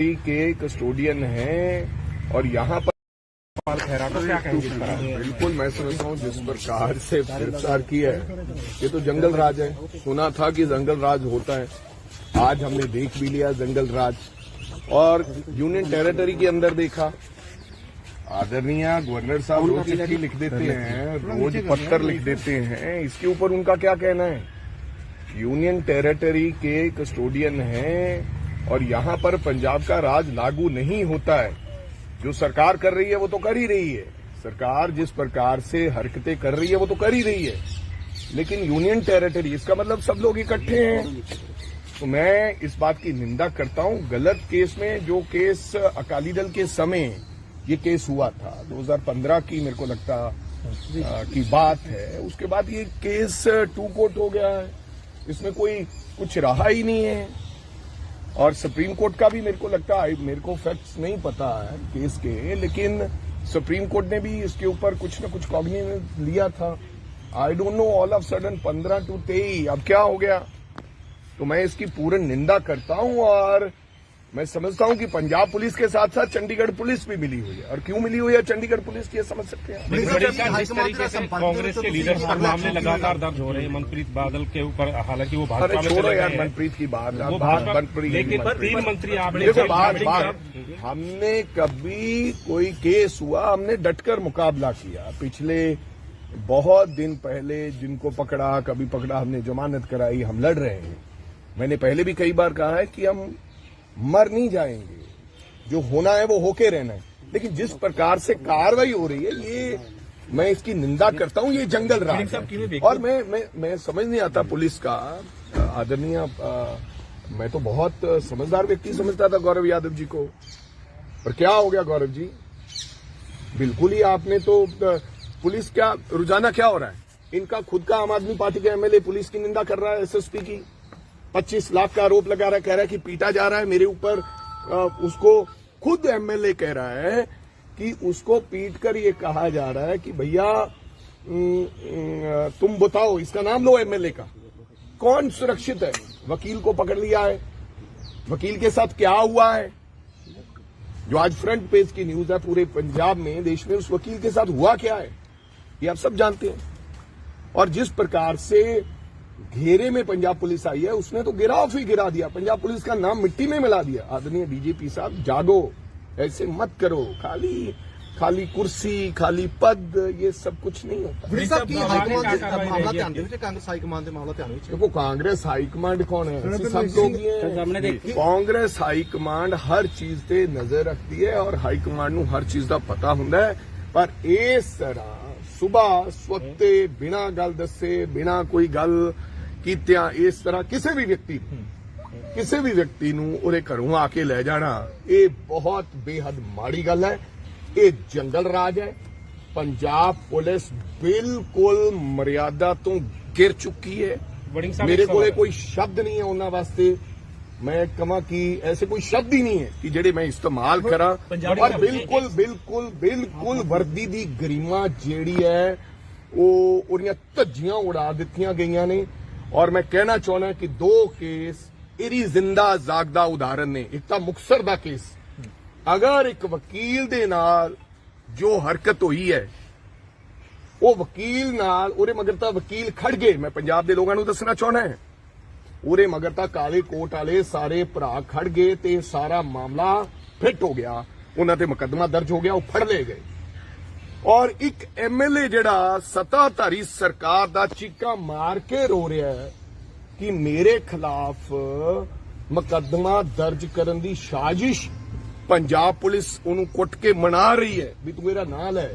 के कस्टोडियन हैं और यहाँ पर बिल्कुल मैं समझता हूँ जिस प्रकार से गिरफ्तार किया है ये तो जंगल राज है। सुना था कि जंगल राज होता है, आज हमने देख भी लिया जंगल राज। और यूनियन टेरिटरी के अंदर देखा, आदरणीय गवर्नर साहब रोज चिट्ठी लिख देते हैं, रोज पत्थर लिख देते हैं, इसके ऊपर उनका क्या कहना है? यूनियन टेरिटरी के कस्टोडियन हैं और यहाँ पर पंजाब का राज लागू नहीं होता है। जो सरकार कर रही है वो तो कर ही रही है, सरकार जिस प्रकार से हरकतें कर रही है वो तो कर ही रही है, लेकिन यूनियन टेरिटरी इसका मतलब सब लोग इकट्ठे हैं। तो मैं इस बात की निंदा करता हूं। गलत केस में जो केस अकाली दल के समय ये केस हुआ था 2015 की मेरे को लगता की बात है, उसके बाद ये केस टू कोर्ट हो गया है, इसमें कोई कुछ रहा ही नहीं है। और सुप्रीम कोर्ट का भी मेरे को लगता है, मेरे को फैक्ट्स नहीं पता है केस के, लेकिन सुप्रीम कोर्ट ने भी इसके ऊपर कुछ न कुछ कॉग्निजेंस लिया था। I don't know, all of sudden 15 to 23 अब क्या हो गया? तो मैं इसकी पूर्ण निंदा करता हूं और मैं समझता हूं कि पंजाब पुलिस के साथ साथ चंडीगढ़ पुलिस भी मिली हुई है। और क्यों मिली हुई है चंडीगढ़ पुलिस की, ये समझ सकते हैं। जिस तरीके से कांग्रेस के लीडर्स पर मामले लगातार दर्ज हो रहे हैं मनप्रीत बादल के ऊपर, हालांकि वो भाजपा में छोड़ो यार मनप्रीत की बात, लेकिन 3 मंत्री आपने हमने कभी कोई केस हुआ हमने डटकर मुकाबला किया। पिछले बहुत दिन पहले जिनको पकड़ा, कभी पकड़ा, हमने जमानत कराई, हम लड़ रहे हैं। मैंने पहले भी कई बार कहा है कि हम मर नहीं जाएंगे, जो होना है वो होके रहना है, लेकिन जिस प्रकार से कार्रवाई हो रही है ये मैं इसकी निंदा करता हूं। ये जंगल राज है और मैं समझ नहीं आता पुलिस का। आदरणीय मैं तो बहुत समझदार व्यक्ति समझता था गौरव यादव जी को, पर क्या हो गया गौरव जी? बिल्कुल ही आपने तो पुलिस क्या रुझाना क्या हो रहा है? इनका खुद का आम आदमी पार्टी का एमएलए पुलिस की निंदा कर रहा है, एसएसपी की 25 लाख का आरोप लगा रहा है, कह रहा है कि पीटा जा रहा है मेरे ऊपर। उसको खुद एमएलए कह रहा है कि उसको पीटकर ये कहा जा रहा है कि भैया तुम बताओ, इसका नाम लो एमएलए का, कौन सुरक्षित है? वकील को पकड़ लिया है, वकील के साथ क्या हुआ है जो आज फ्रंट पेज की न्यूज है पूरे पंजाब में, देश में, उस वकील के साथ हुआ क्या है ये आप सब जानते हैं। और जिस प्रकार से घेरे में पंजाब पुलिस आई है, उसने तो गिराव ही गिरा दिया, पंजाब पुलिस का नाम मिट्टी में मिला दिया। आदरणीय डीजीपी साहब जागो, ऐसे मत करो, खाली कुर्सी, खाली पद, ये सब कुछ नहीं होता। देखो कांग्रेस हाईकमांड कौन है? सब लोग ही हैं। कांग्रेस हाईकमांड हर चीज ते नजर रखती है और हाईकमांड नूं हर चीज का पता हुंदा है, पर इस तरह सुबह स्वते बिना गल दसे, बिना कोई गल कीतिया इस तरह किसी भी व्यक्ति नूं उहदे घरों आके ले जाना, ये बहुत बेहद माड़ी गल है। ये जंगल राज है। पंजाब पुलिस बिल्कुल मर्यादा तो गिर चुकी है। मेरे को कोई शब्द नहीं है उन्हां वास्ते, मैं कहा कि ऐसे कोई शब्द ही नहीं है कि जेडे मैं इस्तेमाल करा। और बिल्कुल बिल्कुल बिल्कुल वर्दी दी गरिमा जेड़ी है वो उहदियां धज्जियां उड़ा दित्तियां गईयां ने। और मैं कहना चाहना कि 2 केस इहदी जिंदा जागदा उदाहरण ने। एक तो मुक्तसर दा केस, अगर एक वकील दे नाल जो हरकत हुई है, वो वकील नाल उहदे मगर तां वकील खड़ गए। मैं पंजाब दे लोगां नूं दसना चाहना है, उहदे मगर तां काले कोट वाले सारे भरा खड़ गए ते सारा मामला फिट हो गया, उन्हां ते मुकदमा दर्ज हो गया, वो फड़ ले गए। और एक एमएलए जिहड़ा सत्ताधारी सरकार दा चीका मार के रो रहा है कि मेरे खिलाफ मुकदमा दर्ज करन दी साजिश पंजाब पुलिस उन्होंने कुट के मना रही है भी तू मेरा नाल है,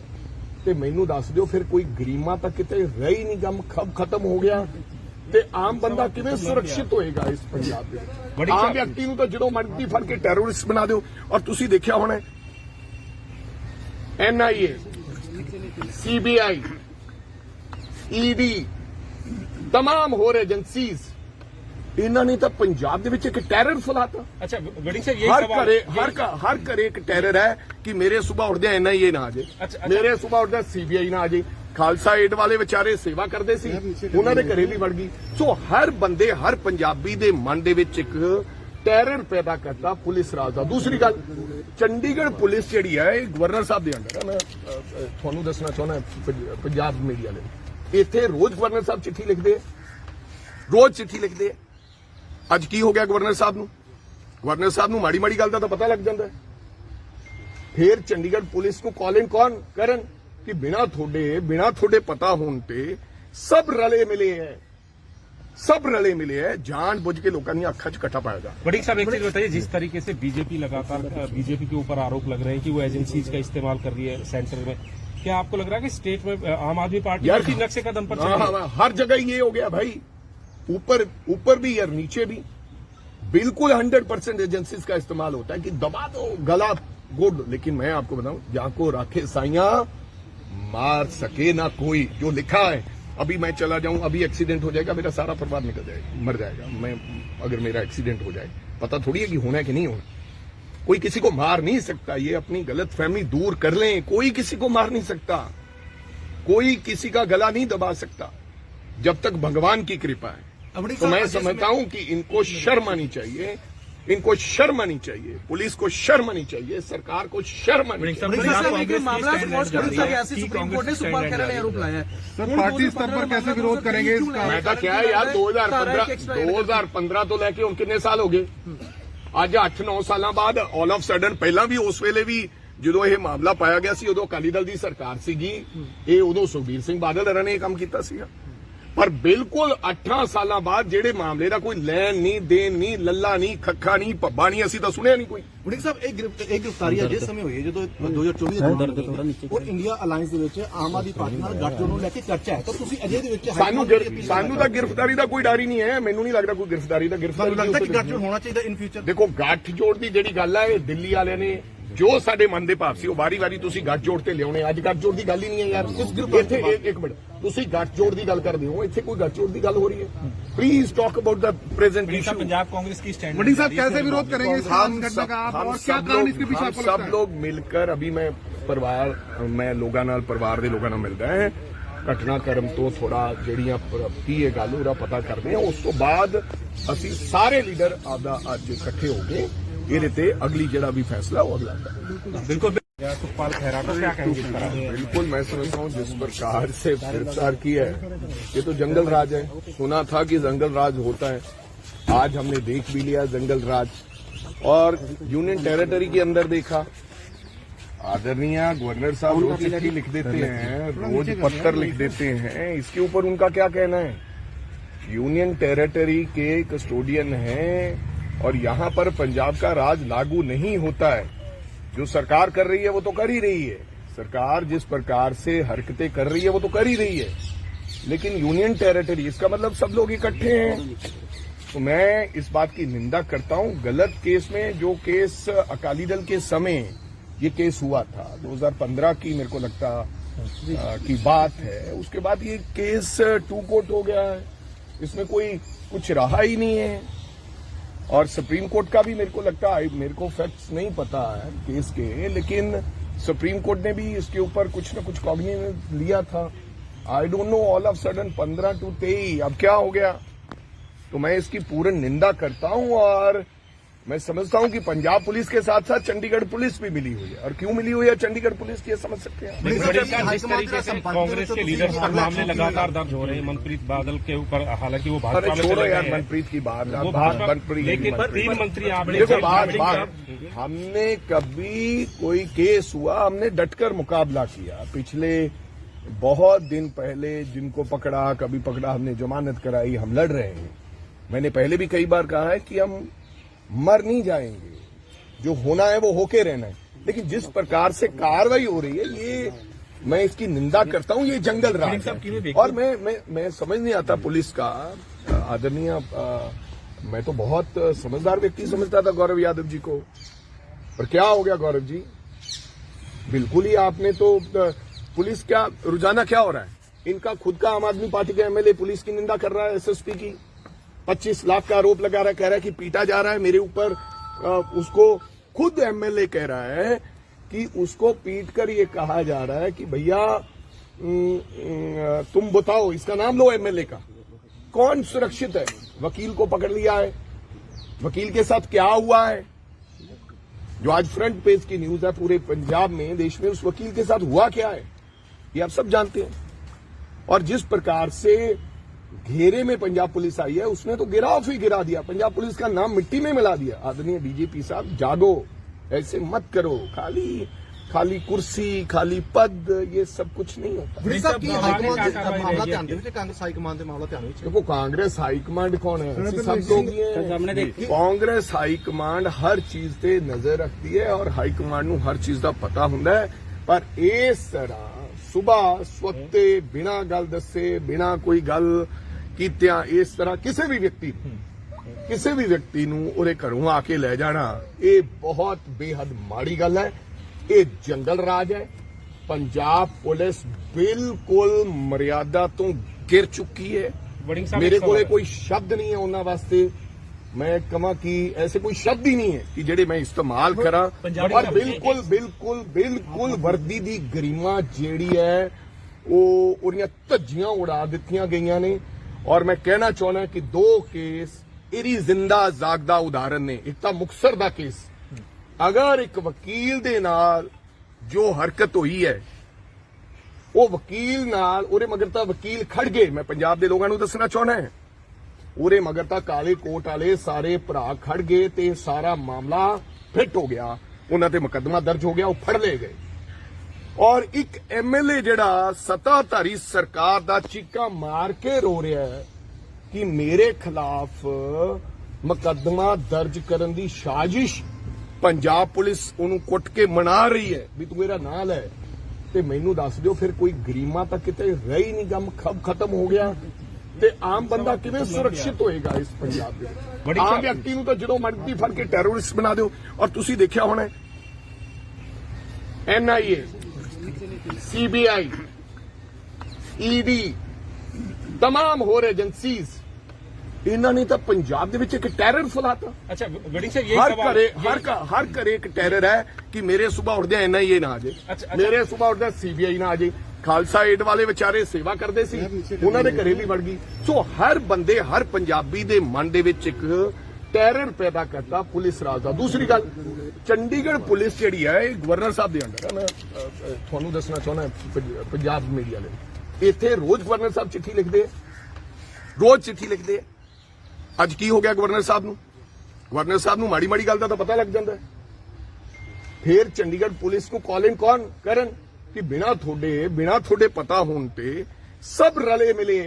ते मैनू दस दिओ फिर कोई गरीमा तो किते रही नहीं, गम खब खत्म हो गया ते आम बंदा किवें सुरक्षित होएगा इस पंजाब दे? आम व्यक्ति नूं तो जदों मर्जी फड़ के टैरोरिस्ट बना दिओ। और तुसीं देखिया होना एनआईए, सीबीआई, ईडी, तमाम होर एजेंसीज, इन्होंने तो पंजाब दे विच एक टैरर फैलाता। अच्छा गढ़ी से हर घरे एक टैरर है कि मेरे सुबह उठदे एनआईए ना आ जाए, मेरे सुबह उठदे सीबीआई ना आ जाए। खालसा एड वाले बेचारे सेवा करते सी, उन्होंने घरे भी वड़ गई। सो हर बंदे, हर पंजाबी दे मन दे विच एक ਟੈਰਰ ਪੈਦਾ ਕਰਤਾ ਪੁਲਿਸ ਰਾਜ ਦਾ। ਦੂਸਰੀ ਗੱਲ, ਚੰਡੀਗੜ੍ਹ ਪੁਲਿਸ ਜਿਹੜੀ ਹੈ ਇਹ ਗਵਰਨਰ ਸਾਹਿਬ ਦੇ ਅੰਡਰ ਹੈ। ਮੈਂ ਤੁਹਾਨੂੰ ਦੱਸਣਾ ਚਾਹੁੰਦਾ ਪੰਜਾਬ ਮੀਡੀਆ ਲਈ, ਇੱਥੇ ਰੋਜ਼ ਗਵਰਨਰ ਸਾਹਿਬ ਚਿੱਠੀ ਲਿਖਦੇ ਆ, ਰੋਜ਼ ਚਿੱਠੀ ਲਿਖਦੇ ਆ। ਅੱਜ ਕੀ ਹੋ ਗਿਆ ਗਵਰਨਰ ਸਾਹਿਬ ਨੂੰ? ਗਵਰਨਰ ਸਾਹਿਬ ਨੂੰ ਮਾੜੀ ਮਾੜੀ ਗੱਲ ਦਾ ਤਾਂ ਪਤਾ ਲੱਗ ਜਾਂਦਾ ਹੈ। ਫਿਰ ਚੰਡੀਗੜ੍ਹ ਪੁਲਿਸ ਨੂੰ ਕਾਲਿੰਗ ਕੌਣ ਕਰਨ ਕਿ ਬਿਨਾ ਤੁਹਾਡੇ ਪਤਾ ਹੋਣ ਤੇ ਸਭ ਰਲੇ ਮਿਲੇ ਹੈ, सब रले मिले हैं, जानबूझ के लोगों ने अखा च कट्टा पाएगा। बड़ी साहब एक चीज बताइए, जिस तरीके से बीजेपी लगातार बीजेपी के ऊपर आरोप लग रहे हैं कि वो एजेंसीज का इस्तेमाल कर रही है सेंटर में, क्या आपको लग रहा है कि स्टेट में आम आदमी पार्टी इसी नक्शे कदम पर चल रही है? हर जगह ये हो गया भाई, ऊपर भी और नीचे भी बिल्कुल 100% एजेंसीज का इस्तेमाल होता है कि दबा दो, गला घोट दो। लेकिन मैं आपको बताऊं, जाको राखे साइया मार सके ना कोई। जो लिखा है, अभी मैं चला जाऊं, अभी एक्सीडेंट हो जाएगा, मेरा सारा परिवार निकल जाएगा, मर जाएगा। मैं अगर मेरा एक्सीडेंट हो जाए, पता थोड़ी है कि होना है कि नहीं होना। कोई किसी को मार नहीं सकता, ये अपनी गलतफहमी दूर कर लें। कोई किसी को मार नहीं सकता, कोई किसी का गला नहीं दबा सकता जब तक भगवान की कृपा है। तो मैं समझता हूं कि इनको शर्म आनी चाहिए, इनको शर्म आनी चाहिए, पुलिस को शर्म आनी चाहिए, सरकार को शर्म आनी चाहिए। मामला सुप्रीम कोर्ट ने सुपाल करने का आरोप लाया है। सर पार्टी स्तर पर कैसे विरोध करेंगे इसका? मैं तो क्या है यार, 2015 तो लेके ਹੁਣ ਕਿੰਨੇ ਸਾਲ ਹੋ ਗਏ? ਅੱਜ 8-9 ਸਾਲਾਂ ਬਾਅਦ ਆਲ ਆਫ ਸਡਨ, ਪਹਿਲਾਂ ਵੀ ਉਸ ਵੇਲੇ ਵੀ ਜਦੋਂ ਇਹ ਮਾਮਲਾ ਪਾਇਆ ਗਿਆ ਸੀ ਉਦੋਂ ਅਕਾਲੀ ਦਲ ਦੀ ਸਰਕਾਰ ਸੀਗੀ, ਇਹ ਉਦੋਂ ਸੁਖਬੀਰ ਸਿੰਘ ਬਾਦਲ ਹਰਾਂ ਨੇ ਇਹ ਕੰਮ ਕੀਤਾ ਸੀਗਾ। ਪਰ ਬਿਲਕੁਲ 18 ਸਾਲਾਂ ਬਾਅਦ ਜਿਹੜੇ ਮਾਮਲੇ ਦਾ ਕੋਈ ਲੈਣ ਨਹੀਂ, ਦੇਣ ਨਹੀਂ, ਲੱਲਾ ਨਹੀਂ, ਖੱਖਾ ਨਹੀਂ, ਭੱਬਾ ਨਹੀਂ, ਅਸੀਂ ਤਾਂ ਸੁਣਿਆ ਨਹੀਂ ਕੋਈ। ਵੜਿੰਗ ਸਾਹਿਬ, ਇੱਕ ਗ੍ਰਿਫਤਾਰੀ ਜਿਸ ਸਮੇਂ ਹੋਈ ਹੈ ਜਦੋਂ 2024 ਔਰ ਇੰਡੀਆ ਅਲਾਈਅੰਸ ਦੇ ਵਿੱਚ ਆਮ ਆਦਮੀ ਪਾਰਟੀ ਨਾਲ ਗੱਠਜੋੜ ਨੂੰ ਲੈ ਕੇ ਚਰਚਾ ਹੈ, ਤਾਂ ਤੁਸੀਂ ਅਜੇ ਦੇ ਵਿੱਚ ਸਾਨੂੰ ਤਾਂ ਗ੍ਰਿਫਤਾਰੀ ਦਾ ਕੋਈ ਡਰ ਹੀ ਨਹੀਂ ਹੈ। ਮੈਨੂੰ ਨਹੀਂ ਲੱਗਦਾ ਕੋਈ ਗ੍ਰਿਫਤਾਰੀ ਦਾ ਲੱਗਦਾ ਕਿ ਗੱਠਜੋੜ ਹੋਣਾ ਚਾਹੀਦਾ ਇਨ ਫਿਊਚਰ। ਦੇਖੋ, ਗੱਠਜੋੜ ਦੀ ਜਿਹੜੀ ਗੱਲ ਹੈ, ਇਹ ਦਿੱਲੀ ਵਾਲਿਆਂ ਨੇ ਜੋ ਸਾਡੇ ਮਨ ਦੇ ਭਾਵ ਸੀ ਉਹ ਵਾਰੀ-ਵਾਰੀ ਤੁਸੀਂ ਗੱਠਜੋੜ ਤੇ ਲਿਆਉਣੇ। ਅੱਜ ਗੱਠਜੋੜ ਦੀ ਗੱਲ ਹੀ ਨਹੀਂ ਹੈ ਯਾਰ। ਇੱਥੇ ਇੱਕ ਮਿੰਟ, ਤੁਸੀਂ ਗੱਠਜੋੜ ਦੀ ਗੱਲ ਕਰਦੇ ਹੋ, ਇੱਥੇ ਕੋਈ ਗੱਠਜੋੜ ਦੀ ਗੱਲ ਹੋ ਰਹੀ है? Please talk about the present issue. Punjab Congress की स्टैंड वड़िंग साहब कैसे विरोध करेंगे इस घटना का आप, और क्या कारण इसके पीछे आपको लगता है? सब लोग मिलकर, अभी मैं परिवार ਦੇ ਲੋਕਾਂ ਨਾਲ ਮਿਲਦਾ ਹੈ, ਘਟਨਾਕ੍ਰਮ ਤੋਂ ਥੋੜਾ ਜਿਹੜੀਆਂ ਕੀ ਇਹ ਗੱਲ ਉਹਦਾ ਪਤਾ ਕਰਦੇ ਹਾਂ। ਉਸ ਤੋਂ ਬਾਅਦ ਅਸੀਂ ਸਾਰੇ ਲੀਡਰ ਆਪਦਾ ਅੱਜ ਇਕੱਠੇ ਹੋ ਕੇ ਇਹਦੇ ਤੇ ਅਗਲੀ ਜਿਹੜਾ ਵੀ ਫੈਸਲਾ ਉਹ ਅਗਲਾ ਕਰਾਂਗੇ। बिल्कुल सुखपाल खैरा को क्या कहेंगे? बिल्कुल, मैं समझता हूँ जिस प्रकार से गिरफ्तार किया है, ये तो जंगल राज है। सुना था कि जंगल राज होता है, आज हमने देख भी लिया जंगल राज। और यूनियन टेरिटरी के अंदर देखा, आदरणीय गवर्नर साहब रोज चिट्ठी लिख देते हैं, रोज पत्र लिख देते हैं, इसके ऊपर उनका क्या कहना है? यूनियन टेरिटरी के कस्टोडियन हैं और यहाँ पर पंजाब का राज लागू नहीं होता है। जो सरकार कर रही है वो तो कर ही रही है, सरकार जिस प्रकार से हरकतें कर रही है वो तो कर ही रही है, लेकिन यूनियन टेरिटरी, इसका मतलब सब लोग इकट्ठे हैं। तो मैं इस बात की निंदा करता हूं। गलत केस में, जो केस अकाली दल के समय ये केस हुआ था 2015 की, मेरे को लगता की बात है, उसके बाद ये केस टू कोर्ट हो गया है, इसमें कोई कुछ रहा ही नहीं है। और सुप्रीम कोर्ट का भी मेरे को लगता है, मेरे को फैक्ट्स नहीं पता है केस के, लेकिन सुप्रीम कोर्ट ने भी इसके ऊपर कुछ न कुछ कॉग्निजेंस लिया था। I don't know, all of sudden 15 to 23 अब क्या हो गया? तो मैं इसकी पूर्ण निंदा करता हूं और मैं समझता हूं कि पंजाब पुलिस के साथ साथ चंडीगढ़ पुलिस भी मिली हुई है। और क्यों मिली हुई है चंडीगढ़ पुलिस की, ये समझ सकते हैं। जिस तरीके से कांग्रेस के लीडर पर मामले लगातार दर्ज हो रहे हैं मनप्रीत बादल के ऊपर, हालांकि वो भाजपा में छोड़ो यार मनप्रीत की बात, लेकिन 3 मंत्री आपने, हमने कभी कोई केस हुआ हमने डटकर मुकाबला किया। पिछले बहुत दिन पहले जिनको पकड़ा, कभी पकड़ा, हमने जमानत कराई, हम लड़ रहे हैं। मैंने पहले भी कई बार कहा है कि हम मर नहीं जाएंगे, जो होना है वो होके रहना है। लेकिन जिस प्रकार से कार्रवाई हो रही है, ये मैं इसकी निंदा करता हूं, ये जंगल राज है। और मैं समझ नहीं आता पुलिस का। आदरणीय, मैं तो बहुत समझदार व्यक्ति समझता था गौरव यादव जी को, पर क्या हो गया गौरव जी? बिल्कुल ही आपने तो पुलिस क्या रुझाना क्या हो रहा है? इनका खुद का आम आदमी पार्टी का एमएलए पुलिस की निंदा कर रहा है, एसएसपी की 25 लाख का आरोप लगा रहा है, कह रहा है कि पीटा जा रहा है मेरे ऊपर। उसको खुद एमएलए कह रहा है कि उसको पीट कर ये कहा जा रहा है कि भैया तुम बताओ, इसका नाम लो एमएलए का, कौन सुरक्षित है? वकील को पकड़ लिया है, वकील के साथ क्या हुआ है, जो आज फ्रंट पेज की न्यूज है पूरे पंजाब में, देश में, उस वकील के साथ हुआ क्या है, ये आप सब जानते हैं। और जिस प्रकार से घेरे में पंजाब पुलिस आई है, उसने तो गिराव ही गिरा दिया, पंजाब पुलिस का नाम मिट्टी में मिला दिया। आदरणीय डीजीपी साहब, जागो, ऐसे मत करो, खाली कुर्सी, खाली पद, ये सब कुछ नहीं होता। वड़िंग साहब की हाईकमान ਦੇ ਮਾਮਲਾ ਧਿਆਨ ਦੇ ਵਿੱਚ, ਕਾਂਗਰਸ ਹਾਈਕਮਾਨ ਦੇ ਮਾਮਲਾ ਧਿਆਨ ਵਿੱਚ। देखो, कांग्रेस हाईकमांड कौन है, ਅਸੀਂ सब लोग ही हैं। कांग्रेस ਹਾਈਕਮਾਂਡ हर चीज ਤੇ ਨਜ਼ਰ ਰੱਖਦੀ ਹੈ और ਹਾਈਕਮਾਂਡ ਨੂੰ हर चीज ਦਾ ਪਤਾ ਹੁੰਦਾ ਹੈ। ਪਰ ਇਸ ਤਰ੍ਹਾਂ ਸੁਬਾਹ ਸਵਖਤੇ ਬਿਨਾਂ ਗੱਲ ਦੱਸੇ, ਬਿਨਾਂ ਕੋਈ ਗੱਲ ਕੀਤਿਆਂ, ਇਸ ਤਰ੍ਹਾਂ ਕਿਸੇ ਵੀ ਵਿਅਕਤੀ ਨੂੰ ਉਹਦੇ ਘਰੋਂ ਆ ਕੇ ਲੈ ਜਾਣਾ, ਇਹ ਬਹੁਤ ਬੇਹੱਦ ਮਾੜੀ ਗੱਲ ਹੈ। ਇਹ ਜੰਗਲ ਰਾਜ ਹੈ। पंजाब पुलिस बिल्कुल मर्यादा तो गिर चुकी है। मेरे को कोई शब्द नहीं है उन्होंने वास्ते, मैं कहा कि ऐसे कोई शब्द ही नहीं है कि जेडे मैं इस्तेमाल करा। और बिल्कुल बिल्कुल बिल्कुल वर्दी दी गरिमा जेड़ी है वो उन्हें धज्जियां उड़ा दित्तियां गईयां ने। और मैं कहना चाहना कि दो केस इरी जिंदा जागदा उदाहरण ने। एक तो मुक्तसर दा केस, अगर एक वकील दे नाल जो हरकत हुई है, वो वकील नाल उरे मगर तां वकील खड़ गए। मैं पंजाब दे लोगां नूं दसना चाहना है, उरे मगर तां काले कोट वाले सारे भरा खड़ गए ते सारा मामला फिट हो गया, उन्हां ते मुकदमा दर्ज हो गया, वो फड़ ले गए। और एक एमएलए जिहड़ा सत्ताधारी सरकार दा चीका मार के रो रहा है कि मेरे खिलाफ मुकदमा दर्ज करन दी साजिश पंजाब पुलिस ਉਹਨੂੰ ਕੁੱਟ ਕੇ ਮਨਾ ਰਹੀ ਹੈ ਵੀ ਤੂੰ ਮੇਰਾ ਨਾਂ ਲੈ, ਤੇ ਮੈਨੂੰ ਦੱਸ ਦਿਓ ਫਿਰ ਕੋਈ ਗਰੀਮਾ ਤਾਂ ਕਿਤੇ ਰਹੀ ਨਹੀਂ, ਗਮ ਖਤਮ ਹੋ ਗਿਆ, ਤੇ ਆਮ ਬੰਦਾ ਕਿਵੇਂ ਸੁਰੱਖਿਅਤ ਹੋਏਗਾ ਇਸ ਪੰਜਾਬ ਦੇ। ਆਮ ਵਿਅਕਤੀ ਨੂੰ ਤਾਂ ਜਦੋਂ ਮਰਜ਼ੀ ਫੜ ਕੇ ਟੈਰਰਿਸਟ ਬਣਾ ਦਿਓ। ਔਰ ਤੁਸੀਂ ਦੇਖਿਆ ਹੋਣਾ NIA, CBI, ED, तमाम होर एजेंसीज, इन्होंने तो पंजाब दे विच एक टैरर फैलाता। अच्छा, वड़िंग साहब, यही हर घरे एक टैरर है कि मेरे सुबह उठदे NIA ना आ जाए, अच्छा। मेरे सुबह उठदे CBI ना आ जाए। खालसा एड वाले बेचारे सेवा करते सी, उन्हां दे घरे भी वड़ गई। सो हर बंदे, हर पंजाबी दे मन दे विच एक टैरर पैदा करता पुलिस राज दा। दूसरी गल, चंडीगढ़ पुलिस जिहड़ी है गवर्नर साहब दे अंडर है। मैं तुहानूं दसना चाहना पंजाब मीडिया ने, इत्थे रोज गवर्नर साहब चिट्ठी लिखदे, रोज चिट्ठी लिखदे। ਅੱਜ ਕੀ ਹੋ ਗਿਆ ਗਵਰਨਰ ਸਾਹਿਬ ਨੂੰ? ਗਵਰਨਰ ਸਾਹਿਬ ਨੂੰ ਮਾੜੀ ਮਾੜੀ ਗੱਲ ਦਾ ਤਾਂ ਪਤਾ ਲੱਗ ਜਾਂਦਾ ਹੈ। ਫਿਰ ਚੰਡੀਗੜ੍ਹ ਪੁਲਿਸ ਨੂੰ ਕਾਲਿੰਗ ਕੌਣ ਕਰਨ ਕਿ ਬਿਨਾ ਤੁਹਾਡੇ ਪਤਾ ਹੋਣ ਤੇ ਸਭ ਰਲੇ ਮਿਲੇ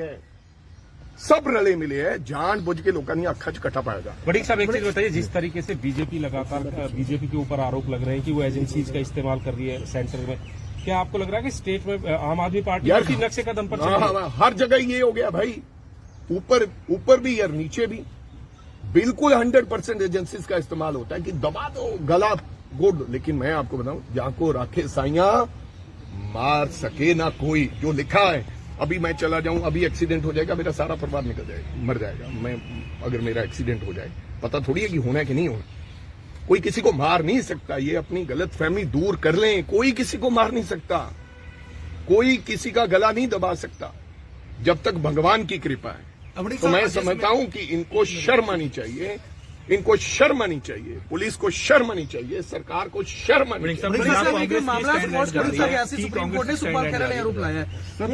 ਹੈ, ਜਾन बुझ के लोगों की ਅੱਖਾਂ 'ਚ ਕੱਟਾ ਪਾਇਆ जा। वड़िंग साहब, एक चीज बताइए, जिस तरीके से बीजेपी लगातार बीजेपी के ऊपर आरोप लग रहे हैं कि वो एजेंसीज का इस्तेमाल कर रही है सेंटर में, क्या आपको लग रहा है कि स्टेट में आम आदमी पार्टी इसी नक्शे कदम पर चल रही है? हर जगह ये हो गया भाई, ऊपर भी और नीचे भी बिल्कुल 100% एजेंसीज का इस्तेमाल होता है कि दबा दो, गला गुड। लेकिन मैं आपको बताऊं, जहां को राखे साइयां मार सके ना कोई, जो लिखा है। अभी मैं चला जाऊं, अभी एक्सीडेंट हो जाएगा, मेरा सारा परिवार निकल जाएगा, मर जाएगा। मैं अगर मेरा एक्सीडेंट हो जाए, पता थोड़ी है कि होना है कि नहीं होना। कोई किसी को मार नहीं सकता, ये अपनी गलतफहमी दूर कर लें। कोई किसी को मार नहीं सकता, कोई किसी का गला नहीं दबा सकता जब तक भगवान की कृपा है। तो मैं समझता हूं कि इनको शर्म आनी चाहिए, पुलिस को शर्म आनी चाहिए, सरकार को शर्म आनी चाहिए।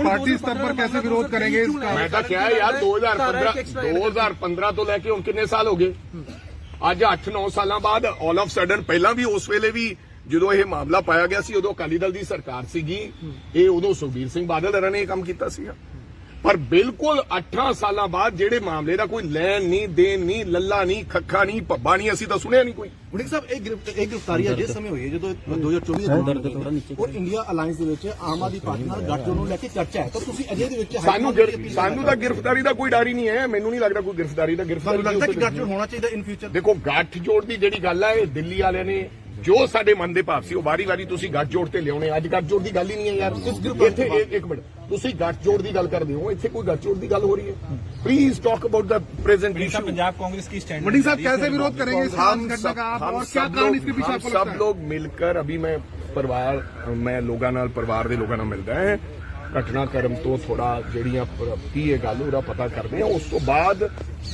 पार्टी स्तर पर कैसे विरोध करेंगे इसका? मैं तो क्या है यार, 2015 तो लेके हुण कितने साल हो गए? ਅੱਜ 8-9 ਸਾਲਾਂ ਬਾਅਦ ਆਲ ਆਫ ਸਡਨ, ਪਹਿਲਾਂ ਵੀ ਉਸ ਵੇਲੇ ਵੀ ਜਦੋਂ ਇਹ ਮਾਮਲਾ ਪਾਇਆ ਗਿਆ ਸੀ, ਉਦੋਂ ਅਕਾਲੀ ਦਲ ਦੀ ਸਰਕਾਰ ਸੀਗੀ, ਇਹ ਉਦੋਂ ਸੁਖਬੀਰ ਸਿੰਘ ਬਾਦਲ ਹਰਾਂ ਨੇ ਇਹ ਕੰਮ ਕੀਤਾ ਸੀਗਾ। पर बिल्कुल 18 साल बाद जेड़े मामले का कोई लैन नहीं, देन नहीं, लल्ला नहीं, खखा नहीं, भब्बा नहीं, असी तो सुनिया नहीं कोई। वड़िंग साहब, एक गिरफ्तारी जिस समय हुई है जो 2024 और इंडिया अलायंस ਦੇ ਵਿੱਚ ਆਮ ਆਦਮੀ ਪਾਰਟੀ ਨਾਲ ਗੱਠਜੋੜ ਨੂੰ ਲੈ ਕੇ ਚਰਚਾ ਹੈ, ਤਾਂ ਤੁਸੀਂ ਅਜੇ ਦੇ ਵਿੱਚ ਸਾਨੂੰ ਤਾਂ ਗਿਰਫਤਾਰੀ ਦਾ ਕੋਈ ਡਰ ਹੀ ਨਹੀਂ ਹੈ। ਮੈਨੂੰ ਨਹੀਂ ਲੱਗਦਾ ਕੋਈ ਗਿਰਫਤਾਰੀ ਦਾ ਲੱਗਦਾ ਕਿ ਗੱਠਜੋੜ ਹੋਣਾ ਚਾਹੀਦਾ ਇਨ ਫਿਊਚਰ। ਦੇਖੋ, ਗੱਠਜੋੜ ਦੀ ਜਿਹੜੀ ਗੱਲ ਹੈ, ਇਹ ਦਿੱਲੀ ਵਾਲਿਆਂ ਨੇ ਜੋ ਸਾਡੇ ਮਨ ਦੇ ਭਾਵ ਸੀ ਉਹ ਵਾਰੀ-ਵਾਰੀ ਤੁਸੀਂ ਗੱਠਜੋੜ ਤੇ ਲਿਆਉਣੇ। ਅੱਜ ਗੱਠਜੋੜ ਦੀ ਗੱਲ ਹੀ ਨਹੀਂ ਹੈ ਯਾਰ। ਇੱਥੇ ਇੱਕ ਮਿੰਟ, ਤੁਸੀਂ ਗੱਠਜੋੜ ਦੀ ਗੱਲ ਕਰਦੇ ਹੋ, ਇੱਥੇ ਕੋਈ ਗੱਠਜੋੜ ਦੀ ਗੱਲ ਹੋ ਰਹੀ है? Please talk about the present issue. Punjab Congress की स्टैंड, वड़िंग साहब कैसे विरोध करेंगे इस घटना का आप, और क्या कारण इसके पीछे आपको लगता है? सब लोग मिलकर, अभी मैं लोगों नाल परिवार दे लोगों नाल मिलदा है, ਘਟਨਾਕ੍ਰਮ ਤੋਂ ਥੋੜਾ ਜਿਹੜੀਆਂ ਕੀ ਇਹ ਗੱਲ ਉਹਦਾ ਪਤਾ ਕਰਦੇ ਆ। ਉਸ ਤੋਂ ਬਾਅਦ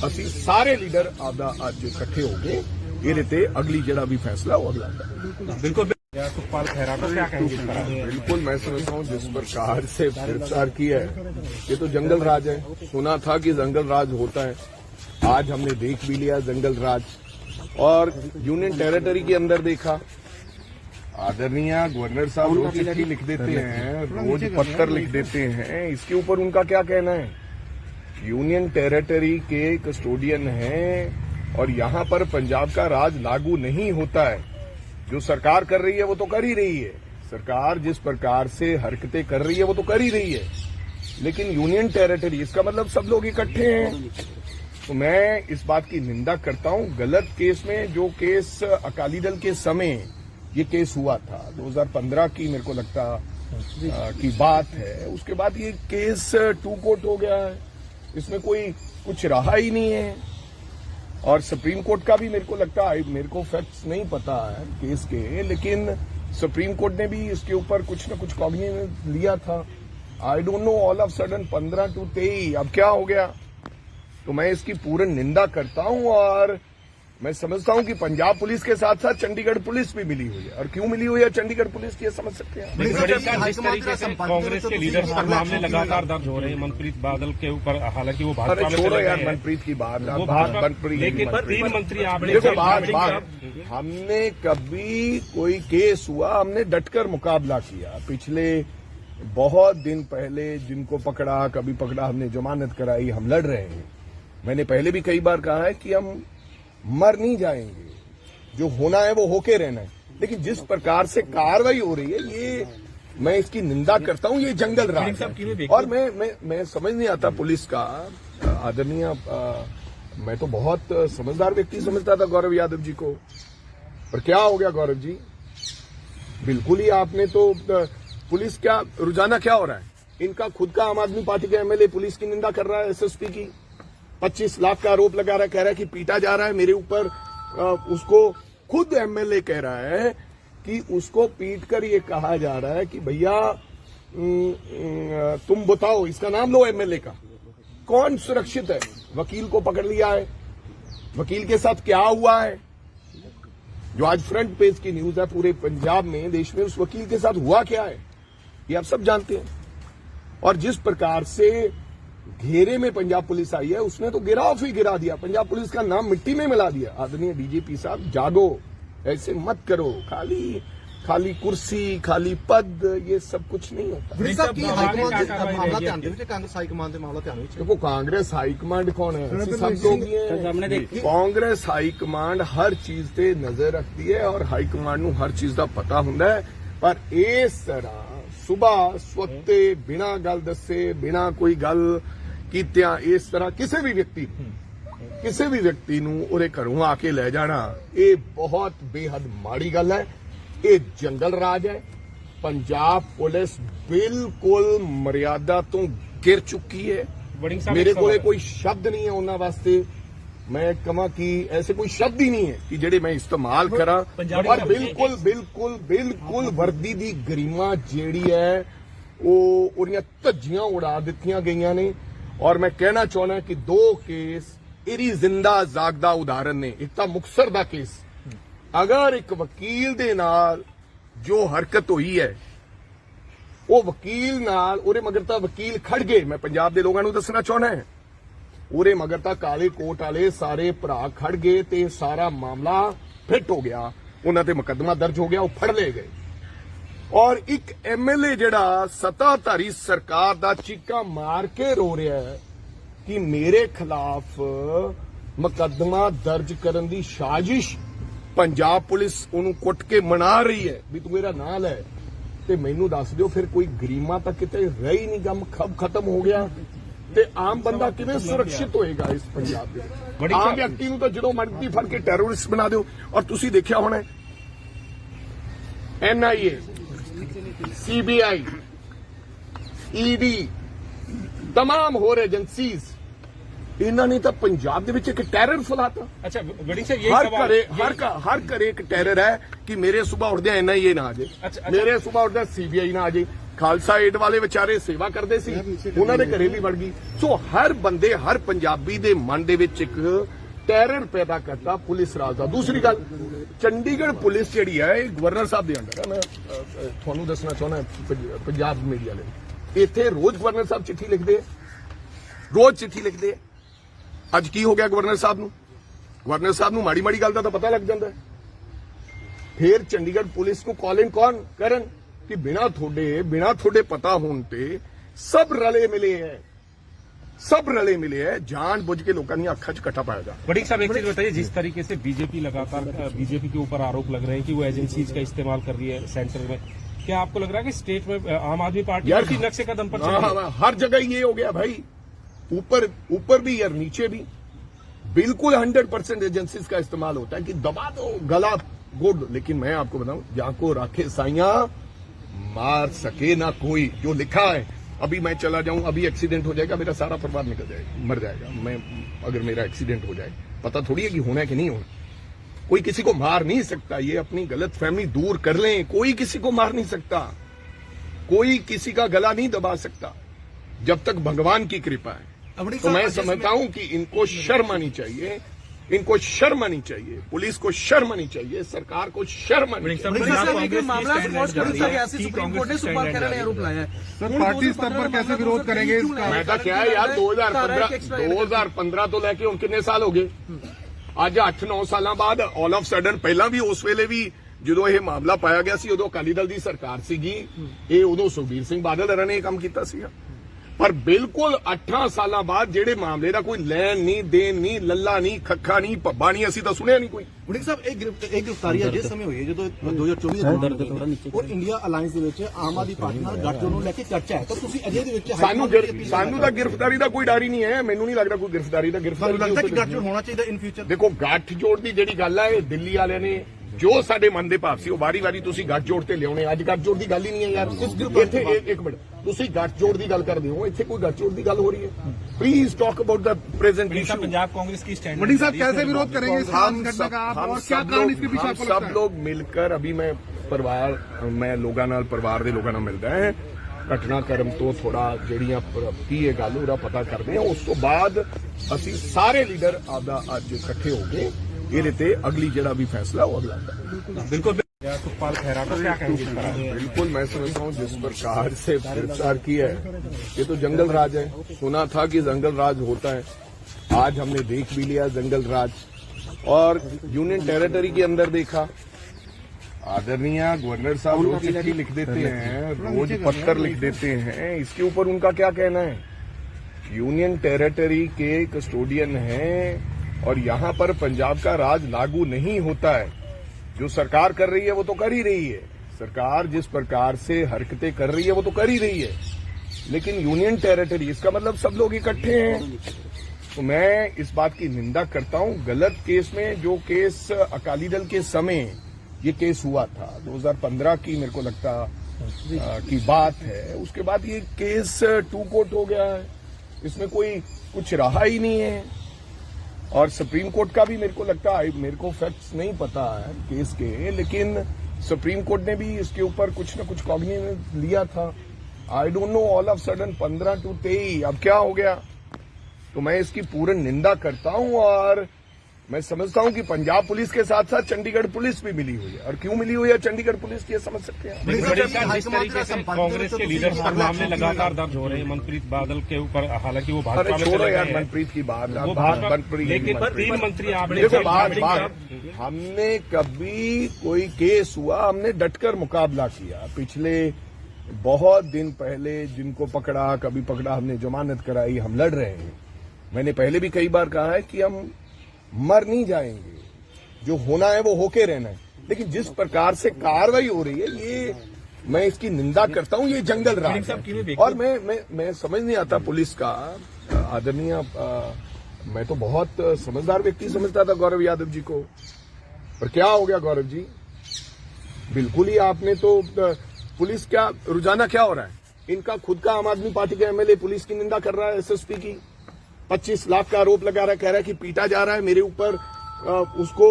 ਅਸੀਂ ਸਾਰੇ ਲੀਡਰ ਆਪਦਾ ਅੱਜ ਇਕੱਠੇ ਹੋ ਗਏ ਇਹਦੇ ਤੇ ਅਗਲੀ ਜਿਹੜਾ ਵੀ फैसला वो अगला बिल्कुल सुखपाल खैरा को क्या कहेंगे इस तरह? बिल्कुल मैं समझता हूँ जिस प्रकार से गिरफ्तार किया है ये तो जंगल राज है। सुना था कि जंगल राज होता है, आज हमने देख भी लिया जंगल राज। और यूनियन टेरिटरी के अंदर देखा, आदरणीय गवर्नर साहब रोज चिट्ठी लिख देते हैं, रोज पत्र लिख देते हैं, इसके ऊपर उनका क्या कहना है? यूनियन टेरिटरी के कस्टोडियन हैं और यहां पर पंजाब का राज लागू नहीं होता है। जो सरकार कर रही है वो तो कर ही रही है, सरकार जिस प्रकार से हरकतें कर रही है वो तो कर ही रही है, लेकिन यूनियन टेरिटरी इसका मतलब सब लोग इकट्ठे हैं। तो मैं इस बात की निंदा करता हूं। गलत केस में जो केस अकाली दल के समय ये केस हुआ था 2015 की मेरे को लगता की बात है, उसके बाद ये केस टू कोर्ट हो गया है, इसमें कोई कुछ रहा ही नहीं है। और सुप्रीम कोर्ट का भी मेरे को लगता है, मेरे को फैक्ट्स नहीं पता है केस के, लेकिन सुप्रीम कोर्ट ने भी इसके ऊपर कुछ न कुछ कॉग्निजेंस लिया था। I don't know, all of sudden 15 to 23 अब क्या हो गया। तो मैं इसकी पूर्ण निंदा करता हूं और मैं समझता हूं कि पंजाब पुलिस के साथ साथ चंडीगढ़ पुलिस भी मिली हुई है। और क्यों मिली हुई है चंडीगढ़ पुलिस की, ये समझ सकते हैं। जिस तरीके से कांग्रेस के लीडर्स पर मामले लगातार दर्ज हो रहे हैं, मनप्रीत बादल के ऊपर, हालांकि वो भाजपा में छोड़ो चले यार गए हैं। मनप्रीत की बात, वो भाजपा, लेकिन 3 मंत्री आपने हमने कभी कोई केस हुआ हमने डटकर मुकाबला किया। पिछले बहुत दिन पहले जिनको पकड़ा, कभी पकड़ा, हमने जमानत कराई, हम लड़ रहे हैं। मैंने पहले भी कई बार कहा है कि हम मर नहीं जाएंगे, जो होना है वो होके रहना है, लेकिन जिस प्रकार से कार्रवाई हो रही है ये मैं इसकी निंदा करता हूं। ये जंगल राज है। और मैं समझ नहीं आता पुलिस का। आदरणीय मैं तो बहुत समझदार व्यक्ति समझता था गौरव यादव जी को, पर क्या हो गया गौरव जी, बिल्कुल ही आपने तो पुलिस क्या रुझाना क्या हो रहा है इनका खुद का, आम आदमी पार्टी के एमएलए पुलिस की निंदा कर रहा है, एसएसपी की 25 लाख का आरोप लगा रहा है, कह रहा है कि पीटा जा रहा है मेरे ऊपर। उसको खुद एमएलए कह रहा है कि उसको पीट कर ये कहा जा रहा है कि भैया तुम बताओ, इसका नाम लो एमएलए का, कौन सुरक्षित है। वकील को पकड़ लिया है, वकील के साथ क्या हुआ है जो आज फ्रंट पेज की न्यूज है पूरे पंजाब में, देश में, उस वकील के साथ हुआ क्या है ये आप सब जानते हैं। और जिस प्रकार से घेरे में पंजाब पुलिस आई है उसने तो गिराफ ही गिरा दिया, पंजाब पुलिस का नाम मिट्टी में मिला दिया। आदरणीय डीजीपी साहब जागो, ऐसे मत करो, खाली कुर्सी, खाली पद, ये सब कुछ नहीं होता। देखो कांग्रेस हाईकमांड कौन है, सब लोग ही हैं। कांग्रेस हाईकमांड हर चीज ते नजर रखती है और हाईकमांड नूं हर चीज का पता हुंदा है, पर इस तरह सुबह स्वते बिना गल दसे, बिना कोई गल कीतियां इस तरह किसी भी व्यक्ति नूं उहदे घरों आके ले जाना, ये बहुत बेहद माड़ी गल है। ये जंगल राज है। पंजाब पुलिस बिल्कुल मर्यादा तो गिर चुकी है। मेरे को कोई शब्द नहीं है उन्हां वास्ते, मैं कहा कि ऐसे कोई शब्द ही नहीं है कि जेडे मैं इस्तेमाल करा। और बिल्कुल बिल्कुल बिल्कुल वर्दी दी गरिमा जेड़ी है वो उहदियां धज्जियां उड़ा दित्तियां गईयां ने। और मैं कहना चाहना कि 2 केस इहदी जिंदा जागदा उदाहरण ने। एक तो मुक्तसर दा केस, अगर एक वकील दे नाल जो हरकत हुई है वो वकील नाल उहदे मगर तां वकील खड़ गए, मैं पंजाब दे लोगां नूं दसना चाहना है, उहदे मगर तां काले कोट वाले सारे भरा खड़ गए ते सारा मामला फिट हो गया, उन्हां ते मुकदमा दर्ज हो गया, वो फड़ ले गए। और एक एमएलए जिहड़ा सत्ताधारी सरकार दा चीका मार के रो रहा है कि मेरे खिलाफ मुकदमा दर्ज करन दी साजिश पंजाब पुलिस उन्होंने कुट के मना रही है भी तू मेरा नां लै, ते मैनू दस दिओ फिर कोई गरीमा तक किते रही नहीं, गम खब खत्म हो गया ते आम बंदा किवें सुरक्षित होएगा इस पंजाब दे। आम व्यक्ति नूं तां जदों मर्जी फड़ के टैरोरिस्ट बना दिओ। और तुसीं देखिया होना एनआईए, सीबीआई, ईडी, तमाम होर एजेंसीज इन्हों ने तो पंजाब दे विच एक टैरर फैलाता। अच्छा हर घरे एक टैरर है कि मेरे सुबह उठदे एनआईए ना आ जाए, मेरे सुबह उठदे सीबीआई ना आ जाए, ਖਾਲਸਾ ਏਡ ਵਾਲੇ ਵਿਚਾਰੇ ਸੇਵਾ ਕਰਦੇ ਸੀ, ਉਹਨਾਂ ਦੇ ਘਰੇ ਵੀ ਵੜ ਗਈ। ਸੋ ਹਰ ਬੰਦੇ, ਹਰ ਪੰਜਾਬੀ ਦੇ ਮਨ ਦੇ ਵਿੱਚ ਇੱਕ ਟੈਰਰ ਪੈਦਾ ਕਰਤਾ ਪੁਲਿਸ ਰਾਜ ਦਾ। ਦੂਸਰੀ ਗੱਲ, ਚੰਡੀਗੜ੍ਹ ਪੁਲਿਸ ਜਿਹੜੀ ਹੈ ਇਹ ਗਵਰਨਰ ਸਾਹਿਬ ਦੇ ਅੰਡਰ ਹੈ। ਮੈਂ ਤੁਹਾਨੂੰ ਦੱਸਣਾ ਚਾਹੁੰਦਾ ਪੰਜਾਬ ਮੀਡੀਆ ਲਈ, ਇੱਥੇ ਰੋਜ਼ ਗਵਰਨਰ ਸਾਹਿਬ ਚਿੱਠੀ ਲਿਖਦੇ ਆ, ਰੋਜ਼ ਚਿੱਠੀ ਲਿਖਦੇ ਆ। ਅੱਜ ਕੀ ਹੋ ਗਿਆ ਗਵਰਨਰ ਸਾਹਿਬ ਨੂੰ? ਗਵਰਨਰ ਸਾਹਿਬ ਨੂੰ ਮਾੜੀ ਮਾੜੀ ਗੱਲ ਦਾ ਤਾਂ ਪਤਾ ਲੱਗ ਜਾਂਦਾ ਹੈ। ਫਿਰ ਚੰਡੀਗੜ੍ਹ ਪੁਲਿਸ ਨੂੰ ਕਾਲ ਇਨ ਕੌਣ ਕਰਨ ਕਿ ਬਿਨਾ ਤੁਹਾਡੇ ਪਤਾ ਹੋਣ ਤੇ ਸਭ ਰਲੇ ਮਿਲੇ है, जान बुझ के लोगों ने अखा च कट्टा पाया जा। बड़ी साहब एक चीज बताइए, जिस तरीके से बीजेपी लगातार बीजेपी के ऊपर आरोप लग रहे हैं कि वो एजेंसीज का इस्तेमाल कर रही है सेंटर में, क्या आपको लग रहा है कि स्टेट में आम आदमी पार्टी उसी नक्शे कदम पर चल रही है? हर जगह ये हो गया भाई, ऊपर भी और नीचे भी बिल्कुल 100% एजेंसीज का इस्तेमाल होता है कि दबा दो गला गुड। लेकिन मैं आपको बताऊं, जहां को राखे साइया मार सके ना कोई, जो लिखा है। अभी मैं चला जाऊं, अभी एक्सीडेंट हो जाएगा, मेरा सारा परिवार निकल जाएगा, मर जाएगा। मैं अगर मेरा एक्सीडेंट हो जाए, पता थोड़ी है कि होना है कि नहीं होना। कोई किसी को मार नहीं सकता, ये अपनी गलत फहमी दूर कर लें। कोई किसी को मार नहीं सकता, कोई किसी का गला नहीं दबा सकता जब तक भगवान की कृपा है। तो मैं समझता हूं कि इनको शर्म आनी चाहिए, इनको शर्म आनी चाहिए, पुलिस को शर्म आनी चाहिए, सरकार को शर्म आनी चाहिए। मामला सुप्रीम कोर्ट ने सुखपाल खैरा ने आरोप लगाया है। सर पार्टी स्तर पर कैसे विरोध करेंगे इसका? मैं तो क्या है यार, 2015 तो लेके ਹੁਣ ਕਿੰਨੇ ਸਾਲ ਹੋ ਗਏ? ਅੱਜ 8-9 ਸਾਲਾਂ ਬਾਅਦ ਆਲ ਆਫ ਸਡਨ, ਪਹਿਲਾਂ ਵੀ ਉਸ ਵੇਲੇ ਵੀ ਜਦੋਂ ਇਹ ਮਾਮਲਾ ਪਾਇਆ ਗਿਆ ਸੀ ਉਦੋਂ ਅਕਾਲੀ ਦਲ ਦੀ ਸਰਕਾਰ ਸੀਗੀ, ਇਹ ਉਦੋਂ ਸੁਖਬੀਰ ਸਿੰਘ ਬਾਦਲ ਹਰਾਂ ਨੇ ਇਹ ਕੰਮ ਕੀਤਾ ਸੀਗਾ। पर बिल्कुल 18 साल बाद जेड़े मामले का कोई लैन नहीं, देन नहीं, लल्ला नहीं, खखा नहीं, भब्बा नहीं, असी तो सुनिया नहीं कोई। मुड़िक साहब एक गिरफ्तारी जिस समय हुई है जो 2024 और इंडिया अलायंस ਦੇ ਵਿੱਚ ਆਮ ਆਦਮੀ ਪਾਰਟੀ ਨਾਲ ਗੱਠਜੋੜ ਨੂੰ ਲੈ ਕੇ ਚਰਚਾ ਹੈ, ਤਾਂ ਤੁਸੀਂ ਅਜੇ ਦੇ ਵਿੱਚ ਸਾਨੂੰ ਤਾਂ ਗਿਰਫਤਾਰੀ ਦਾ ਕੋਈ ਡਰ ਹੀ ਨਹੀਂ ਹੈ। ਮੈਨੂੰ ਨਹੀਂ ਲੱਗਦਾ ਕੋਈ ਗਿਰਫਤਾਰੀ ਦਾ ਲੱਗਦਾ ਕਿ ਗੱਠਜੋੜ ਹੋਣਾ ਚਾਹੀਦਾ ਇਨ ਫਿਊਚਰ। ਦੇਖੋ ਗੱਠਜੋੜ ਦੀ ਜਿਹੜੀ ਗੱਲ ਹੈ, ਇਹ ਦਿੱਲੀ ਵਾਲਿਆਂ ਨੇ ਜੋ ਸਾਡੇ ਮਨ ਦੇ ਭਾਵ ਸੀ ਉਹ ਵਾਰੀ-ਵਾਰੀ ਤੁਸੀਂ ਗੱਠਜੋੜ ਤੇ ਲਿਆਉਣੇ। ਅੱਜ ਗੱਠਜੋੜ ਦੀ ਗੱਲ ਹੀ ਨਹੀਂ ਹੈ ਯਾਰ। ਇੱਥੇ ਇੱਕ ਮਿੰਟ, ਤੁਸੀਂ ਗੱਠਜੋੜ ਦੀ ਗੱਲ ਕਰਦੇ ਹੋ, ਇੱਥੇ ਕੋਈ ਗੱਠਜੋੜ ਦੀ ਗੱਲ ਹੋ ਰਹੀ है? Please talk about the present issue. Punjab Congress की स्टैंड मणि साहब कैसे विरोध करेंगे इस घटना का आप, और क्या कारण इसके पीछे आपको लगता है? सब लोग मिलकर, अभी मैं लोगों नाल परिवार दे लोगों नाल मिलदा है, घटनाक्रम तो थोड़ा ਜਿਹੜੀਆਂ ਕੀ ਇਹ ਗੱਲ ਉਹਦਾ ਪਤਾ ਕਰਦੇ ਆ। ਉਸ ਤੋਂ ਬਾਅਦ ਅਸੀਂ ਸਾਰੇ ਲੀਡਰ ਆਪਦਾ ਅੱਜ ਇਕੱਠੇ ਹੋ ਕੇ ਇਹਦੇ ਤੇ ਅਗਲੀ ਜਿਹੜਾ ਵੀ ਫੈਸਲਾ ਉਹ ਅਗਲਾ ਕਰਾਂਗੇ। बिल्कुल सुखपाल खैरा को क्या कहेंगे? बिल्कुल मैं समझता हूँ जिस प्रकार से गिरफ्तार किया है, ये तो जंगल राज है। सुना था कि जंगल राज होता है, आज हमने देख भी लिया जंगल राज। और यूनियन टेरिटरी के अंदर देखा, आदरणीय गवर्नर साहब रोज चिट्ठी लिख देते हैं, रोज पत्र लिख देते हैं, इसके ऊपर उनका क्या कहना है? यूनियन टेरिटरी के कस्टोडियन हैं और यहाँ पर पंजाब का राज लागू नहीं होता है। जो सरकार कर रही है वो तो कर ही रही है, सरकार जिस प्रकार से हरकतें कर रही है वो तो कर ही रही है, लेकिन यूनियन टेरिटरी इसका मतलब सब लोग इकट्ठे हैं। तो मैं इस बात की निंदा करता हूं। गलत केस में, जो केस अकाली दल के समय ये केस हुआ था 2015 की मेरे को लगता की बात है, उसके बाद ये केस टू कोर्ट हो गया है, इसमें कोई कुछ रहा ही नहीं है। और सुप्रीम कोर्ट का भी मेरे को लगता है, मेरे को फैक्ट्स नहीं पता है केस के, लेकिन सुप्रीम कोर्ट ने भी इसके ऊपर कुछ न कुछ कॉग्निजेंस लिया था। I don't know, all of sudden 15 to 23 अब क्या हो गया? तो मैं इसकी पूर्ण निंदा करता हूं और मैं समझता हूं कि पंजाब पुलिस के साथ साथ चंडीगढ़ पुलिस भी मिली हुई है। और क्यों मिली हुई है चंडीगढ़ पुलिस की, ये समझ सकते हैं। जिस तरीके से कांग्रेस के लीडर्स पर मामले लगातार दर्ज हो रहे हैं, मनप्रीत बादल के ऊपर, हालांकि वो भाजपा में छोड़ो यार मनप्रीत की बात, लेकिन 3 मंत्री आपने हमने कभी कोई केस हुआ हमने डटकर मुकाबला किया। पिछले बहुत दिन पहले जिनको पकड़ा, कभी पकड़ा, हमने जमानत कराई, हम लड़ रहे हैं। मैंने पहले भी कई बार कहा है कि हम मर नहीं जाएंगे, जो होना है वो होके रहना है, लेकिन जिस प्रकार से कार्रवाई हो रही है ये मैं इसकी निंदा करता हूं। ये जंगल राज है। और मैं समझ नहीं आता पुलिस का। आदरणीय मैं तो बहुत समझदार व्यक्ति समझता था गौरव यादव जी को, पर क्या हो गया गौरव जी? बिल्कुल ही आपने तो पुलिस क्या रुझाना क्या हो रहा है? इनका खुद का आम आदमी पार्टी का एमएलए पुलिस की निंदा कर रहा है, एसएसपी की 25 लाख का आरोप लगा रहा है, कह रहा है कि पीटा जा रहा है मेरे ऊपर। उसको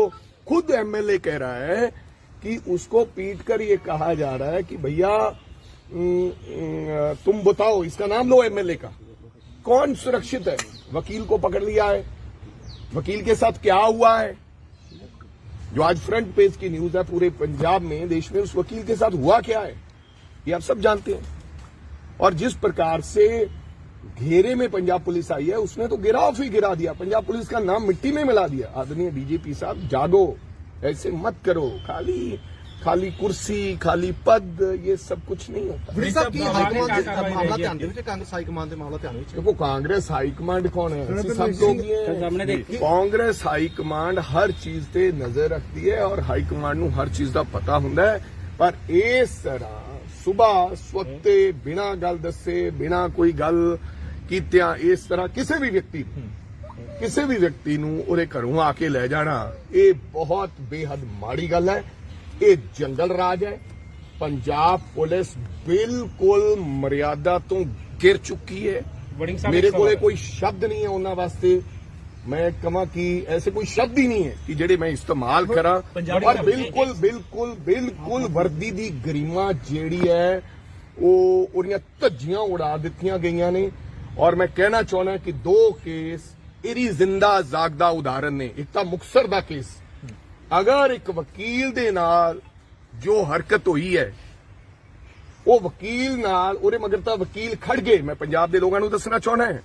खुद एमएलए कह रहा है कि उसको पीट कर ये कहा जा रहा है कि भैया तुम बताओ, इसका नाम लो एमएलए का, कौन सुरक्षित है? वकील को पकड़ लिया है, वकील के साथ क्या हुआ है? जो आज फ्रंट पेज की न्यूज है पूरे पंजाब में, देश में, उस वकील के साथ हुआ क्या है ये आप सब जानते हैं। और जिस प्रकार से घेरे में पंजाब पुलिस आई है, उसने तो गिराफ ही गिरा दिया, पंजाब पुलिस का नाम मिट्टी में मिला दिया। आदरणीय डीजीपी साहब, जागो, ऐसे मत करो, खाली कुर्सी, खाली पद, ये सब कुछ नहीं होता। ਬੜੀ ਸਾਹਿਬ ਕੀ ਹਾਈਕਮਾਂਡ ਮਾਮਲਾ ਧਿਆਨ ਦੇ ਵਿੱਚ, ਕਾਂਗਰਸ ਹਾਈਕਮਾਂਡ ਦੇ ਮਾਮਲਾ ਧਿਆਨ ਵਿੱਚ। देखो, कांग्रेस हाईकमांड कौन है? ਅਸੀਂ सब लोग ही हैं। ਕਾਂਗਰਸ ਹਾਈਕਮਾਂਡ ਹਰ ਚੀਜ਼ ਤੇ ਨਜ਼ਰ ਰੱਖਦੀ ਹੈ ਔਰ ਹਾਈਕਮਾਂਡ ਨੂੰ ਹਰ ਚੀਜ਼ ਦਾ ਪਤਾ ਹੁੰਦਾ ਹੈ, ਪਰ ਇਸ ਤਰ੍ਹਾਂ ਸੁਬਾਹ ਸਵਤੇ ਬਿਨਾਂ ਗੱਲ ਦੱਸੇ, ਬਿਨਾਂ ਕੋਈ ਗੱਲ ਕੀਤਿਆਂ ਇਸ ਤਰ੍ਹਾਂ ਕਿਸੇ ਵੀ ਵਿਅਕਤੀ ਨੂੰ ਉਹਦੇ ਘਰੋਂ ਆ ਕੇ ਲੈ ਜਾਣਾ, ਇਹ ਬਹੁਤ ਬੇਹੱਦ ਮਾੜੀ ਗੱਲ ਹੈ। ਇਹ ਜੰਗਲ ਰਾਜ ਹੈ। ਪੰਜਾਬ ਪੁਲਿਸ ਬਿਲਕੁਲ ਮਰਿਆਦਾ ਤੋਂ ਗਿਰ ਚੁੱਕੀ ਹੈ। ਮੇਰੇ ਕੋਲੇ ਕੋਈ ਸ਼ਬਦ ਨਹੀਂ ਹੈ ਉਹਨਾਂ ਵਾਸਤੇ। ਮੈਂ ਕਹਾਂ ਕਿ ਐਸੇ ਕੋਈ ਸ਼ਬਦ ਹੀ ਨਹੀਂ ਹੈ ਕਿ ਜਿਹੜੇ ਮੈਂ ਇਸਤੇਮਾਲ ਕਰਾਂ। ਪਰ ਬਿਲਕੁਲ ਵਰਦੀ ਦੀ ਗਰੀਮਾ ਜਿਹੜੀ ਹੈ ਉਹ ਉਹਦੀਆਂ ਧੱਜੀਆਂ ਉਡਾ ਦਿੱਤੀਆਂ ਗਈਆਂ ਨੇ। ਔਰ ਮੈਂ ਕਹਿਣਾ ਚਾਹੁੰਦਾ ਕਿ ਦੋ ਕੇਸ ਇਹਦੀ ਜ਼ਿੰਦਾ ਜਾਗਦਾ ਉਦਾਹਰਨ ਨੇ। ਇੱਕ ਤਾਂ ਮੁਕਤਸਰ ਦਾ ਕੇਸ, ਅਗਰ ਇੱਕ ਵਕੀਲ ਦੇ ਨਾਲ ਜੋ ਹਰਕਤ ਹੋਈ ਹੈ, ਉਹ ਵਕੀਲ ਨਾਲ ਉਹਦੇ ਮਗਰ ਤਾਂ ਵਕੀਲ ਖੜ ਗਏ। ਮੈਂ ਪੰਜਾਬ ਦੇ ਲੋਕਾਂ ਨੂੰ ਦੱਸਣਾ ਚਾਹੁੰਦਾ ਹਾਂ,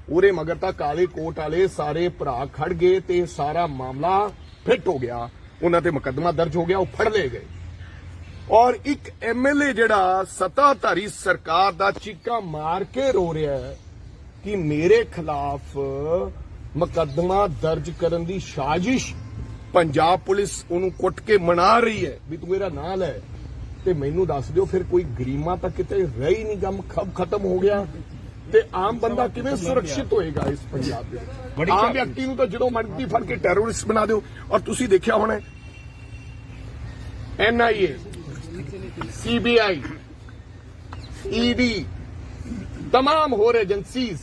ਉਹਦੇ ਮਗਰ ਤਾਂ ਕਾਲੇ ਕੋਟ ਵਾਲੇ ਸਾਰੇ ਭਰਾ ਖੜ ਗਏ ਤੇ ਸਾਰਾ ਮਾਮਲਾ ਫਿੱਟ ਹੋ ਗਿਆ, ਉਹਨਾਂ ਤੇ ਮੁਕੱਦਮਾ ਦਰਜ ਹੋ ਗਿਆ, ਉਹ ਫੜ ਲਏ ਗਏ। ਔਰ ਇੱਕ ਐਮਐਲਏ ਜਿਹੜਾ ਸੱਤਾਧਾਰੀ ਸਰਕਾਰ ਦਾ ਚੀਕਾਂ ਮਾਰ ਕੇ ਰੋ ਰਿਹਾ ਹੈ ਕਿ ਮੇਰੇ ਖਿਲਾਫ ਮੁਕੱਦਮਾ ਦਰਜ ਕਰਨ ਦੀ ਸਾਜ਼ਿਸ਼ ਪੰਜਾਬ ਪੁਲਿਸ ਉਹਨੂੰ ਕੁੱਟ ਕੇ ਮਨਾ ਰਹੀ ਹੈ ਵੀ ਤੂੰ ਮੇਰਾ ਨਾਂ ਲੈ, ਤੇ ਮੈਨੂੰ ਦੱਸ ਦਿਓ ਫਿਰ ਕੋਈ ਗਰੀਮਾ ਤਾਂ ਕਿਤੇ ਰਹੀ ਨਹੀਂ, ਗਮ ਖਤਮ ਹੋ ਗਿਆ, ਤੇ ਆਮ ਬੰਦਾ ਕਿਵੇਂ ਸੁਰੱਖਿਅਤ ਹੋਏਗਾ ਇਸ ਪੰਜਾਬ ਦੇ ਵਿੱਚ? ਆਮ ਵਿਅਕਤੀ ਨੂੰ ਤਾਂ ਜਦੋਂ ਮਰਜ਼ੀ ਫੜ ਕੇ ਟੈਰਰਿਸਟ ਬਣਾ ਦਿਓ। ਔਰ ਤੁਸੀਂ ਦੇਖਿਆ ਹੋਣਾ ਐਨਆਈਏ, ਸੀਬੀਆਈ, ਈਡੀ, तमाम ਹੋਰ ਏਜੰਸੀਜ਼,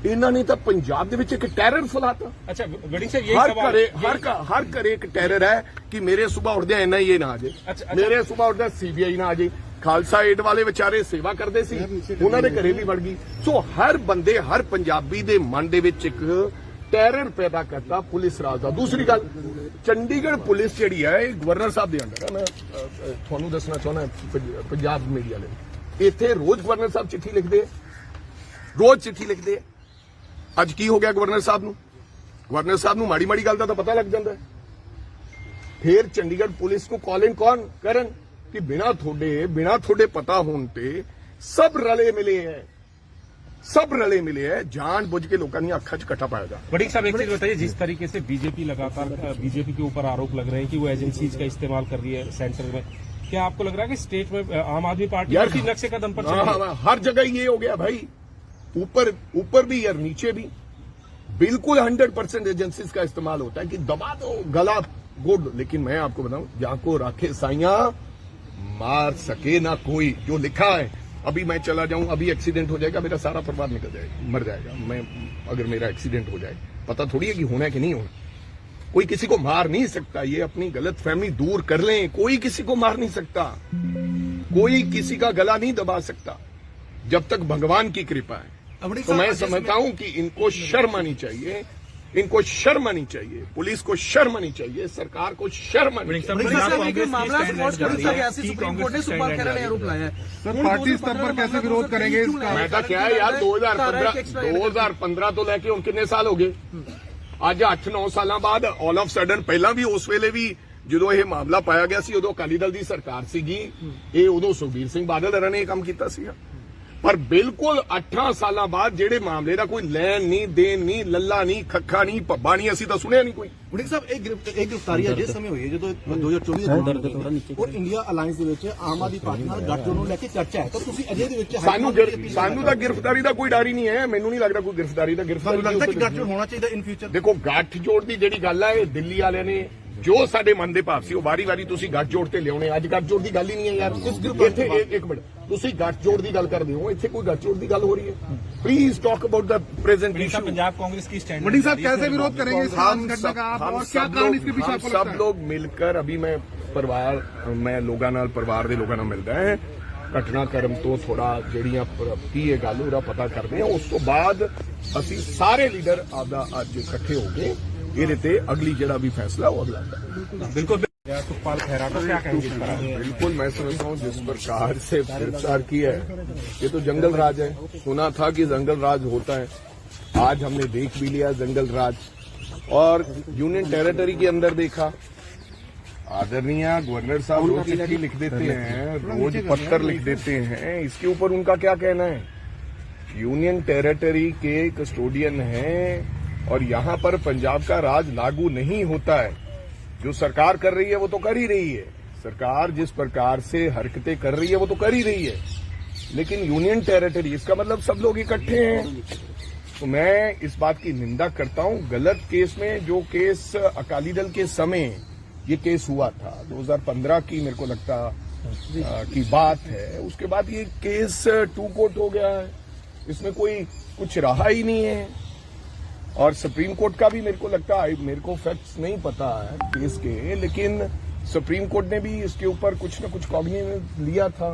ਇਹਨਾਂ ਨੇ ਤਾਂ ਪੰਜਾਬ ਦੇ ਵਿੱਚ ਇੱਕ ਟੈਰਰ ਫੈਲਾਤਾ। ਅੱਛਾ ਗੜੀ ਸਾਹਿਬ, ਇਹ ਸਵਾਲ ਹਰ ਘਰੇ ਇੱਕ ਟੈਰਰ ਹੈ ਕਿ ਮੇਰੇ ਸੁਬਾਹ ਉੱਠਦਿਆਂ ਐਨਆਈਏ ਨਾ ਆ ਜੇ, ਮੇਰੇ ਸੁਬਾਹ ਉੱਠਦਿਆਂ ਸੀਬੀਆਈ ਨਾ ਆ ਜੇ। ਖਾਲਸਾ ਏਡ ਵਾਲੇ ਵਿਚਾਰੇ ਸੇਵਾ ਕਰਦੇ ਸੀ, ਉਹਨਾਂ ਦੇ ਘਰੇ ਵੀ ਵੜ ਗਈ। ਸੋ ਹਰ ਬੰਦੇ, ਹਰ ਪੰਜਾਬੀ ਦੇ ਮਨ ਦੇ ਵਿੱਚ ਇੱਕ ਟੈਰਰ ਪੈਦਾ ਕਰਤਾ ਪੁਲਿਸ ਰਾਜ ਦਾ। ਦੂਸਰੀ ਗੱਲ, ਚੰਡੀਗੜ੍ਹ ਪੁਲਿਸ ਜਿਹੜੀ ਹੈ ਇਹ ਗਵਰਨਰ ਸਾਹਿਬ ਦੇ ਅੰਡਰ ਹੈ। ਮੈਂ ਤੁਹਾਨੂੰ ਦੱਸਣਾ ਚਾਹੁੰਦਾ ਪੰਜਾਬ ਮੀਡੀਆ ਲਈ, ਇੱਥੇ ਰੋਜ਼ ਗਵਰਨਰ ਸਾਹਿਬ ਚਿੱਠੀ ਲਿਖਦੇ, ਰੋਜ਼ ਚਿੱਠੀ ਲਿਖਦੇ। ਅੱਜ ਕੀ ਹੋ ਗਿਆ ਗਵਰਨਰ ਸਾਹਿਬ ਨੂੰ? ਗਵਰਨਰ ਸਾਹਿਬ ਨੂੰ ਮਾੜੀ ਗੱਲ ਦਾ ਤਾਂ ਪਤਾ ਲੱਗ ਜਾਂਦਾ ਹੈ। ਫਿਰ ਚੰਡੀਗੜ੍ਹ ਪੁਲਿਸ ਨੂੰ ਕਾਲ ਇਨ ਕੌਣ ਕਰਨ ਕਿ ਬਿਨਾਂ ਤੁਹਾਡੇ ਪਤਾ ਹੋਣ ਤੇ ਸਭ ਰਲੇ मिले हैं, जानबूझ के लोगों की अखा च कट्टा पाया जा। बड़ी साहब, एक चीज बताइए, जिस तरीके से बीजेपी लगातार बीजेपी के ऊपर आरोप लग रहे हैं कि वो एजेंसीज का इस्तेमाल कर रही है सेंटर में, क्या आपको लग रहा है कि स्टेट में आम आदमी पार्टी उसी नक्शे कदम पर चल रही है? हर जगह ये हो गया भाई, ऊपर भी और नीचे भी बिल्कुल 100% एजेंसीज का इस्तेमाल होता है कि दबा दो गला गुड। लेकिन मैं आपको बताऊं, जहां को राखे साइया मार सके ना कोई, जो लिखा है। अभी मैं चला जाऊं, अभी एक्सीडेंट हो जाएगा, मेरा सारा परिवार निकल जाएगा, मर जाएगा। मैं अगर मेरा एक्सीडेंट हो जाए, पता थोड़ी है कि होना है कि नहीं होना। कोई किसी को मार नहीं सकता, ये अपनी गलतफहमी दूर कर लें। कोई किसी को मार नहीं सकता, कोई किसी का गला नहीं दबा सकता जब तक भगवान की कृपा है। तो मैं समझता हूं कि इनको शर्म आनी चाहिए, पुलिस को शर्म आनी चाहिए, सरकार को शर्म आनी चाहिए। मामला सुप्रीम कोर्ट ने सुपाल खैरा ने आरोप लगाया है। सर, पार्टी स्तर पर कैसे विरोध करेंगे इसका? मैं तो क्या है यार, 2015 तो लेके ਹੁਣ ਕਿੰਨੇ ਸਾਲ ਹੋ ਗਏ? ਅੱਜ 8-9 ਸਾਲਾਂ ਬਾਅਦ ਆਲ ਆਫ ਸਡਨ, ਪਹਿਲਾਂ ਵੀ ਉਸ ਵੇਲੇ ਵੀ ਜਦੋਂ ਇਹ ਮਾਮਲਾ ਪਾਇਆ ਗਿਆ ਸੀ ਉਦੋਂ ਅਕਾਲੀ ਦਲ ਦੀ ਸਰਕਾਰ ਸੀਗੀ, ਇਹ ਉਦੋਂ ਸੁਖਬੀਰ ਸਿੰਘ ਬਾਦਲ ਹਰਾਂ ਨੇ ਇਹ ਕੰਮ ਕੀਤਾ ਸੀਗਾ। ਪਰ ਬਿਲਕੁਲ 8 ਸਾਲਾਂ ਬਾਅਦ ਜਿਹੜੇ ਮਾਮਲੇ ਦਾ ਕੋਈ ਲੈਣ ਨਹੀਂ, ਦੇਣ ਨਹੀਂ, ਲੱਲਾ ਨਹੀਂ, ਖੱਖਾ ਨਹੀਂ, ਭੱਬਾ ਨਹੀਂ, ਅਸੀਂ ਤਾਂ ਸੁਣਿਆ ਨਹੀਂ ਕੋਈ। ਵੜਿੰਗ ਸਾਹਿਬ, ਇਹ ਗ੍ਰਿਫਤਾਰੀ ਜਿਸ ਸਮੇਂ ਹੋਈ ਹੈ ਜਦੋਂ 2024 ਔਰ ਇੰਡੀਆ ਅਲਾਈਅੰਸ ਦੇ ਵਿੱਚ ਆਮ ਆਦਮੀ ਪਾਰਟੀ ਨਾਲ ਗੱਠਜੋੜ ਨੂੰ ਲੈ ਕੇ ਚਰਚਾ ਹੈ, ਤਾਂ ਤੁਸੀਂ ਅਜੇ ਦੇ ਵਿੱਚ ਸਾਨੂੰ ਤਾਂ ਗ੍ਰਿਫਤਾਰੀ ਦਾ ਕੋਈ ਡਰ ਹੀ ਨਹੀਂ ਹੈ। ਮੈਨੂੰ ਨਹੀਂ ਲੱਗਦਾ ਕੋਈ ਗ੍ਰਿਫਤਾਰੀ ਲੱਗਦਾ ਕਿ ਗੱਠਜੋੜ ਹੋਣਾ ਚਾਹੀਦਾ ਇਨ ਫਿਊਚਰ। ਦੇਖੋ, ਗੱਠਜੋੜ ਦੀ ਜਿਹੜੀ ਗੱਲ ਹੈ, ਇਹ ਦਿੱਲੀ ਵਾਲਿਆਂ ਨੇ ਜੋ ਸਾਡੇ ਮਨ ਦੇ ਭਾਵ ਸੀ ਉਹ ਵਾਰੀ ਤੁਸੀਂ ਗੱਠਜੋੜ ਤੇ ਲਿਆਉਣੇ। ਅੱਜ ਗੱਠਜੋੜ ਦੀ ਗੱਲ ਹੀ ਨਹੀਂ ਹੈ ਯਾਰ। ਇੱਥੇ ਇੱਕ ਮਿੰਟ, ਤੁਸੀਂ ਗੱਠਜੋੜ ਦੀ ਗੱਲ ਕਰਦੇ ਹੋ, ਇੱਥੇ ਕੋਈ ਗੱਠਜੋੜ ਦੀ ਗੱਲ ਹੋ ਰਹੀ है? Please talk about the present issue. Punjab Congress की स्टैंड वड़िंग साहब, कैसे विरोध करेंगे इस घटना का आप, और क्या कारण इसके पीछे आपको लगता है? सब लोग मिलकर, अभी मैं परिवार दे लोगों नाल मिलदा है, ਘਟਨਾਕ੍ਰਮ ਤੋਂ ਥੋੜਾ ਜਿਹੜੀਆਂ ਕੀ ਇਹ ਗੱਲ ਉਹਦਾ ਪਤਾ ਕਰਦੇ ਆ। ਉਸ ਤੋਂ ਬਾਅਦ ਅਸੀਂ ਸਾਰੇ ਲੀਡਰ ਆਪਦਾ ਅੱਜ ਇਕੱਠੇ ਹੋ ਗਏ ਇਹਦੇ ਤੇ ਅਗਲੀ ਜਿਹੜਾ ਵੀ फैसला वो अगला बिल्कुल सुखपाल खैरा को क्या कहेंगे इस पर? बिल्कुल मैं समझता हूँ जिस प्रकार से गिरफ्तार किया है ये तो जंगल राज है। सुना था कि जंगल राज होता है, आज हमने देख भी लिया जंगल राज। और यूनियन टेरिटरी के अंदर देखा, आदरणीय गवर्नर साहब रोज चिट्ठी लिख देते हैं, रोज पत्र लिख देते हैं, इसके ऊपर उनका क्या कहना है? यूनियन टेरिटरी के कस्टोडियन हैं और यहां पर पंजाब का राज लागू नहीं होता है। जो सरकार कर रही है वो तो कर ही रही है, सरकार जिस प्रकार से हरकतें कर रही है वो तो कर ही रही है, लेकिन यूनियन टेरिटरी इसका मतलब सब लोग इकट्ठे हैं। तो मैं इस बात की निंदा करता हूं। गलत केस में जो केस अकाली दल के समय ये केस हुआ था 2015 की मेरे को लगता की बात है, उसके बाद ये केस टू कोर्ट हो गया है, इसमें कोई कुछ रहा ही नहीं है। और सुप्रीम कोर्ट का भी मेरे को लगता है, मेरे को फैक्ट्स नहीं पता है केस के, लेकिन सुप्रीम कोर्ट ने भी इसके ऊपर कुछ न कुछ कॉग्निजेंस लिया था।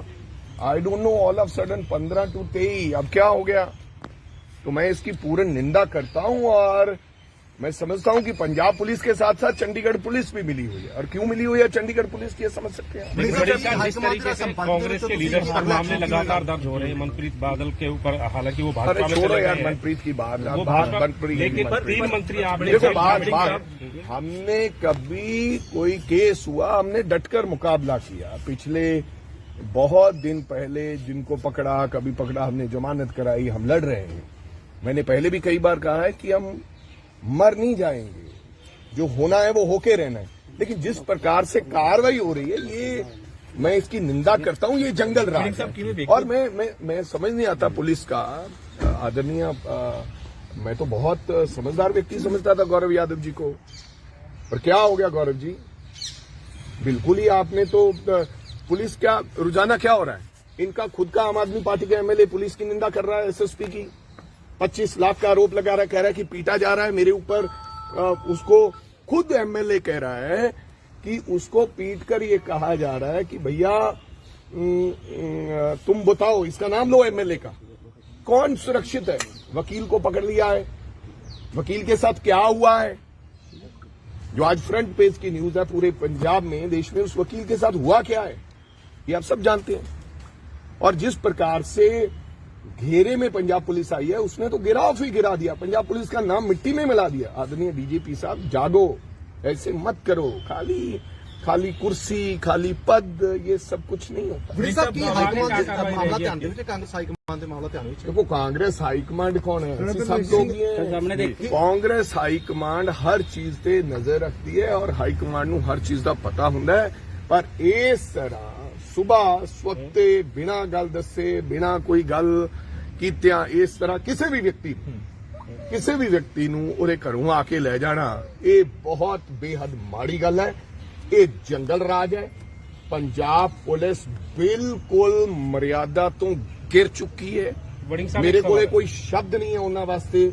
I don't know, all of sudden 15 to 23 अब क्या हो गया। तो मैं इसकी पूर्ण निंदा करता हूं और मैं समझता हूं कि पंजाब पुलिस के साथ साथ चंडीगढ़ पुलिस भी मिली हुई है। और क्यों मिली हुई है चंडीगढ़ पुलिस की, ये समझ सकते हैं। जिस तरीके से कांग्रेस के लीडर्स पर मामले लगातार दर्ज हो रहे हैं मनप्रीत बादल के ऊपर, हालांकि वो भाजपा में छोड़ो चले यार गए हैं, मनप्रीत की बात, वो भाजपा, लेकिन 3 मंत्री आपने हमने कभी कोई केस हुआ हमने डटकर मुकाबला किया। पिछले बहुत दिन पहले जिनको पकड़ा, कभी पकड़ा, हमने जमानत कराई, हम लड़ रहे हैं। मैंने पहले भी कई बार कहा है कि हम मर नहीं जाएंगे, जो होना है वो होके रहना है, लेकिन जिस प्रकार से कार्रवाई हो रही है ये मैं इसकी निंदा करता हूं। ये जंगल राज है। और मैं समझ नहीं आता पुलिस का। आदरणीय मैं तो बहुत समझदार व्यक्ति समझता था गौरव यादव जी को, पर क्या हो गया गौरव जी, बिल्कुल ही आपने तो पुलिस क्या रुझाना क्या हो रहा है, इनका खुद का आम आदमी पार्टी का एमएलए पुलिस की निंदा कर रहा है, एसएसपी की 25 लाख का आरोप लगा रहा है, कह रहा है कि पीटा जा रहा है मेरे ऊपर। उसको खुद एमएलए कह रहा है कि उसको पीट कर ये कहा जा रहा है कि भैया तुम बताओ, इसका नाम लो एमएलए का, कौन सुरक्षित है। वकील को पकड़ लिया है, वकील के साथ क्या हुआ है जो आज फ्रंट पेज की न्यूज है पूरे पंजाब में, देश में, उस वकील के साथ हुआ क्या है ये आप सब जानते हैं। और जिस प्रकार से घेरे में पंजाब पुलिस आई है उसने तो गिराफ ही गिरा दिया, पंजाब पुलिस का नाम मिट्टी में मिला दिया। आदरणीय डीजीपी साहब जागो, ऐसे मत करो, खाली कुर्सी, खाली पद, ये सब कुछ नहीं होता। देखो कांग्रेस हाईकमांड कौन है, सब लोग ही हैं। कांग्रेस हाईकमांड हर चीज ते नजर रखती है और हाईकमांड नूं हर चीज का पता हुंदा है, पर इस तरह सुबह स्वते बिना गल दसे, बिना कोई गल कीतियां इस तरह किसी भी व्यक्ति नूं उहदे घरों आके ले जाना, ये बहुत बेहद माड़ी गल है। ये जंगल राज है। पंजाब पुलिस बिल्कुल मर्यादा तो गिर चुकी है। मेरे को कोई शब्द नहीं है उन्हां वास्ते,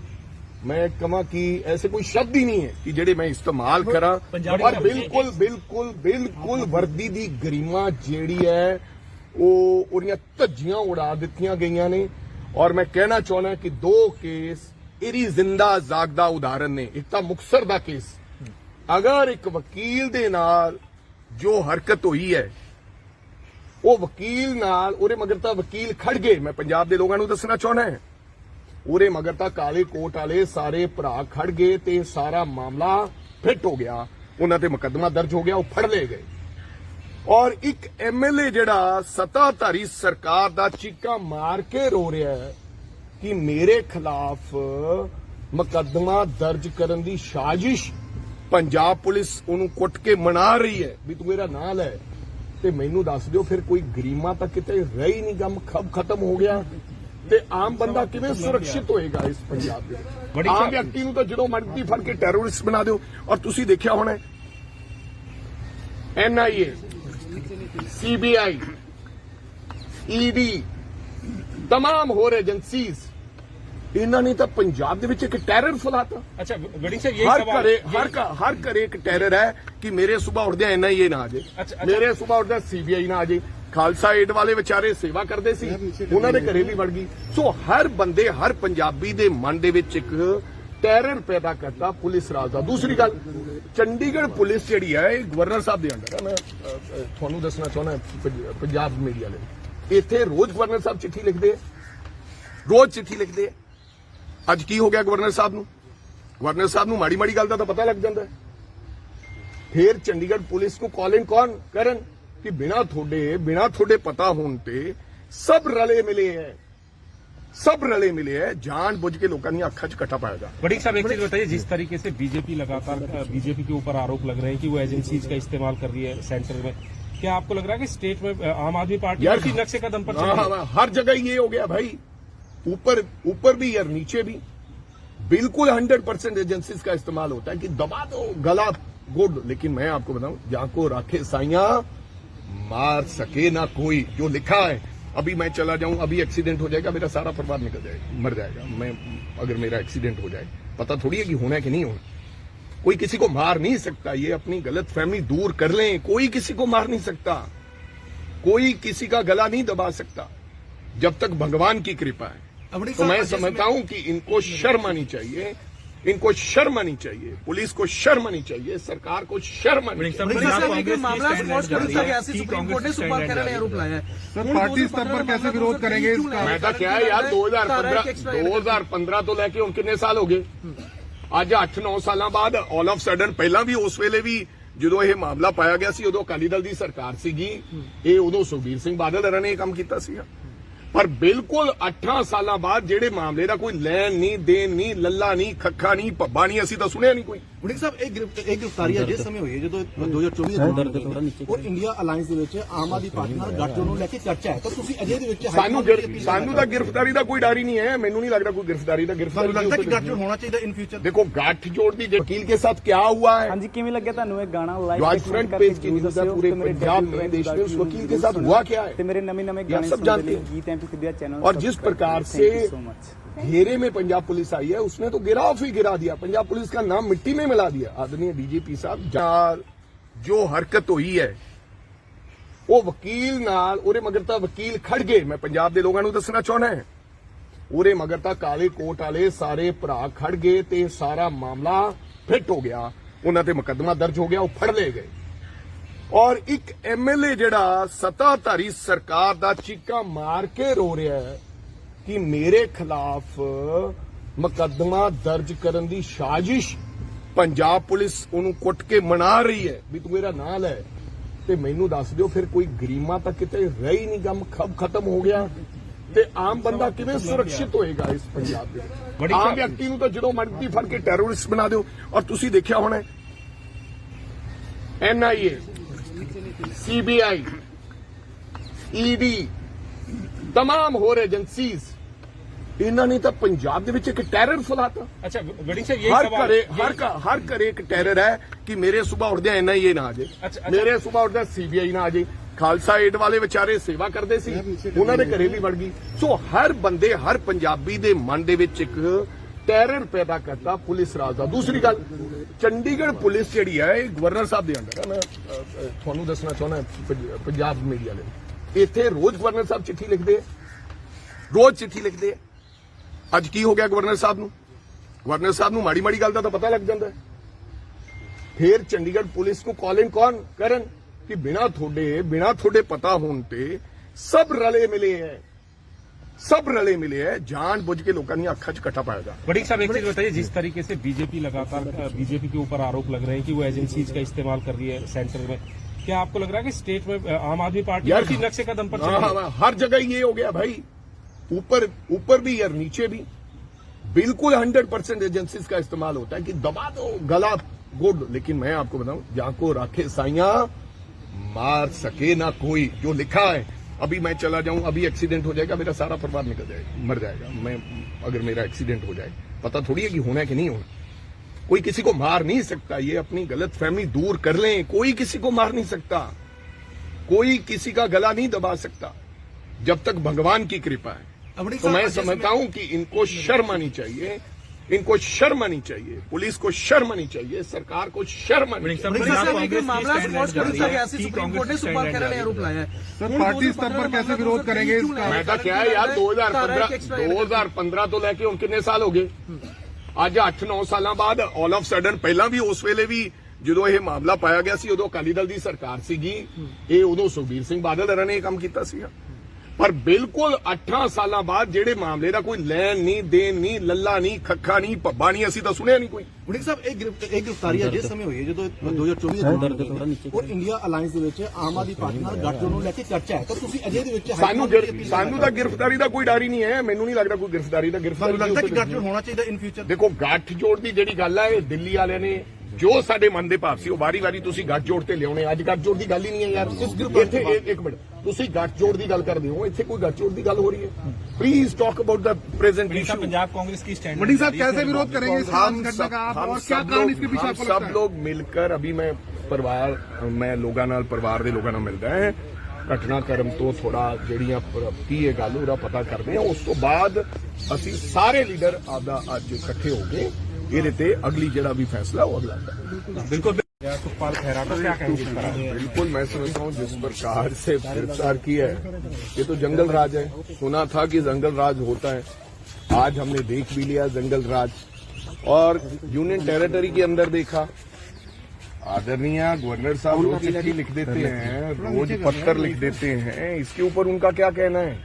मैं कहां कि ऐसे कोई शब्द ही नहीं है कि जेडे मैं इस्तेमाल करा। और बिल्कुल बिल्कुल बिल्कुल वर्दी दी गरिमा जेड़ी है वो उहदियां धज्जियां उड़ा दित्तियां गईयां ने। और मैं कहना चाहना कि 2 केस इहदी जिंदा जागदा उदाहरण ने। एक तां मुक्तसर दा केस, अगर एक वकील दे नाल जो हरकत हुई है वो वकील नाल उहदे मगर तां वकील खड़ गए, मैं पंजाब दे लोगां नूं दसना चाहना है, उहदे मगर तां काले कोट वाले सारे भरा खड़ गए ते सारा मामला फिट हो गया, उन्हां ते मुकदमा दर्ज हो गया, वो फड़ ले गए। और एक एमएलए जिहड़ा सत्ताधारी सरकार दा चीका मार के रो रहा है कि मेरे खिलाफ मुकदमा दर्ज करन दी साजिश पंजाब पुलिस उन्होंने कुट के मना रही है भी तू मेरा नाम लै, ते मैनू दस दिओ फिर कोई गरीमा तक किते रही नहीं, गम खब खत्म हो गया ते आम बंदा किवें सुरक्षित होएगा इस पंजाब दे। आम व्यक्ति नूं तां जदों मर्जी फड़ के टैरोरिस्ट बना दिओ। और तुसीं देखिया होना एनआईए, सीबीआई, ईडी, तमाम होर एजेंसीज इन्हों ने तो पंजाब दे विच एक टैरर फैलाता। अच्छा गणेश सर, हर घरे एक टैरर है कि मेरे सुबह उठदे एनआईए ना आ जाए, मेरे सुबह उठदे सीबीआई ना आ जाए, ਖਾਲਸਾ ਏਡ ਵਾਲੇ ਵਿਚਾਰੇ ਸੇਵਾ ਕਰਦੇ ਸੀ, ਉਹਨਾਂ ਦੇ ਘਰੇ ਵੀ ਵੜ ਗਈ। ਸੋ ਹਰ ਬੰਦੇ, ਹਰ ਪੰਜਾਬੀ ਦੇ ਮਨ ਦੇ ਵਿੱਚ ਇੱਕ ਟੈਰਰ ਪੈਦਾ ਕਰਦਾ ਪੁਲਿਸ ਰਾਜ ਦਾ। ਦੂਸਰੀ ਗੱਲ, ਚੰਡੀਗੜ੍ਹ ਪੁਲਿਸ ਜਿਹੜੀ ਹੈ ਇਹ ਗਵਰਨਰ ਸਾਹਿਬ ਦੇ ਅੰਡਰ ਹੈ। ਮੈਂ ਤੁਹਾਨੂੰ ਦੱਸਣਾ ਚਾਹੁੰਦਾ ਪੰਜਾਬ ਮੀਡੀਆ ਲਈ, ਇੱਥੇ ਰੋਜ਼ ਗਵਰਨਰ ਸਾਹਿਬ ਚਿੱਠੀ ਲਿਖਦੇ ਆ, ਰੋਜ਼ ਚਿੱਠੀ ਲਿਖਦੇ ਆ। ਅੱਜ ਕੀ ਹੋ ਗਿਆ ਗਵਰਨਰ ਸਾਹਿਬ ਨੂੰ? ਗਵਰਨਰ ਸਾਹਿਬ ਨੂੰ ਮਾੜੀ ਮਾੜੀ ਗੱਲ ਦਾ ਤਾਂ ਪਤਾ ਲੱਗ ਜਾਂਦਾ ਹੈ। ਫਿਰ ਚੰਡੀਗੜ੍ਹ ਪੁਲਿਸ ਨੂੰ ਕਾਲ ਇਨ ਕੌਣ ਕਰਨ ਕਿ ਬਿਨਾ ਤੁਹਾਡੇ ਪਤਾ होने ਤੇ सब रले मिले है, जान बुझ के लोगों की अखा च कट्टा पाएगा। बड़ी साहब एक चीज बताइए, जिस तरीके से बीजेपी लगातार बीजेपी के ऊपर आरोप लग रहे हैं कि वो एजेंसीज का इस्तेमाल कर रही है सेंटर में, क्या आपको लग रहा है कि स्टेट में आम आदमी पार्टी इसी नक्शे कदम पर चल रही है? हर जगह ये हो गया भाई, ऊपर भी और नीचे भी बिल्कुल 100% एजेंसीज का इस्तेमाल होता है कि दबा दो, गला गुड। लेकिन मैं आपको बताऊं, जहां को राखे साइया मार सके ना कोई, जो लिखा है। अभी मैं चला जाऊं, अभी एक्सीडेंट हो जाएगा, मेरा सारा परिवार निकल जाएगा, मर जाएगा। मैं अगर मेरा एक्सीडेंट हो जाए, पता थोड़ी है कि होना है कि नहीं होना। कोई किसी को मार नहीं सकता, ये अपनी गलत फहमी दूर कर लें। कोई किसी को मार नहीं सकता, कोई किसी का गला नहीं दबा सकता जब तक भगवान की कृपा है। तो मैं समझता हूं कि इनको शर्म आनी चाहिए, इनको शर्म आनी चाहिए, पुलिस को शर्म आनी चाहिए, सरकार को शर्म आनी चाहिए। पार्टी स्तर पर कैसे विरोध करेंगे इसका? मैं तो क्या है यार, 2015 तो लेके हुण कितने साल हो गए? ਅੱਜ 8-9 ਸਾਲਾਂ ਬਾਅਦ ਆਲ ਆਫ ਸਡਨ, ਪਹਿਲਾਂ ਵੀ ਉਸ ਵੇਲੇ ਵੀ ਜਦੋਂ ਇਹ ਮਾਮਲਾ ਪਾਇਆ ਗਿਆ ਸੀ ਉਦੋਂ ਅਕਾਲੀ ਦਲ ਦੀ ਸਰਕਾਰ ਸੀਗੀ, ਇਹ ਉਦੋਂ ਸੁਖਬੀਰ ਸਿੰਘ ਬਾਦਲ ਹਰਾਂ ਨੇ ਇਹ ਕੰਮ ਕੀਤਾ ਸੀਗਾ। ਪਰ ਬਿਲਕੁਲ 8 ਸਾਲਾਂ ਬਾਅਦ ਜਿਹੜੇ ਮਾਮਲੇ ਦਾ ਕੋਈ ਲੈਣ ਨਹੀਂ, ਦੇਣ ਨਹੀਂ, ਲੱਲਾ ਨਹੀਂ, ਖੱਖਾ ਨਹੀਂ, ਪੱਬਾ ਨਹੀਂ, ਅਸੀਂ ਤਾਂ ਸੁਣਿਆ ਨਹੀਂ ਕੋਈ। ਵੜਿੰਗ ਸਾਹਿਬ, ਇਹ ਗ੍ਰਿਫਤਾਰੀਆਂ ਜਿਸ ਸਮੇਂ ਹੋਈ ਹੈ ਜਦੋਂ 2024 ਔਰ ਇੰਡੀਆ ਅਲਾਈਅੰਸ ਦੇ ਵਿੱਚ ਆਮ ਆਦਮੀ ਪਾਰਟੀ ਨਾਲ ਗੱਠਜੋੜ ਨੂੰ ਲੈ ਕੇ ਚਰਚਾ ਹੈ, ਤਾਂ ਤੁਸੀਂ ਅਜੇ ਦੇ ਵਿੱਚ ਸਾਨੂੰ ਤਾਂ ਗ੍ਰਿਫਤਾਰੀ ਦਾ ਕੋਈ ਡਰ ਹੀ ਨਹੀਂ ਹੈ। ਮੈਨੂੰ ਨਹੀਂ ਲੱਗਦਾ ਕੋਈ ਗ੍ਰਿਫਤਾਰੀ ਦਾ ਲੱਗਦਾ ਕਿ ਗੱਠਜੋੜ ਹੋਣਾ ਚਾਹੀਦਾ ਇਨ ਫਿਊਚਰ। ਦੇਖੋ ਗੱਠਜੋੜ ਦੀ ਵकील के साथ क्या हुआ है, ਹਾਂਜੀ ਕਿਵੇਂ ਲੱਗਿਆ ਤੁਹਾਨੂੰ ਇਹ ਗਾਣਾ ਲਾਈਵ आज फ्रंट पेज की न्यूज़ है पूरे पंजाब में, देश में उस वकील के साथ हुआ क्या है, ਤੇ ਮੇਰੇ ਨਵੇਂ ਗਾਣੇ सब जानते हैं। ਗੀਤ ਐਮਪੀ ਸਿੱਧਿਆ चैनल और जिस प्रकार से घेरे में पंजाब पुलिस आई है, उसने तो गिराफ ही गिरा दिया, पंजाब पुलिस का नाम मिट्टी में मिला दिया। आदरणीय डीजीपी साहब, जो हरकत हुई है वो वकील नाल उरे मगर तां वकील खड़ गए। मैं पंजाब दे लोगां नूं दसना चाहना है, उरे मगर तां काले कोट वाले सारे भरा खड़ गए ते सारा मामला फिट हो गया, उन्हां ते मुकदमा दर्ज हो गया, वो फड़ ले गए। और एक एमएलए जिहड़ा सत्ताधारी सरकार दा चीका मार के रो रहा है कि मेरे खिलाफ मुकदमा दर्ज करन दी साजिश पंजाब पुलिस उन्होंने कुट के मना रही है भी तू मेरा नाल है, ते मैनू दस दिओ फिर कोई गरीमा तक किते रह ही नहीं, गम खब खत्म हो गया ते आम बंदा किवें सुरक्षित होएगा इस पंजाब दे? आम व्यक्ति नूं तां जदों मर्जी फड़ के टैरोरिस्ट बना दिओ। और तुसीं देखिया होना NIA, CBI, ED, तमाम होर एजेंसीज, इन्होंने तो पंजाब दे विच एक टैरर फैलाता। अच्छा बड़ी साहब, यही हर घरे एक टैरर है कि मेरे सुबह उठदे NIA ना आ जाए, अच्छा। मेरे सुबह उठदे CBI ना आ जाए। खालसा एड वाले विचारे सेवा करते सी, उन्हां दे घरे भी वड़ गई। सो हर बंदे, हर पंजाबी दे मन दे विच एक टैरर पैदा करता पुलिस राज दा। दूसरी गल, चंडीगढ़ पुलिस जिहड़ी है ये गवर्नर साहब दे अंडर है। मैं तुहानूं दसना चाहुंदा पंजाब मीडिया ਲਈ, ਇੱਥੇ ਰੋਜ਼ ਗਵਰਨਰ ਸਾਹਿਬ ਚਿੱਠੀ ਲਿਖਦੇ ਆ, ਰੋਜ਼ ਚਿੱਠੀ ਲਿਖਦੇ ਆ। ਅੱਜ ਕੀ ਹੋ ਗਿਆ ਗਵਰਨਰ ਸਾਹਿਬ ਨੂੰ? ਗਵਰਨਰ ਸਾਹਿਬ ਨੂੰ ਮਾੜੀ ਮਾੜੀ ਗੱਲ ਦਾ ਤਾਂ ਪਤਾ ਲੱਗ ਜਾਂਦਾ ਹੈ। ਫਿਰ ਚੰਡੀਗੜ੍ਹ ਪੁਲਿਸ ਨੂੰ ਕਾਲ ਇਨ ਕੌਣ ਕਰਨ ਕਿ ਬਿਨਾ ਤੁਹਾਡੇ ਪਤਾ ਹੋਣ ਤੇ सब रले मिले हैं, जान बुझ के लोगों की अखा च कट्टा पाएगा। बड़ी साहब एक चीज बताइए, जिस तरीके से बीजेपी लगातार बीजेपी के ऊपर आरोप लग रहे हैं कि वो एजेंसीज का इस्तेमाल कर रही है सेंटर में, क्या आपको लग रहा है कि स्टेट में आम आदमी पार्टी इसी नक्शे कदम पर चल रही है? हर जगह ये हो गया भाई, ऊपर भी और नीचे भी बिल्कुल 100% एजेंसीज का इस्तेमाल होता है कि दबा दो, गला गुड। लेकिन मैं आपको बताऊं, जहां को राखे साइया मार सके ना कोई, जो लिखा है। अभी मैं चला जाऊं, अभी एक्सीडेंट हो जाएगा, मेरा सारा परिवार निकल जाएगा, मर जाएगा। मैं अगर मेरा एक्सीडेंट हो जाए, पता थोड़ी है कि होना है कि नहीं होना। कोई किसी को मार नहीं सकता, ये अपनी गलत फहमी दूर कर लें। कोई किसी को मार नहीं सकता, कोई किसी का गला नहीं दबा सकता जब तक भगवान की कृपा है। तो मैं समझता हूं कि इनको शर्म आनी चाहिए, इनको शर्म आनी चाहिए, पुलिस को शर्म आनी चाहिए, सरकार को शर्म आनी चाहिए। मामला सुप्रीम कोर्ट ने सुपाल खैरा ने आरोप लगाया है। सर पार्टी स्तर पर कैसे विरोध करेंगे इसका? मैं तो क्या है यार 2015 तो लेके ਹੁਣ ਕਿੰਨੇ ਸਾਲ ਹੋ ਗਏ? ਅੱਜ 8-9 ਸਾਲਾਂ ਬਾਅਦ ਆਲ ਆਫ ਸਡਨ, ਪਹਿਲਾਂ ਵੀ ਉਸ ਵੇਲੇ ਵੀ ਜਦੋਂ ਇਹ ਮਾਮਲਾ ਪਾਇਆ ਗਿਆ ਸੀ ਉਦੋਂ ਅਕਾਲੀ ਦਲ ਦੀ ਸਰਕਾਰ ਸੀਗੀ, ਇਹ ਉਦੋਂ ਸੁਖਬੀਰ ਸਿੰਘ ਬਾਦਲ ਹਰਾਂ ਨੇ ਇਹ ਕੰਮ ਕੀਤਾ ਸੀਗਾ। ਪਰ ਬਿਲਕੁਲ 18 ਸਾਲਾਂ ਬਾਅਦ ਜਿਹੜੇ ਮਾਮਲੇ ਦਾ ਕੋਈ ਲੈਣ ਨਹੀਂ ਦੇਣ ਨਹੀਂ, ਲੱਲਾ ਨਹੀਂ, ਖੱਖਾ ਨਹੀਂ, ਭੱਬਾ ਨਹੀਂ, ਅਸੀਂ ਤਾਂ ਸੁਣਿਆ ਨਹੀਂ ਕੋਈ। ਵੜਿੰਗ ਸਾਹਿਬ ਇਹ ਗ੍ਰਿਫਤਾਰੀ ਜਿਸ ਸਮੇਂ ਹੋਈ ਹੈ ਜਦੋਂ 2024 ਦੇ ਔਰ ਇੰਡੀਆ ਅਲਾਈਅੰਸ ਦੇ ਵਿੱਚ ਆਮ ਆਦਮੀ ਪਾਰਟੀ ਨਾਲ ਗੱਠਜੋੜ ਨੂੰ ਲੈ ਕੇ ਚਰਚਾ ਹੈ, ਤਾਂ ਤੁਸੀਂ ਅਜੇ ਦੇ ਵਿੱਚ ਸਾਨੂੰ ਤਾਂ ਗ੍ਰਿਫਤਾਰੀ ਦਾ ਕੋਈ ਡਰ ਹੀ ਨਹੀਂ ਹੈ। ਮੈਨੂੰ ਨਹੀਂ ਲੱਗਦਾ ਕੋਈ ਗ੍ਰਿਫਤਾਰੀ ਦਾ ਲੱਗਦਾ ਕਿ ਗੱਠਜੋੜ ਹੋਣਾ ਚਾਹੀਦਾ ਇਨ ਫਿਊਚਰ। ਦੇਖੋ ਗੱਠਜੋੜ ਦੀ ਜਿਹੜੀ ਗੱਲ ਹੈ ਇਹ ਦਿੱਲੀ ਵਾਲਿਆਂ ਨੇ ਜੋ ਸਾਡੇ ਮਨ ਦੇ ਭਾਵ ਸੀ ਉਹ ਵਾਰੀ-ਵਾਰੀ ਤੁਸੀਂ ਗੱਠਜੋੜ ਤੇ ਲਿਆਉਣੇ। ਅੱਜ ਗੱਠਜੋੜ ਦੀ ਗੱਲ ਹੀ ਨਹੀਂ ਹੈ ਯਾਰ। ਇੱਥੇ ਇੱਕ ਮਿੰਟ, ਤੁਸੀਂ ਗੱਠਜੋੜ ਦੀ ਗੱਲ ਕਰਦੇ ਹੋ, ਇੱਥੇ ਕੋਈ ਗੱਠਜੋੜ ਦੀ ਗੱਲ ਹੋ ਰਹੀ ਹੈ? Please talk about the present issue. Punjab Congress की स्टैंड वड़िंग साहब कैसे विरोध करेंगे इस घटना का आप, और क्या कारण इसके पीछे आपको लगता है? सब लोग मिलकर, अभी मैं लोगों नाल परिवार दे लोगों नाल मिलदा है, घटनाक्रम तो थोड़ा ਜਿਹੜੀਆਂ ਕੀ ਇਹ ਗੱਲ ਉਹਦਾ ਪਤਾ ਕਰਦੇ ਆ, ਉਸ ਤੋਂ ਬਾਅਦ ਅਸੀਂ ਸਾਰੇ ਲੀਡਰ ਆਪਦਾ ਅੱਜ ਇਕੱਠੇ ਹੋ ਗਏ ਇਹਦੇ ਤੇ ਅਗਲੀ ਜਿਹੜਾ ਵੀ ਫੈਸਲਾ ਉਹ ਅਗਲਾ। बिल्कुल सुखपाल खैरा को क्या कहेंगे? बिल्कुल मैं समझता हूँ जिस प्रकार से गिरफ्तार किया है ये तो जंगल राज है। सुना था कि जंगल राज होता है, आज हमने देख भी लिया जंगल राज। और यूनियन टेरिटरी के अंदर देखा, आदरणीय गवर्नर साहब रोज चिट्ठी लिख देते हैं, रोज पत्र लिख देते हैं, इसके ऊपर उनका क्या कहना है?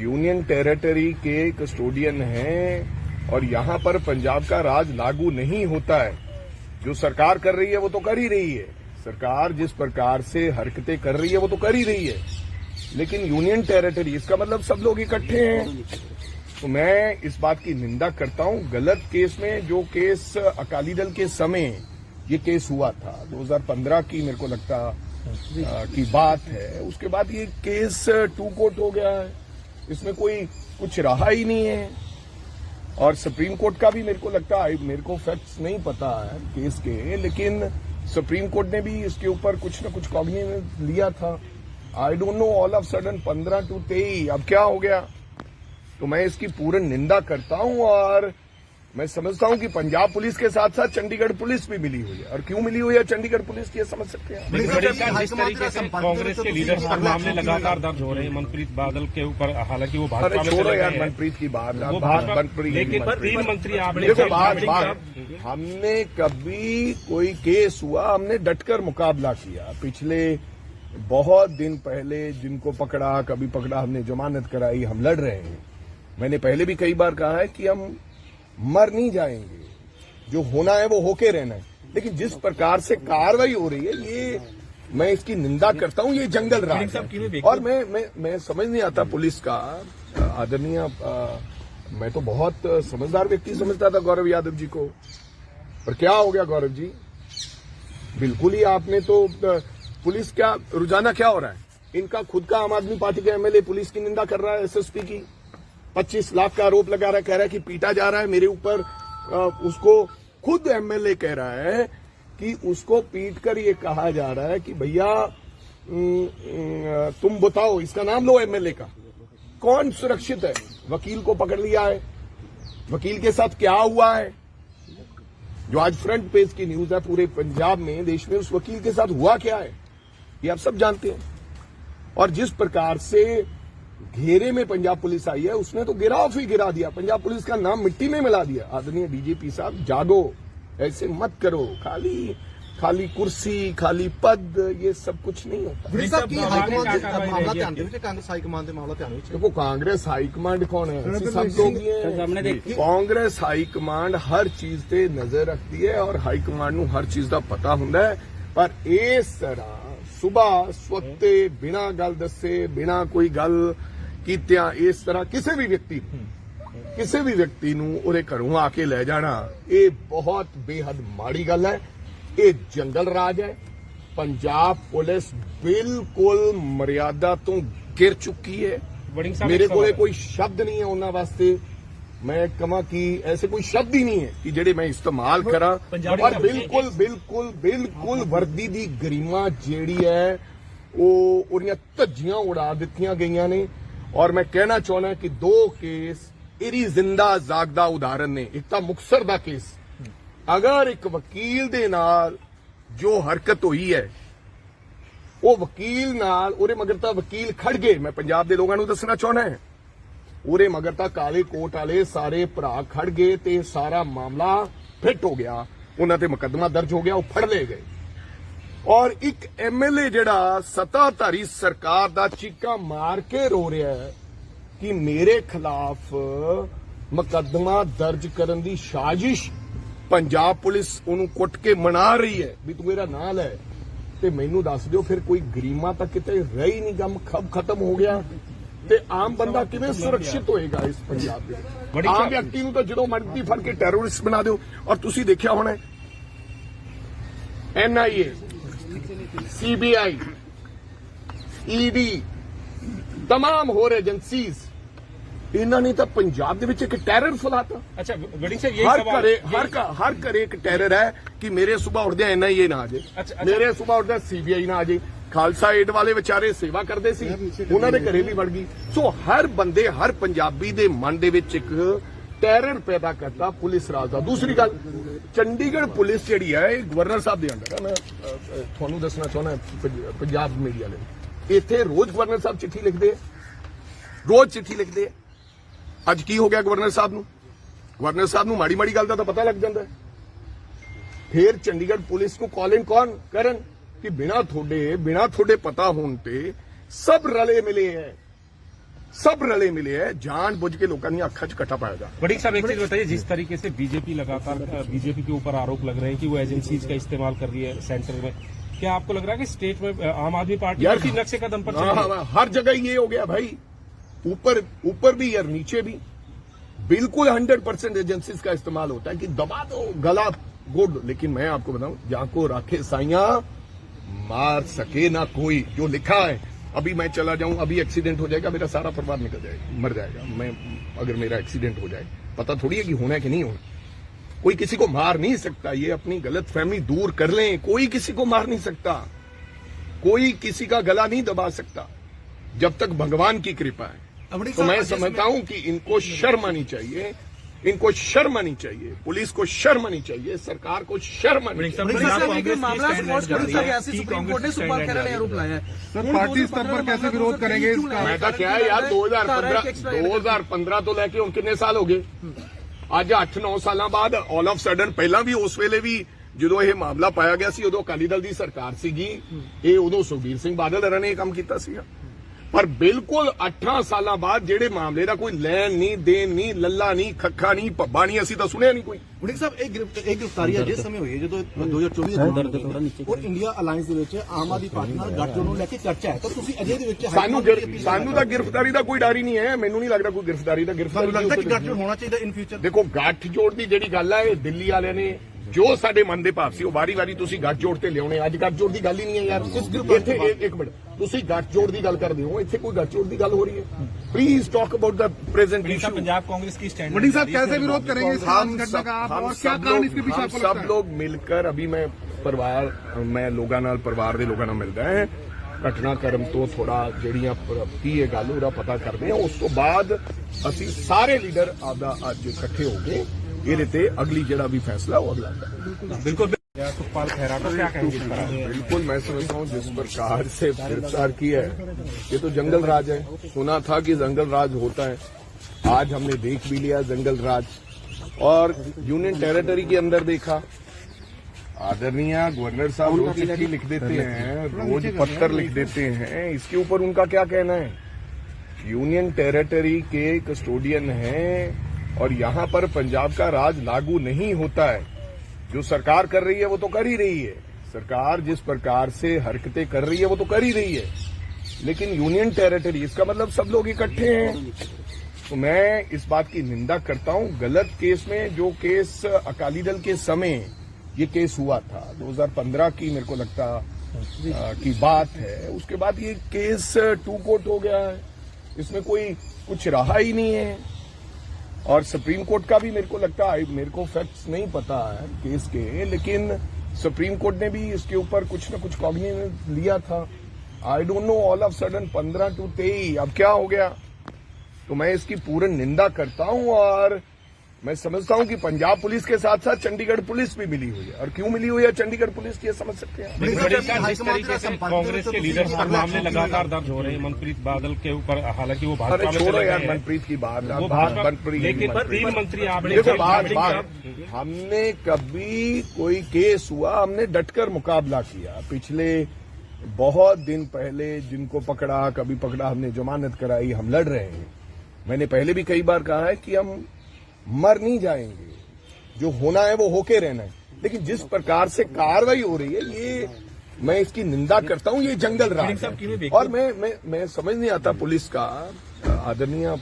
यूनियन टेरिटरी के कस्टोडियन हैं और यहाँ पर पंजाब का राज लागू नहीं होता है। जो सरकार कर रही है वो तो कर ही रही है, सरकार जिस प्रकार से हरकतें कर रही है वो तो कर ही रही है, लेकिन यूनियन टेरिटरी इसका मतलब सब लोग इकट्ठे हैं। तो मैं इस बात की निंदा करता हूं। गलत केस में जो केस अकाली दल के समय ये केस हुआ था 2015 की मेरे को लगता की बात है, उसके बाद ये केस टू कोर्ट हो गया है, इसमें कोई कुछ रहा ही नहीं है। और सुप्रीम कोर्ट का भी मेरे को लगता है, मेरे को फैक्ट्स नहीं पता है केस के, लेकिन सुप्रीम कोर्ट ने भी इसके ऊपर कुछ न कुछ कॉग्निजेंस लिया था। I don't know, all of sudden 15 to 23 अब क्या हो गया? तो मैं इसकी पूर्ण निंदा करता हूं और मैं समझता हूं कि पंजाब पुलिस के साथ साथ चंडीगढ़ पुलिस भी मिली हुई है, और क्यों मिली हुई है चंडीगढ़ पुलिस की ये समझ सकते हैं। जिस तरीके से कांग्रेस के लीडर्स पर मामले लगातार दर्ज हो रहे हैं, मनप्रीत बादल के ऊपर, हालांकि वो भाजपा में छोड़ो चले यार गए हैं, मनप्रीत की बात, लेकिन 3 मंत्री आपने देखो बात हमने कभी कोई केस हुआ हमने डटकर मुकाबला किया। पिछले बहुत दिन पहले जिनको पकड़ा, कभी पकड़ा, हमने जमानत कराई, हम लड़ रहे हैं। मैंने पहले भी कई बार कहा है कि हम मर नहीं जाएंगे, जो होना है वो होके रहना है, लेकिन जिस प्रकार से कार्रवाई हो रही है ये मैं इसकी निंदा करता हूं। ये जंगल राज है और मैं समझ नहीं आता पुलिस का। आदरणीय मैं तो बहुत समझदार व्यक्ति समझता था गौरव यादव जी को, पर क्या हो गया गौरव जी? बिल्कुल ही आपने तो पुलिस क्या रुझाना क्या हो रहा है? इनका खुद का आम आदमी पार्टी का एमएलए पुलिस की निंदा कर रहा है, एसएसपी की 25 लाख का आरोप लगा रहा है, कह रहा है कि पीटा जा रहा है मेरे ऊपर। उसको खुद एमएलए कह रहा है कि उसको पीट कर ये कहा जा रहा है कि भैया तुम बताओ, इसका नाम लो एमएलए का, कौन सुरक्षित है? वकील को पकड़ लिया है, वकील के साथ क्या हुआ है जो आज फ्रंट पेज की न्यूज है पूरे पंजाब में, देश में, उस वकील के साथ हुआ क्या है ये आप सब जानते हैं। और जिस प्रकार से घेरे में पंजाब पुलिस आई है उसने तो गिराफ ही गिरा दिया, पंजाब पुलिस का नाम मिट्टी में मिला दिया। आदरणीय डीजीपी साहब जागो, ऐसे मत करो, खाली कुर्सी, खाली पद, ये सब कुछ नहीं होता। देखो कांग्रेस हाईकमांड कौन है? सब लोग ही हैं। कांग्रेस हाईकमांड हर चीज ते नजर रखती है और हाईकमांड नूं हर चीज दा पता हुंदा है, पर इस तरह सुबह स्वते बिना गल दसे, बिना कोई गल कीतियां इस तरह किसी भी व्यक्ति नूं उहदे घरों आके ले जाना, ये बहुत बेहद माड़ी गल है। ये जंगल राज है। पंजाब पुलिस बिल्कुल मर्यादा तो गिर चुकी है। मेरे को कोई शब्द नहीं है उन्हां वास्ते, मैं कहा कि ऐसे कोई शब्द ही नहीं है कि जेडे मैं इस्तेमाल करा। और बिल्कुल वर्दी दी गरिमा जेड़ी है वो उन्हें धज्जियां उड़ा दित्तियां गईयां ने। और मैं कहना चाहना कि 2 केस ਇਹਦੀ ਜ਼ਿੰਦਾ ਜਾਗਦਾ ਉਦਾਹਰਨ ਨੇ। ਇੱਕ ਤਾਂ ਮੁਕਤਸਰ ਦਾ ਕੇਸ, ਅਗਰ ਇੱਕ ਵਕੀਲ ਦੇ ਨਾਲ ਜੋ ਹਰਕਤ ਹੋਈ ਹੈ, ਉਹ ਵਕੀਲ ਨਾਲ ਉਹਦੇ ਮਗਰ ਤਾਂ ਵਕੀਲ ਖੜ ਗਏ। ਮੈਂ ਪੰਜਾਬ ਦੇ ਲੋਕਾਂ ਨੂੰ ਦੱਸਣਾ ਚਾਹੁੰਦਾ ਹਾਂ, ਉਹਦੇ ਮਗਰ ਤਾਂ ਕਾਲੇ ਕੋਟ ਵਾਲੇ ਸਾਰੇ ਭਰਾ ਖੜ ਗਏ ਤੇ ਸਾਰਾ ਮਾਮਲਾ ਫਿੱਟ ਹੋ ਗਿਆ, ਉਹਨਾਂ ਤੇ ਮੁਕੱਦਮਾ ਦਰਜ ਹੋ ਗਿਆ, ਉਹ ਫੜ ਲਏ ਗਏ। ਔਰ ਇੱਕ ਐਮਐਲਏ ਜਿਹੜਾ ਸੱਤਾਧਾਰੀ ਸਰਕਾਰ ਦਾ ਚੀਕਾਂ ਮਾਰ ਕੇ ਰੋ ਰਿਹਾ ਹੈ ਕਿ ਮੇਰੇ ਖਿਲਾਫ ਮੁਕੱਦਮਾ ਦਰਜ ਕਰਨ ਦੀ ਸਾਜ਼ਿਸ਼ ਪੰਜਾਬ ਪੁਲਿਸ ਉਹਨੂੰ ਕੁੱਟ ਕੇ ਮਨਾ ਰਹੀ ਹੈ ਵੀ ਤੂੰ ਮੇਰਾ ਨਾਂ ਲੈ, ਤੇ ਮੈਨੂੰ ਦੱਸ ਦਿਓ ਫਿਰ ਕੋਈ ਗਰੀਮਾ ਤਾਂ ਕਿਤੇ ਰਹੀ ਨਹੀਂ, ਗਮ ਖਤਮ ਹੋ ਗਿਆ ਤੇ ਆਮ ਬੰਦਾ ਕਿਵੇਂ ਸੁਰੱਖਿਅਤ ਹੋਏਗਾ ਇਸ ਪੰਜਾਬ ਦੇ? ਆਮ ਵਿਅਕਤੀ ਨੂੰ ਤਾਂ ਜਦੋਂ ਮਰਜ਼ੀ ਫੜ ਕੇ ਟੈਰਰਿਸਟ ਬਣਾ ਦਿਓ। ਔਰ ਤੁਸੀਂ ਦੇਖਿਆ ਹੋਣਾ NIA, CBI, ED, तमाम ਹੋਰ ਏਜੰਸੀਜ਼, ਇਹਨਾਂ ਨੇ ਤਾਂ ਪੰਜਾਬ ਦੇ ਵਿੱਚ ਇੱਕ ਟੈਰਰ ਫੈਲਾਤਾ। अच्छा वड़िंग साहब यही सवाल ਹਰ ਘਰੇ ਇੱਕ ਟੈਰਰ ਹੈ ਕਿ ਮੇਰੇ ਸੁਬਾਹ ਉੱਠਦਿਆਂ NIA ਨਾ ਆ ਜਾਏ, ਮੇਰੇ ਸੁਬਾਹ ਉੱਠਦਿਆਂ CBI ਨਾ ਆ ਜਾਏ। ਖਾਲਸਾ ਏਡ ਵਾਲੇ ਵਿਚਾਰੇ ਸੇਵਾ ਕਰਦੇ ਸੀ, ਉਹਨਾਂ ਦੇ ਘਰੇ ਵੀ ਵੜ ਗਈ। ਸੋ ਹਰ ਬੰਦੇ, ਹਰ ਪੰਜਾਬੀ ਦੇ ਮਨ ਦੇ ਵਿੱਚ ਇੱਕ ਟੈਰਰ ਪੈਦਾ ਕਰਤਾ ਪੁਲਿਸ ਰਾਜ ਦਾ। ਦੂਸਰੀ ਗੱਲ, ਚੰਡੀਗੜ੍ਹ ਪੁਲਿਸ ਜਿਹੜੀ ਹੈ ਇਹ ਗਵਰਨਰ ਸਾਹਿਬ ਦੇ ਅੰਡਰ ਹੈ। ਮੈਂ ਤੁਹਾਨੂੰ ਦੱਸਣਾ ਚਾਹੁੰਦਾ ਪੰਜਾਬ ਮੀਡੀਆ ਲਈ, ਇੱਥੇ ਰੋਜ਼ ਗਵਰਨਰ ਸਾਹਿਬ ਚਿੱਠੀ ਲਿਖਦੇ ਆ, ਰੋਜ਼ ਚਿੱਠੀ ਲਿਖਦੇ ਆ। ਅੱਜ ਕੀ ਹੋ ਗਿਆ ਗਵਰਨਰ ਸਾਹਿਬ ਨੂੰ? ਗਵਰਨਰ ਸਾਹਿਬ ਨੂੰ ਮਾੜੀ ਮਾੜੀ ਗੱਲ ਦਾ ਤਾਂ ਪਤਾ ਲੱਗ ਜਾਂਦਾ ਹੈ। ਫਿਰ ਚੰਡੀਗੜ੍ਹ ਪੁਲਿਸ ਨੂੰ ਕਾਲ ਇਨ ਕੌਣ ਕਰਨ ਕਿ ਬਿਨਾ ਤੁਹਾਡੇ ਪਤਾ ਹੋਣ ਤੇ ਸਭ ਰਲੇ ਮਿਲੇ ਹੈ, जान बुझ के लोगों की अखा च कट्टा पाया जा। वड़िंग साहब एक चीज बताइए, जिस तरीके से बीजेपी लगातार बीजेपी के ऊपर आरोप लग रहे हैं कि वो एजेंसीज का इस्तेमाल कर रही है सेंटर में, क्या आपको लग रहा है कि स्टेट में आम आदमी पार्टी इसी नक्शे कदम पर चल रही है? हर जगह ये हो गया भाई, ऊपर भी और नीचे भी बिल्कुल 100% एजेंसीज का इस्तेमाल होता है कि दबा दो गला गुड। लेकिन मैं आपको बताऊं, जाको राखे साइया मार सके ना कोई, जो लिखा है। अभी मैं चला जाऊं, अभी एक्सीडेंट हो जाएगा, मेरा सारा परिवार निकल जाएगा, मर जाएगा। मैं अगर मेरा एक्सीडेंट हो जाए, पता थोड़ी है कि होना है कि नहीं होना। कोई किसी को मार नहीं सकता, ये अपनी गलत फहमी दूर कर लें। कोई किसी को मार नहीं सकता, कोई किसी का गला नहीं दबा सकता जब तक भगवान की कृपा है। तो मैं समझता हूं कि इनको शर्म आनी चाहिए, इनको शर्म आनी चाहिए, पुलिस को शर्म आनी चाहिए, सरकार को शर्म आनी चाहिए। मामला सुप्रीम कोर्ट ने सुपाल खैरा ने आरोप लगाया है। सर पार्टी स्तर पर कैसे विरोध करेंगे इसका? मैं तो क्या है यार, 2015 तो लेके ਹੁਣ ਕਿੰਨੇ ਸਾਲ ਹੋ ਗਏ? ਅੱਜ 8-9 ਸਾਲਾਂ ਬਾਅਦ ਆਲ ਆਫ ਸਡਨ, ਪਹਿਲਾਂ ਵੀ ਉਸ ਵੇਲੇ ਵੀ ਜਦੋਂ ਇਹ ਮਾਮਲਾ ਪਾਇਆ ਗਿਆ ਸੀ ਉਦੋਂ ਅਕਾਲੀ ਦਲ ਦੀ ਸਰਕਾਰ ਸੀਗੀ, ਇਹ ਉਦੋਂ ਸੁਖਬੀਰ ਸਿੰਘ ਬਾਦਲ ਹਰਾਂ ਨੇ ਇਹ ਕੰਮ ਕੀਤਾ ਸੀਗਾ। ਪਰ ਬਿਲਕੁਲ 8 ਸਾਲਾਂ ਬਾਅਦ ਜਿਹੜੇ ਮਾਮਲੇ ਦਾ ਕੋਈ ਲੈਣ ਨਹੀਂ, ਦੇਣ ਨਹੀਂ, ਲੱਲਾ ਨਹੀਂ, ਖੱਖਾ ਨਹੀਂ, ਭੱਬਾ ਨਹੀਂ, ਅਸੀਂ ਤਾਂ ਸੁਣਿਆ ਨਹੀਂ ਕੋਈ। ਵੜਿੰਗ ਸਾਹਿਬ ਇਹ ਗ੍ਰਿਫਤਾਰੀ ਜਿਸ ਸਮੇਂ ਹੋਈ ਹੈ ਜਦੋਂ 2024 ਦੇ ਔਰ ਇੰਡੀਆ ਅਲਾਈਅੰਸ ਦੇ ਵਿੱਚ ਆਮ ਆਦਮੀ ਪਾਰਟੀ ਨਾਲ ਗੱਠਜੋੜ ਨੂੰ ਲੈ ਕੇ ਚਰਚਾ ਹੈ, ਤਾਂ ਤੁਸੀਂ ਅਜੇ ਦੇ ਵਿੱਚ ਸਾਨੂੰ ਤਾਂ ਗ੍ਰਿਫਤਾਰੀ ਦਾ ਕੋਈ ਡਰ ਹੀ ਨਹੀਂ ਹੈ। ਮੈਨੂੰ ਨਹੀਂ ਲੱਗਦਾ ਕੋਈ ਗ੍ਰਿਫਤਾਰੀ ਦਾ ਲੱਗਦਾ ਕਿ ਗੱਠਜੋੜ ਹੋਣਾ ਚਾਹੀਦਾ ਇਨ ਫਿਊਚਰ। ਦੇਖੋ, ਗੱਠਜੋੜ ਦੀ ਜਿਹੜੀ ਗੱਲ ਹੈ, ਇਹ ਦਿੱਲੀ ਵਾਲਿਆਂ ਨੇ ਜੋ ਸਾਡੇ ਮਨ ਦੇ ਭਾਵ ਸੀ ਉਹ ਵਾਰੀ-ਵਾਰੀ ਤੁਸੀਂ ਗੱਠਜੋੜ ਤੇ ਲਿਆਉਣੇ। ਅੱਜ ਗੱਠਜੋੜ ਦੀ ਗੱਲ ਹੀ ਨਹੀਂ ਹੈ ਯਾਰ। ਇੱਥੇ ਇੱਕ ਮਿੰਟ, ਤੁਸੀਂ ਗੱਠਜੋੜ ਦੀ ਗੱਲ ਕਰਦੇ ਹੋ, ਇੱਥੇ ਕੋਈ ਗੱਠਜੋੜ ਦੀ ਗੱਲ ਹੋ ਰਹੀ है? Please talk about the present issue. Punjab Congress की स्टैंड वड़िंग साहब कैसे विरोध करेंगे इस घटना का आप, और क्या कारण इसके पीछे आपको लगता है? सब लोग मिलकर, अभी मैं लोगों नाल परिवार दे लोगों नाल मिलदा है, घटनाक्रम तो थोड़ा ਜਿਹੜੀਆਂ ਕੀ ਇਹ ਗੱਲ ਉਹਦਾ ਪਤਾ ਕਰਦੇ ਆ। ਉਸ ਤੋਂ ਬਾਅਦ ਅਸੀਂ ਸਾਰੇ ਲੀਡਰ ਆਪਦਾ ਅੱਜ ਇਕੱਠੇ ਹੋ ਕੇ ਇਹਦੇ ਤੇ ਅਗਲੀ ਜਿਹੜਾ ਵੀ ਫੈਸਲਾ ਉਹ ਅਗਲਾ बिल्कुल सुखपाल खैरा को क्या कहेंगे? बिल्कुल मैं समझता हूँ जिस प्रकार से गिरफ्तार किया है, ये तो जंगल राज है। सुना था कि जंगल राज होता है, आज हमने देख भी लिया जंगल राज। और यूनियन टेरिटरी के अंदर देखा, आदरणीय गवर्नर साहब रोज चिट्ठी लिख देते हैं, रोज पत्र लिख देते हैं, इसके ऊपर उनका क्या कहना है? यूनियन टेरिटरी के कस्टोडियन हैं और यहाँ पर पंजाब का राज लागू नहीं होता है। जो सरकार कर रही है वो तो कर ही रही है, सरकार जिस प्रकार से हरकतें कर रही है वो तो कर ही रही है, लेकिन यूनियन टेरिटरी इसका मतलब सब लोग इकट्ठे हैं। तो मैं इस बात की निंदा करता हूं। गलत केस में, जो केस अकाली दल के समय ये केस हुआ था 2015 की मेरे को लगता की बात है, उसके बाद ये केस 2 कोर्ट हो गया है, इसमें कोई कुछ रहा ही नहीं है। और सुप्रीम कोर्ट का भी मेरे को लगता है, मेरे को फैक्ट्स नहीं पता है केस के, लेकिन सुप्रीम कोर्ट ने भी इसके ऊपर कुछ न कुछ कॉग्निजेंस लिया था। I don't know, all of sudden 15 to 23 अब क्या हो गया? तो मैं इसकी पूर्ण निंदा करता हूं और मैं समझता हूं कि पंजाब पुलिस के साथ साथ चंडीगढ़ पुलिस भी मिली हुई है। और क्यों मिली हुई है चंडीगढ़ पुलिस, ये समझ सकते हैं। जिस तरीके से कांग्रेस के लीडर पर मामले लगातार दर्ज हो रहे हैं मनप्रीत बादल के ऊपर, हालांकि वो भाजपा में छोड़ो चले यार गए हैं। मनप्रीत की बात, वो मनप्रीत लेकिन 3 मंत्री आपने देखो बात हमने कभी कोई केस हुआ हमने डटकर मुकाबला किया। पिछले बहुत दिन पहले जिनको पकड़ा, कभी पकड़ा, हमने जमानत कराई, हम लड़ रहे हैं। मैंने पहले भी कई बार कहा है कि हम मर नहीं जाएंगे, जो होना है वो होके रहना है। लेकिन जिस प्रकार से कार्रवाई हो रही है, ये मैं इसकी निंदा करता हूं, ये जंगल राज है। और मैं समझ नहीं आता पुलिस का आदरणीय,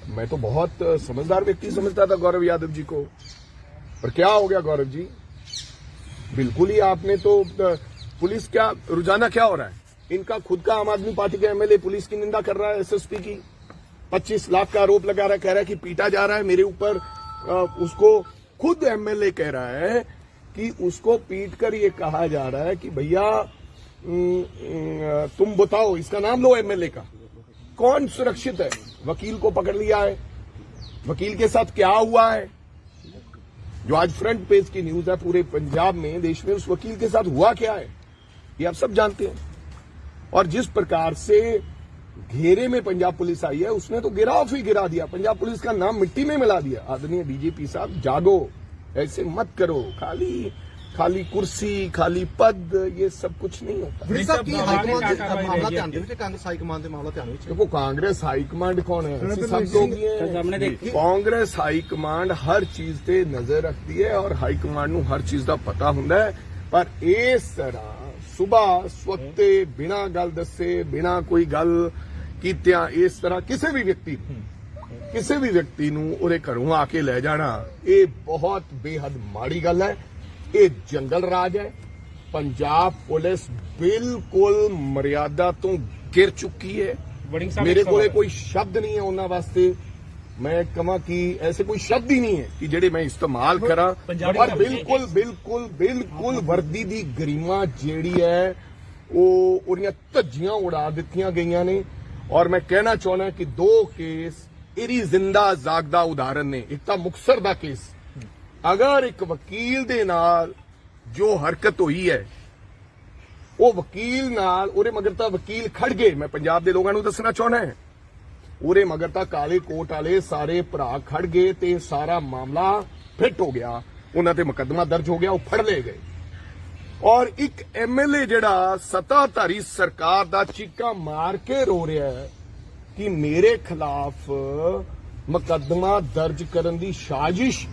मैं तो बहुत समझदार व्यक्ति समझता था गौरव यादव जी को, पर क्या हो गया गौरव जी, बिल्कुल ही आपने तो पुलिस क्या रुझाना क्या हो रहा है, इनका खुद का आम आदमी पार्टी का एमएलए पुलिस की निंदा कर रहा है, एसएसपी की 25 लाख का आरोप लगा रहा है, कह रहा है कि पीटा जा रहा है मेरे ऊपर। उसको खुद एमएलए कह रहा है कि उसको पीट कर ये कहा जा रहा है कि भैया तुम बताओ, इसका नाम लो एमएलए का, कौन सुरक्षित है। वकील को पकड़ लिया है, वकील के साथ क्या हुआ है, जो आज फ्रंट पेज की न्यूज है पूरे पंजाब में, देश में, उस वकील के साथ हुआ क्या है ये आप सब जानते हैं। और जिस प्रकार से घेरे में पंजाब पुलिस आई है, उसने तो गिराफ ही गिरा दिया, पंजाब पुलिस का नाम मिट्टी में मिला दिया। आदरणीय डीजीपी साहब जागो, ऐसे मत करो, खाली कुर्सी, खाली पद, ये सब कुछ नहीं होता। कांग्रेस हाईकमान ਦੇ ਮਾਮਲਾ ਧਿਆਨ ਵਿੱਚ देखो कांग्रेस हाईकमांड कौन है, ਅਸੀਂ सब लोग ही हैं। कांग्रेस हाईकमांड हर चीज ਤੇ ਨਜ਼ਰ ਰੱਖਦੀ ਹੈ और ਹਾਈਕਮਾਂਡ ਨੂੰ ਹਰ ਚੀਜ਼ ਦਾ ਪਤਾ ਹੁੰਦਾ ਹੈ। ਪਰ ਇਸ ਤਰ੍ਹਾਂ ਸੁਬਾਹ ਸਵਖਤੇ ਬਿਨਾਂ ਗੱਲ ਦੱਸੇ, ਬਿਨਾਂ ਕੋਈ ਗੱਲ ਕੀਤਿਆਂ ਇਸ ਤਰ੍ਹਾਂ ਕਿਸੇ ਵੀ ਵਿਅਕਤੀ ਨੂੰ ਉਹਦੇ ਘਰੋਂ ਆ ਕੇ ਲੈ ਜਾਣਾ, ਇਹ ਬਹੁਤ ਬੇਹੱਦ ਮਾੜੀ ਗੱਲ ਹੈ। ਇਹ ਜੰਗਲ ਰਾਜ ਹੈ। पंजाब पुलिस बिल्कुल मर्यादा तो गिर चुकी है। मेरे को कोई शब्द नहीं है उन्होंने वास्ते, मैं कहा कि ऐसे कोई शब्द ही नहीं है कि जेडे मैं इस्तेमाल करा। और बिल्कुल बिल्कुल बिल्कुल वर्दी दी गरिमा जेड़ी है वो उन्हें धज्जियां उड़ा दित्तियां गईयां ने। और मैं कहना चाहना कि 2 केस इरी जिंदा जागदा उदाहरण ने। एक तो मुक्तसर दा केस, अगर एक वकील दे नाल जो हरकत हुई है, वो वकील नाल उरे मगर तां वकील खड़ गए। मैं पंजाब दे लोगों नूं दसना चाहना है, उरे मगर तां काले कोट वाले सारे भरा खड़ गए ते सारा मामला फिट हो गया, उन्हां ते मुकदमा दर्ज हो गया, वो फड़ ले गए। और एक एमएलए जिहड़ा सत्ताधारी सरकार दा चीका मार के रो रहा है कि मेरे खिलाफ मुकदमा दर्ज करन दी साजिश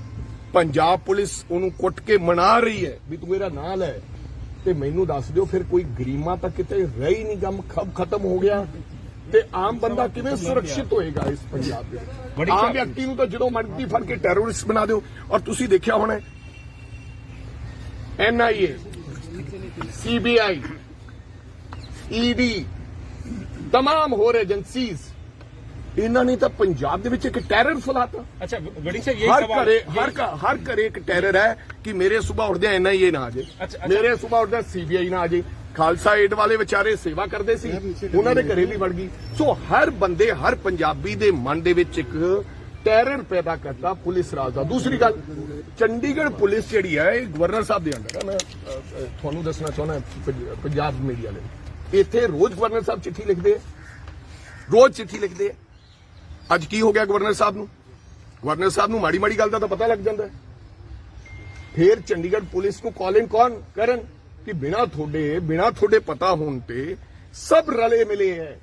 पंजाब पुलिस उन्होंने कुट के मना रही है भी तू मेरा नाम है, तो मैनू दस दियो फिर कोई गरीमा तक किते रही नहीं, गम खब खत्म हो गया, ते आम बंदा किवें सुरक्षित होएगा इस पंजाब में। आम व्यक्ति नूं तो जदों मर्जी फड़ के टैरोरिस्ट बना दो। और तुसीं देखिया होना NIA, CBI, ED, तमाम होर एजेंसीज, इन्होंने तो पंजाब दे विच एक टैरर फैलाता। अच्छा गणेश जी, हर घरे एक टैरर है कि मेरे सुबह उठदे NIA ना आ जाए, मेरे सुबह उठदे CBI ना आ जाए। खालसा एड वाले बेचारे सेवा करते सी, उन्हां दे घरे भी वड़ गई। सो हर बंदे, हर पंजाबी दे मन दे विच एक टैरर पैदा करता पुलिस राज दा। दूसरी गल, चंडीगढ़ पुलिस जिहड़ी है गवर्नर साहब दे अंडर है। मैं तुहानूं दसना चाहना पंजाब मीडिया वाले, इत्थे रोज गवर्नर साहब चिट्ठी लिखदे, रोज चिट्ठी लिखदे। ਅੱਜ ਕੀ ਹੋ ਗਿਆ ਗਵਰਨਰ ਸਾਹਿਬ ਨੂੰ? ਗਵਰਨਰ ਸਾਹਿਬ ਨੂੰ ਮਾੜੀ ਮਾੜੀ ਗੱਲ ਦਾ ਤਾਂ ਪਤਾ ਲੱਗ ਜਾਂਦਾ ਹੈ। ਫਿਰ ਚੰਡੀਗੜ੍ਹ ਪੁਲਿਸ ਨੂੰ ਕਾਲ ਇਨ ਕੌਣ ਕਰਨ ਕਿ ਬਿਨਾ ਤੁਹਾਡੇ ਪਤਾ ਹੋਣ ਤੇ ਸਭ ਰਲੇ ਮਿਲੇ ਹੈ,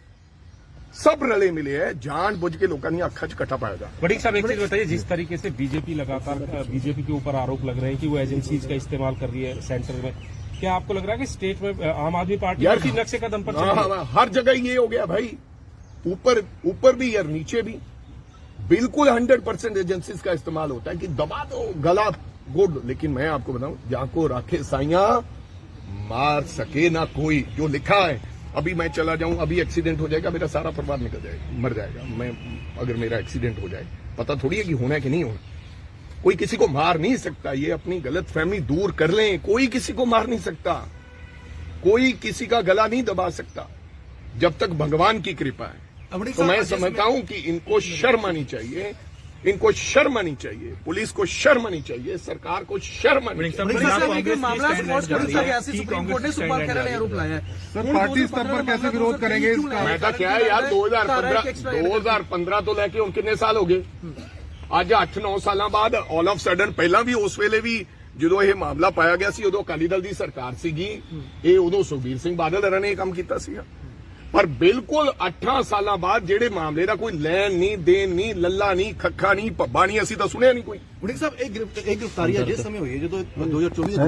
जान बुझ के लोगों की अखा च कट्टा पाया जा। बड़ी साहब एक चीज बताइए, जिस तरीके से बीजेपी लगातार बीजेपी के ऊपर आरोप लग रहे हैं कि वो एजेंसीज का इस्तेमाल कर रही है सेंटर में, क्या आपको लग रहा है कि स्टेट में आम आदमी पार्टी इसी नक्शे कदम पर चल रही है? हर जगह ये हो गया भाई, ऊपर भी और नीचे भी बिल्कुल 100% एजेंसीज का इस्तेमाल होता है कि दबा दो, गला घोट दो। लेकिन मैं आपको बताऊं, जहां को राखे साइया मार सके ना कोई, जो लिखा है। अभी मैं चला जाऊं, अभी एक्सीडेंट हो जाएगा, मेरा सारा परिवार निकल जाएगा, मर जाएगा। मैं अगर मेरा एक्सीडेंट हो जाए, पता थोड़ी है कि होना है कि नहीं होना। कोई किसी को मार नहीं सकता, ये अपनी गलत फहमी दूर कर लें। कोई किसी को मार नहीं सकता, कोई किसी का गला नहीं दबा सकता जब तक भगवान की कृपा है। तो मैं समझता हूं कि इनको शर्म आनी चाहिए, इनको शर्म आनी चाहिए, पुलिस को शर्म आनी चाहिए, सरकार को शर्म आनी चाहिए। मामला सुप्रीम कोर्ट ने सुपाल खैरा ने आरोप लगाया है। सर पार्टी स्तर पर कैसे विरोध करेंगे इसका? मैं तो क्या है यार 2015 तो लेके ਹੁਣ ਕਿੰਨੇ ਸਾਲ ਹੋ ਗਏ? ਅੱਜ 8-9 ਸਾਲਾਂ ਬਾਅਦ ਆਲ ਆਫ ਸਡਨ, ਪਹਿਲਾਂ ਵੀ ਉਸ ਵੇਲੇ ਵੀ ਜਦੋਂ ਇਹ ਮਾਮਲਾ ਪਾਇਆ ਗਿਆ ਸੀ ਉਦੋਂ ਅਕਾਲੀ ਦਲ ਦੀ ਸਰਕਾਰ ਸੀਗੀ, ਇਹ ਉਦੋਂ ਸੁਖਬੀਰ ਸਿੰਘ ਬਾਦਲ ਹਰਾਂ ਨੇ ਇਹ ਕੰਮ ਕੀਤਾ ਸੀਗਾ। ਪਰ ਬਿਲਕੁਲ 8 ਸਾਲਾਂ ਬਾਅਦ ਜਿਹੜੇ ਮਾਮਲੇ ਦਾ ਕੋਈ ਲੈਣ ਨਹੀਂ, ਦੇਣ ਨਹੀਂ, ਲੱਲਾ ਨਹੀਂ, ਖੱਖਾ ਨਹੀਂ, ਭੱਬਾ ਨਹੀਂ, ਅਸੀਂ ਤਾਂ ਸੁਣਿਆ ਨਹੀਂ ਕੋਈ। ਵੜਿੰਗ ਸਾਹਿਬ ਇਹ ਗ੍ਰਿਫਤਾਰੀਆਂ ਜਿਸ ਸਮੇਂ ਹੋਈ ਹੈ ਜਦੋਂ 2024 ਦੇ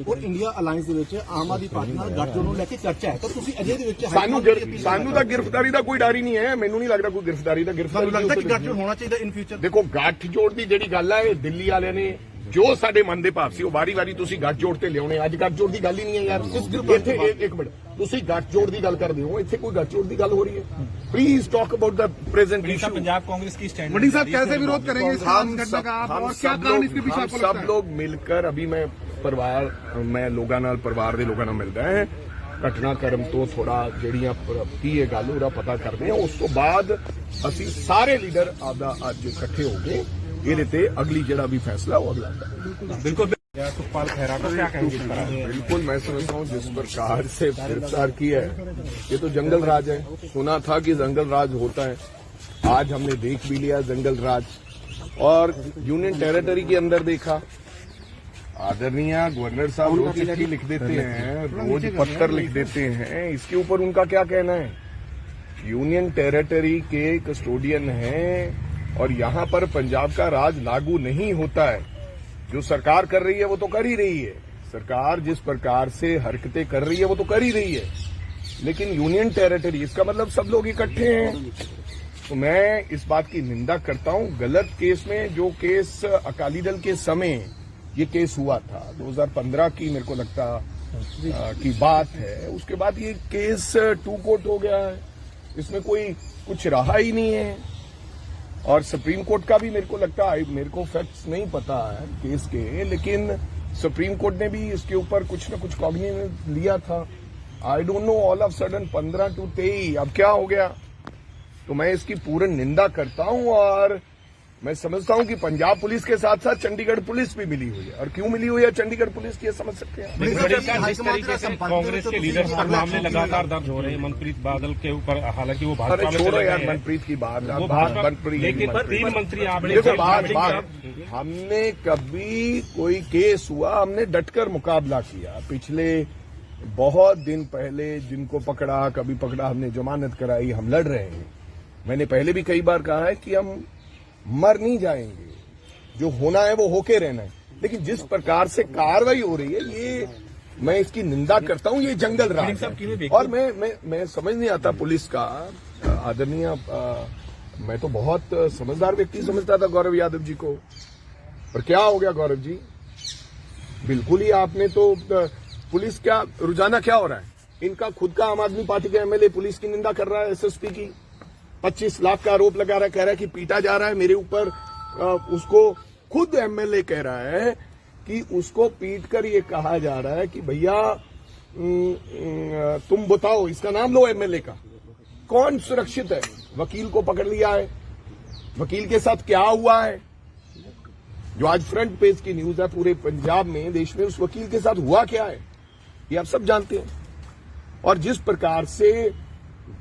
ਔਰ ਇੰਡੀਆ ਅਲਾਈਅੰਸ ਦੇ ਵਿੱਚ ਆਮ ਆਦਮੀ ਪਾਰਟੀ ਨਾਲ ਗੱਠਜੋੜ ਨੂੰ ਲੈ ਕੇ ਚਰਚਾ ਹੈ, ਤਾਂ ਤੁਸੀਂ ਅਜੇ ਦੇ ਵਿੱਚ ਸਾਨੂੰ ਤਾਂ ਗ੍ਰਿਫਤਾਰੀ ਦਾ ਕੋਈ ਡਰ ਹੀ ਨਹੀਂ ਹੈ। ਮੈਨੂੰ ਨਹੀਂ ਲੱਗਦਾ ਕੋਈ ਗ੍ਰਿਫਤਾਰੀ ਦਾ ਲੱਗਦਾ ਕਿ ਗੱਠਜੋੜ ਹੋਣਾ ਚਾਹੀਦਾ ਇਨ ਫਿਊਚਰ। ਦੇਖੋ ਗੱਠਜੋੜ ਦੀ ਜਿਹੜੀ ਗੱਲ ਹੈ ਇਹ ਦਿੱਲੀ ਵਾਲਿਆਂ ਨੇ ਜੋ ਸਾਡੇ ਮਨ ਦੇ ਭਾਵ ਸੀ ਉਹ ਵਾਰੀ-ਵਾਰੀ ਤੁਸੀਂ ਗੱਠਜੋੜ ਤੇ ਲਿਆਉਣੇ। ਅੱਜ ਗੱਠਜੋੜ ਦੀ ਗੱਲ ਹੀ ਨਹੀਂ ਹੈ ਯਾਰ। ਇੱਥੇ ਇੱਕ ਮਿੰਟ, ਤੁਸੀਂ ਗੱਠਜੋੜ ਦੀ ਗੱਲ ਕਰਦੇ ਹੋ, ਇੱਥੇ ਕੋਈ ਗੱਠਜੋੜ ਦੀ ਗੱਲ ਹੋ ਰਹੀ ਹੈ? Please talk about the present issue. Punjab Congress की स्टैंड वड़िंग साहब कैसे विरोध करेंगे इस घटना का आप, और क्या कारण इसके पीछे आपको लगता सब है? लोग मिलकर, अभी मैं लोगों नाल परिवार दे लोगों नाल मिलदा है, घटनाक्रम तो थोड़ा ਜਿਹੜੀਆਂ ਕੀ ਇਹ ਗੱਲ ਉਹਦਾ ਪਤਾ ਕਰਦੇ ਹਾਂ। ਉਸ ਤੋਂ ਬਾਅਦ ਅਸੀਂ ਸਾਰੇ ਲੀਡਰ ਆਪਦਾ ਅੱਜ ਇਕੱਠੇ ਹੋ ਗਏ ਇਹਦੇ ਤੇ ਅਗਲੀ ਜਿਹੜਾ ਵੀ ਫੈਸਲਾ ਉਹ ਅਗਲਾ बिल्कुल सुखपाल खैरा का क्या कहेंगे इस पर? बिल्कुल मैं समझता हूँ जिस प्रकार से गिरफ्तार किया है ये तो जंगल राज है। सुना था कि जंगल राज होता है, आज हमने देख भी लिया जंगल राज। और यूनियन टेरिटरी के अंदर देखा, आदरणीय गवर्नर साहब रोज चिट्ठी लिख देते हैं, रोज पत्र लिख देते हैं, इसके ऊपर उनका क्या कहना है? यूनियन टेरिटरी के कस्टोडियन हैं और यहाँ पर पंजाब का राज लागू नहीं होता है। जो सरकार कर रही है वो तो कर ही रही है, सरकार जिस प्रकार से हरकतें कर रही है वो तो कर ही रही है, लेकिन यूनियन टेरिटरी इसका मतलब सब लोग इकट्ठे हैं। तो मैं इस बात की निंदा करता हूं। गलत केस में जो केस अकाली दल के समय ये केस हुआ था 2015 की मेरे को लगता की बात है, उसके बाद ये केस टू कोर्ट हो गया है, इसमें कोई कुछ रहा ही नहीं है। और सुप्रीम कोर्ट का भी मेरे को लगता है, मेरे को फैक्ट्स नहीं पता है केस के, लेकिन सुप्रीम कोर्ट ने भी इसके ऊपर कुछ न कुछ कॉग्निजेंस लिया था। I don't know, all of sudden 15 to 23 अब क्या हो गया? तो मैं इसकी पूर्ण निंदा करता हूं और मैं समझता हूं कि पंजाब पुलिस के साथ साथ चंडीगढ़ पुलिस भी मिली हुई है। और क्यों मिली हुई है चंडीगढ़ पुलिस की, ये समझ सकते हैं। जिस तरीके से कांग्रेस के लीडर पर मामले लगातार दर्ज हो रहे हैं मनप्रीत बादल के ऊपर, हालांकि वो भाजपा में छोड़ो यार मनप्रीत की बात, लेकिन 3 मंत्री आपने हमने कभी कोई केस हुआ हमने डटकर मुकाबला किया। पिछले बहुत दिन पहले जिनको पकड़ा, कभी पकड़ा, हमने जमानत कराई, हम लड़ रहे हैं। मैंने पहले भी कई बार कहा है कि हम मर नहीं जाएंगे, जो होना है वो होके रहना है, लेकिन जिस प्रकार से कार्रवाई हो रही है ये मैं इसकी निंदा करता हूं। ये जंगल राज है। और मैं समझ नहीं आता पुलिस का। आदरणीय मैं तो बहुत समझदार व्यक्ति समझता था गौरव यादव जी को, पर क्या हो गया गौरव जी? बिल्कुल ही आपने तो पुलिस क्या रुझाना क्या हो रहा है? इनका खुद का आम आदमी पार्टी का एमएलए पुलिस की निंदा कर रहा है, एसएसपी की 25 लाख का आरोप लगा रहा है, कह रहा है कि पीटा जा रहा है मेरे ऊपर। उसको खुद एमएलए कह रहा है कि उसको पीट कर ये कहा जा रहा है कि भैया तुम बताओ, इसका नाम लो एमएलए का, कौन सुरक्षित है? वकील को पकड़ लिया है, वकील के साथ क्या हुआ है जो आज फ्रंट पेज की न्यूज है पूरे पंजाब में, देश में, उस वकील के साथ हुआ क्या है ये आप सब जानते हैं। और जिस प्रकार से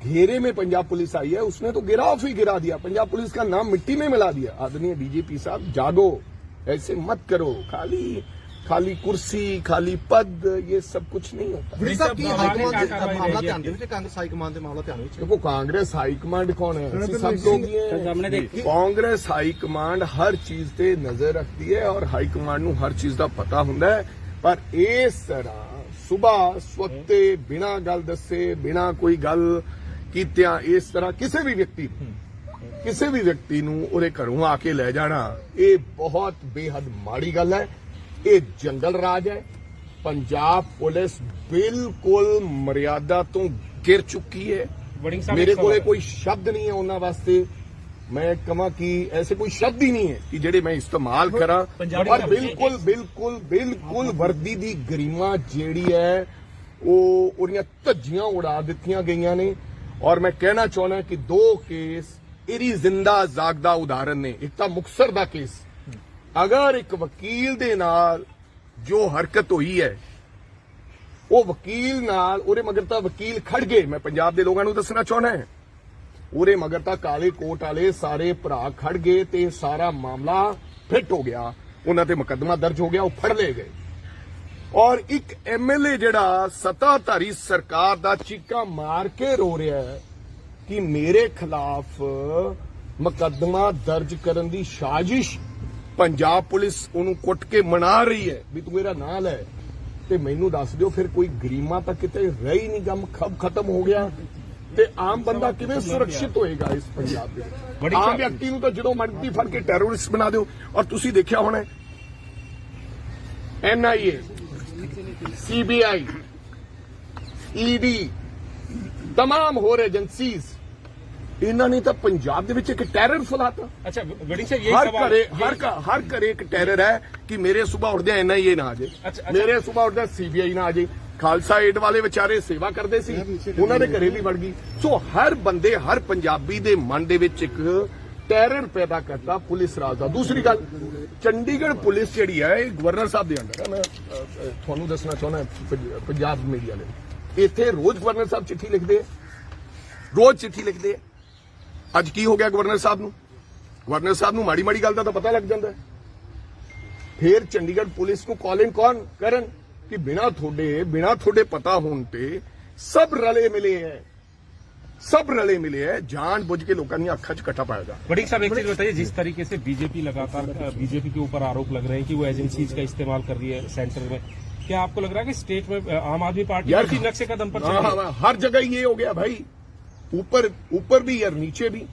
घेरे में पंजाब पुलिस आई है उसने तो गिराफ ही गिरा दिया, पंजाब पुलिस का नाम मिट्टी में मिला दिया। आदरणीय डीजीपी साहब जागो, ऐसे मत करो, खाली कुर्सी, खाली पद, ये सब कुछ नहीं होता। देखो कांग्रेस हाईकमांड कौन है? सब लोग ही कांग्रेस हाईकमांड हर चीज ते नजर रखती है और हाईकमांड नूं हर चीज का पता हुंदा है। पर इस तरह सुबह स्वते बिना गल दसे, बिना कोई गल कीतियां इस तरह किसी भी व्यक्ति नूं उहदे घरों आके ले जाना, ये बहुत बेहद माड़ी गल है। ये जंगल राज है। पंजाब पुलिस बिल्कुल मर्यादा तो गिर चुकी है। मेरे को कोई शब्द नहीं है उन्हां वास्ते, मैं कहां कि ऐसे कोई शब्द ही नहीं है कि जेडे मैं इस्तेमाल करा। और बिल्कुल बिल्कुल बिल्कुल वर्दी दी गरिमा जेड़ी है वो उहदियां धज्जियां उड़ा दित्तियां गईयां ने। और मैं कहना चाहना कि दो केस इरी जिंदा जागदा उदाहरण ने। एक तो मुक्तसर दा केस, अगर एक वकील दे नाल जो हरकत हुई है वो वकील नाल उरे मगर तां वकील खड़ गए। मैं पंजाब दे लोगों नूं दसना चाहना है, उरे मगर तां काले कोट वाले सारे भरा खड़ गए ते सारा मामला फिट हो गया, उन्हां ते मुकदमा दर्ज हो गया, वो फड़ ले गए। और एक एमएलए जिहड़ा सत्ताधारी सरकार दा चीका मार के रो रहा है कि मेरे खिलाफ मुकदमा दर्ज करन दी साजिश पंजाब पुलिस उन्होंने कुट के मना रही है भी तू मेरा नाम लै, ते मैनू दस दिओ फिर कोई गरीमा तक किते रही नहीं, गम खब खत्म हो गया ते आम बंदा किवें सुरक्षित होएगा इस पंजाब दे? आम व्यक्ति नूं तां जदों मर्जी फड़ के टैरोरिस्ट बना दिओ। और तुसीं देखिया होना एनआईए, सीबीआई, ईडी, तमाम होर एजेंसीज इन्हों ने तो पंजाब दे विच एक टैरर फैलाता। अच्छा वड़िंग साहब, यही हर घरे एक टैरर है कि मेरे सुबह उठदे एनआईए ना आ जाए, अच्छा। मेरे सुबह उठदे सीबीआई ना आ जाए। खालसा एड वाले बेचारे सेवा करते सी, उन्होंने घरे भी वड़ गई। सो हर बंदे हर पंजाबी दे मन दे विच एक टैरर पैदा करता पुलिस राज दा। दूसरी गल, चंडीगढ़ पुलिस जिहड़ी है गवर्नर साहब दे अंडर है। मैं तुहानूं दसना चाहुंदा पंजाब मीडिया ने इत्थे रोज गवर्नर साहब चिट्ठी लिखदे, रोज चिट्ठी लिखदे। ਅੱਜ ਕੀ ਹੋ ਗਿਆ ਗਵਰਨਰ ਸਾਹਿਬ ਨੂੰ? ਗਵਰਨਰ ਸਾਹਿਬ ਨੂੰ ਮਾੜੀ ਮਾੜੀ ਗੱਲ ਦਾ ਤਾਂ ਪਤਾ ਲੱਗ ਜਾਂਦਾ ਹੈ। ਫਿਰ ਚੰਡੀਗੜ੍ਹ ਪੁਲਿਸ ਨੂੰ ਕਾਲਿੰਗ ਕੌਣ ਕਰਨ ਕਿ ਬਿਨਾ ਤੁਹਾਡੇ ਪਤਾ ਹੋਣ ਤੇ ਸਭ ਰਲੇ ਮਿਲੇ ਹੈ, जान बुझ के लोगों की अखा च कट्ठा पाया जा। वड़िंग साहब एक चीज बताइए, जिस तरीके से बीजेपी लगातार बीजेपी के ऊपर आरोप लग रहे हैं कि वो एजेंसीज का इस्तेमाल कर रही है सेंटर में, क्या आपको लग रहा है कि स्टेट में आम आदमी पार्टी इसी नक्शे कदम पर चल रही है? हर जगह ये हो गया भाई, ऊपर भी और नीचे भी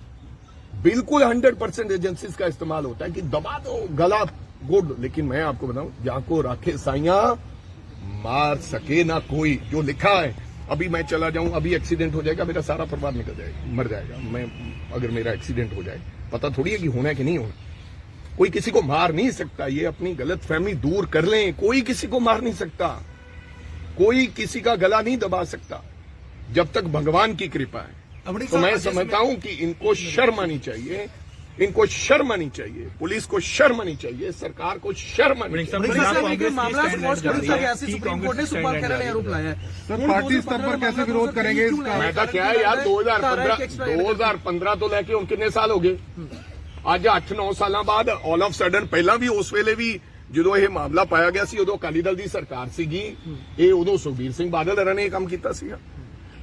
बिल्कुल 100% एजेंसीज का इस्तेमाल होता है कि दबा दो गला गुड। लेकिन मैं आपको बताऊं, जहां को राखे साइया मार सके ना कोई, जो लिखा है अभी मैं चला जाऊं, अभी एक्सीडेंट हो जाएगा, मेरा सारा परिवार निकल जाएगा, मर जाएगा। मैं अगर मेरा एक्सीडेंट हो जाए, पता थोड़ी है कि होना है कि नहीं होना। कोई किसी को मार नहीं सकता, ये अपनी गलत फहमी दूर कर लें। कोई किसी को मार नहीं सकता, कोई किसी का गला नहीं दबा सकता जब तक भगवान की कृपा है। तो मैं समझता हूं कि इनको शर्म आनी चाहिए, पुलिस को शर्म आनी चाहिए, सरकार को शर्म आनी चाहिए। मामला सुप्रीम कोर्ट ने सुपाल खैरा ने आरोप लगाया है, सर पार्टी स्तर पर कैसे विरोध करेंगे इसका? मैं तो क्या है यार, 2015 तो लेके हुण कितने साल हो गए? ਅੱਜ 8-9 ਸਾਲਾਂ ਬਾਅਦ ਆਲ ਆਫ ਸਡਨ, ਪਹਿਲਾਂ ਵੀ ਉਸ ਵੇਲੇ ਵੀ ਜਦੋਂ ਇਹ ਮਾਮਲਾ ਪਾਇਆ ਗਿਆ ਸੀ ਉਦੋਂ ਅਕਾਲੀ ਦਲ ਦੀ ਸਰਕਾਰ ਸੀਗੀ, ਇਹ ਉਦੋਂ ਸੁਖਬੀਰ ਸਿੰਘ ਬਾਦਲ ਹਰਾਂ ਨੇ ਇਹ ਕੰਮ ਕੀਤਾ ਸੀਗਾ।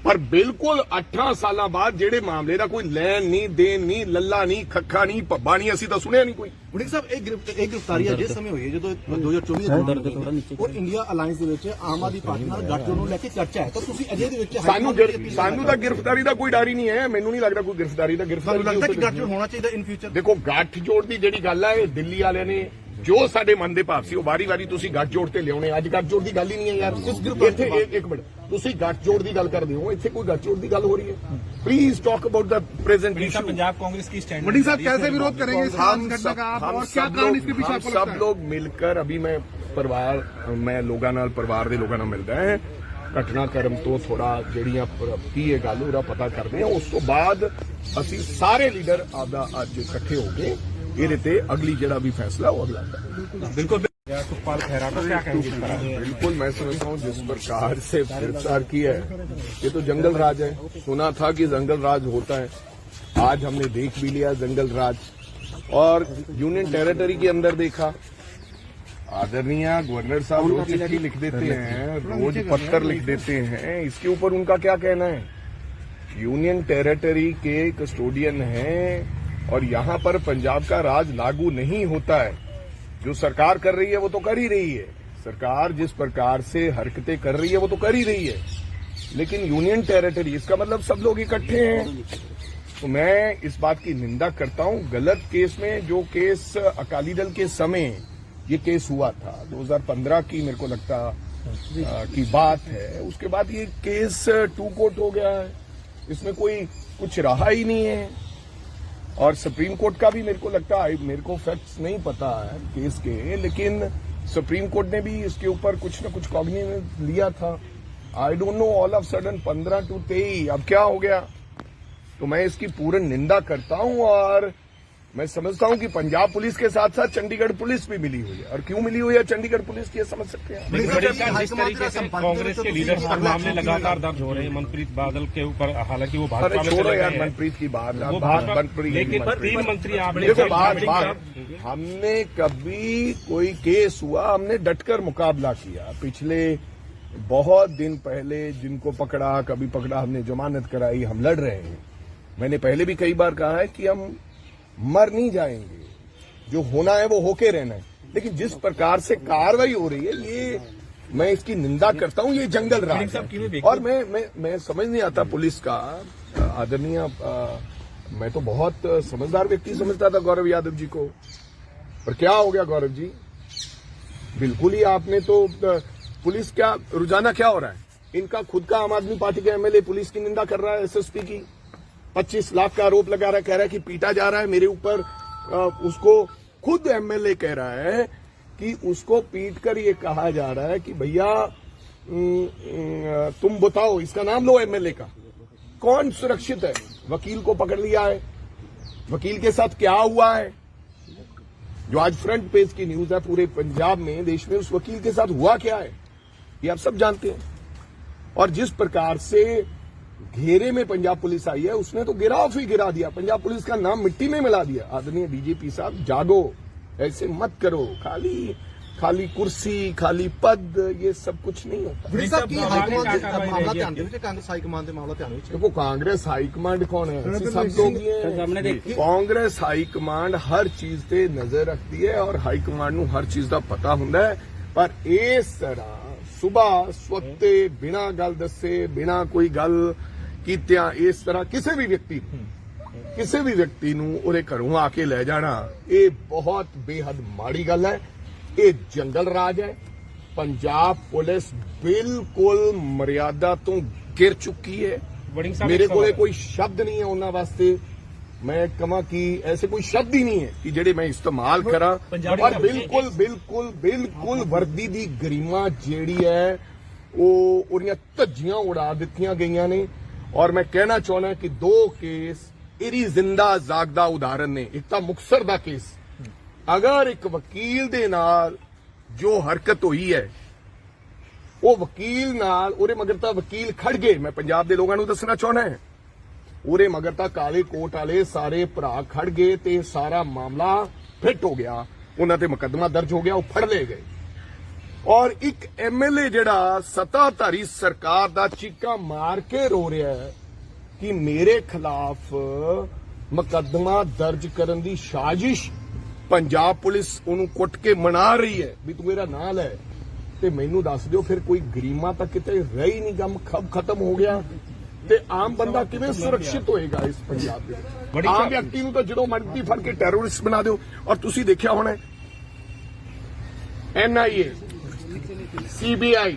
ਪਰ ਬਿਲਕੁਲ 8 ਸਾਲਾਂ ਬਾਅਦ ਜਿਹੜੇ ਮਾਮਲੇ ਦਾ ਕੋਈ ਲੈਣ ਨਹੀਂ ਦੇਣ ਨਹੀਂ, ਲੱਲਾ ਨਹੀਂ, ਖੱਖਾ ਨਹੀਂ, ਭੱਬਾ ਨਹੀਂ, ਅਸੀਂ ਤਾਂ ਸੁਣਿਆ ਨਹੀਂ ਕੋਈ। ਵੜਿੰਗ ਸਾਹਿਬ ਇੱਕ ਗ੍ਰਿਫਤਾਰੀ ਜਿਸ ਸਮੇਂ ਹੋਈ ਹੈ ਜਦੋਂ 2024 ਔਰ ਇੰਡੀਆ ਅਲਾਈਅੰਸ ਦੇ ਵਿੱਚ ਆਮ ਆਦਮੀ ਪਾਰਟੀ ਨਾਲ ਗੱਠਜੋੜ ਨੂੰ ਲੈ ਕੇ ਚਰਚਾ ਹੈ, ਤਾਂ ਤੁਸੀਂ ਅਜੇ ਦੇ ਵਿੱਚ ਸਾਨੂੰ ਤਾਂ ਗ੍ਰਿਫਤਾਰੀ ਦਾ ਕੋਈ ਡਰ ਹੀ ਨਹੀਂ ਹੈ। ਮੈਨੂੰ ਨਹੀਂ ਲੱਗਦਾ ਕੋਈ ਗ੍ਰਿਫਤਾਰੀ ਦਾ ਲੱਗਦਾ ਕਿ ਗੱਠਜੋੜ ਹੋਣਾ ਚਾਹੀਦਾ ਇਨ ਫਿਊਚਰ। ਦੇਖੋ ਗੱਠਜੋੜ ਦੀ ਜਿਹੜੀ ਗੱਲ ਹੈ, ਇਹ ਦਿੱਲੀ ਵਾਲਿਆਂ ਨੇ ਜੋ ਸਾਡੇ ਮਨ ਦੇ ਭਾਵ ਸੀ ਉਹ ਵਾਰੀ ਤੁਸੀਂ ਗੱਠਜੋੜ ਤੇ ਲਿਆਉਣੇ। ਅੱਜ ਗੱਠਜੋੜ ਦੀ ਗੱਲ ਹੀ ਨਹੀਂ ਹੈ ਯਾਰ। ਇੱਥੇ ਇੱਕ ਮਿੰਟ, ਤੁਸੀਂ ਗੱਠਜੋੜ ਦੀ ਗੱਲ ਕਰਦੇ ਹੋ, ਇੱਥੇ ਕੋਈ ਗੱਠਜੋੜ ਦੀ ਗੱਲ ਹੋ ਰਹੀ ਹੈ? Please talk about the present issue. Punjab Congress की स्टैंड वड़िंग साहब कैसे विरोध करेंगे इस घटना का आप, और क्या कारण इसके पीछे आपको लगता है? सब लोग मिलकर, अभी मैं परिवार दे लोगों नाल मिलदा है, घटनाक्रम तो थोड़ा ਜਿਹੜੀਆਂ ਕੀ ਇਹ ਗੱਲ ਉਹਦਾ ਪਤਾ ਕਰਦੇ ਆ। ਉਸ ਤੋਂ ਬਾਅਦ ਅਸੀਂ ਸਾਰੇ ਲੀਡਰ ਆਪਦਾ ਅੱਜ ਇਕੱਠੇ ਹੋ ਕੇ ਇਹਦੇ ਤੇ ਅਗਲੀ ਜਿਹੜਾ ਵੀ फैसला ਉਹ अगला करेंगे। बिल्कुल सुखपाल खैरा का क्या कहेंगे इस तरह? बिल्कुल, मैं समझता हूँ जिस प्रकार से गिरफ्तार किया है, ये तो जंगल राज है। सुना था कि जंगल राज होता है, आज हमने देख भी लिया जंगल राज। और यूनियन टेरिटरी के अंदर देखा, आदरणीय गवर्नर साहब रोज चिट्ठी लिख देते हैं, रोज पत्र लिख देते हैं, इसके ऊपर उनका क्या कहना है? यूनियन टेरिटरी के कस्टोडियन हैं और यहाँ पर पंजाब का राज लागू नहीं होता है। जो सरकार कर रही है वो तो कर ही रही है, सरकार जिस प्रकार से हरकतें कर रही है वो तो कर ही रही है, लेकिन यूनियन टेरिटरी, इसका मतलब सब लोग इकट्ठे हैं। तो मैं इस बात की निंदा करता हूं। गलत केस में, जो केस अकाली दल के समय ये केस हुआ था 2015 की, मेरे को लगता की बात है, उसके बाद ये केस टू कोर्ट हो गया है, इसमें कोई कुछ रहा ही नहीं है। और सुप्रीम कोर्ट का भी मेरे को लगता है, मेरे को फैक्ट्स नहीं पता है केस के, लेकिन सुप्रीम कोर्ट ने भी इसके ऊपर कुछ न कुछ कॉग्निजेंस लिया था। I don't know, all of sudden 15 to 23 अब क्या हो गया? तो मैं इसकी पूर्ण निंदा करता हूं और मैं समझता हूं कि पंजाब पुलिस के साथ साथ चंडीगढ़ पुलिस भी मिली हुई है। और क्यों मिली हुई है चंडीगढ़ पुलिस की, ये समझ सकते हैं। जिस तरीके से कांग्रेस के लीडर्स पर मामले लगातार दर्ज हो रहे हैं मनप्रीत बादल के ऊपर, हालांकि वो भाजपा में छोड़ो चले यार गए हैं। मनप्रीत की बात, वो लेकिन 3 मंत्री आपने देखो बात हमने कभी कोई केस हुआ हमने डटकर मुकाबला किया। पिछले बहुत दिन पहले जिनको पकड़ा कभी पकड़ा हमने जमानत कराई, हम लड़ रहे हैं। मैंने पहले भी कई बार कहा है कि हम मर नहीं जाएंगे, जो होना है वो होके रहना है। लेकिन जिस प्रकार से कार्रवाई हो रही है ये मैं इसकी निंदा करता हूं, ये जंगल राज है। और मैं समझ नहीं आता पुलिस का आदरणीय, मैं तो बहुत समझदार व्यक्ति समझता था गौरव यादव जी को, पर क्या हो गया गौरव जी, बिल्कुल ही आपने तो पुलिस क्या रोजाना क्या हो रहा है, इनका खुद का आम आदमी पार्टी का एमएलए पुलिस की निंदा कर रहा है, एसएसपी की 25 लाख का आरोप लगा रहा है, कह रहा है कि पीटा जा रहा है मेरे ऊपर। उसको खुद एमएलए कह रहा है कि उसको पीट कर ये कहा जा रहा है कि भैया तुम बताओ, इसका नाम लो एमएलए का, कौन सुरक्षित है। वकील को पकड़ लिया है, वकील के साथ क्या हुआ है जो आज फ्रंट पेज की न्यूज है पूरे पंजाब में, देश में, उस वकील के साथ हुआ क्या है ये आप सब जानते हैं। और जिस प्रकार से घेरे में पंजाब पुलिस आई है उसने तो गिराव ही गिरा दिया, पंजाब पुलिस का नाम मिट्टी में मिला दिया। आदरणीय डीजीपी साहब जागो, ऐसे मत करो, खाली कुर्सी, खाली पद, ये सब कुछ नहीं होता। कांग्रेस हाईकमान ਦੇ ਮਾਮਲਾ ਧਿਆਨ ਵਿੱਚ देखो कांग्रेस हाईकमांड कौन है, सब लोग ही हैं। कांग्रेस हाईकमांड हर चीज ਤੇ ਨਜ਼ਰ ਰੱਖਦੀ ਹੈ और ਹਾਈਕਮਾਂਡ ਨੂੰ ਹਰ ਚੀਜ਼ ਦਾ ਪਤਾ ਹੁੰਦਾ ਹੈ। ਪਰ ਇਸ ਤਰ੍ਹਾਂ ਸੁਬਾਹ ਸਵਖਤੇ ਬਿਨਾਂ ਗੱਲ ਦੱਸੇ, ਬਿਨਾਂ ਕੋਈ ਗੱਲ ਕੀਤਿਆਂ ਇਸ ਤਰ੍ਹਾਂ ਕਿਸੇ ਵੀ ਵਿਅਕਤੀ ਨੂੰ ਉਹਦੇ ਘਰੋਂ ਆ ਕੇ ਲੈ ਜਾਣਾ, ਇਹ ਬਹੁਤ ਬੇਹੱਦ ਮਾੜੀ ਗੱਲ ਹੈ। ਇਹ ਜੰਗਲ ਰਾਜ ਹੈ। ਪੰਜਾਬ ਪੁਲਿਸ ਬਿਲਕੁਲ ਮਰਿਆਦਾ ਤੋਂ ਗਿਰ ਚੁੱਕੀ ਹੈ। ਮੇਰੇ ਕੋਲੇ ਕੋਈ ਸ਼ਬਦ ਨਹੀਂ ਹੈ ਉਹਨਾਂ ਵਾਸਤੇ। मैं कमा कि ऐसे कोई शब्द ही नहीं है कि जेड़े मैं इस्तेमाल करा। और बिल्कुल वर्दी दी गरिमा जेड़ी है वो उन्हें धज्जियां उड़ा दित्तियां गईयां ने। और मैं कहना चाहना कि 2 केस इरी जिंदा जागदा उदाहरण ने। एक तो मुक्तसर दा केस, अगर एक वकील दे नाल जो हरकत हुई है वो वकील नाल उरे मगर तां वकील खड़ गए। मैं पंजाब दे लोगों नूं दसना चाहना है उरे मगर तां काले कोट वाले सारे भरा खड़ गए ते सारा मामला फिट हो गया, उन्हां ते मुकदमा दर्ज हो गया, वो फड़ ले गए। और एक एमएलए जिहड़ा सत्ताधारी सरकार दा चीका मार के रो रहा है कि मेरे खिलाफ मुकदमा दर्ज करन दी साजिश पंजाब पुलिस उन्होंने कुट के मना रही है भी तू मेरा नाल है, ते मैनू दस दिओ फिर कोई गरीमा तां किते रही नहीं, गम खब खत्म हो गया ਤੇ ਆਮ ਬੰਦਾ ਕਿਵੇਂ ਸੁਰੱਖਿਅਤ ਹੋਏਗਾ ਇਸ ਪੰਜਾਬ ਦੇ। ਆਮ ਵਿਅਕਤੀ ਨੂੰ ਤਾਂ ਜਦੋਂ ਮਰਜ਼ੀ ਫੜ ਕੇ ਟੈਰਰਿਸਟ ਬਣਾ ਦਿਓ। ਔਰ ਤੁਸੀਂ ਦੇਖਿਆ ਹੋਣਾ NIA, CBI,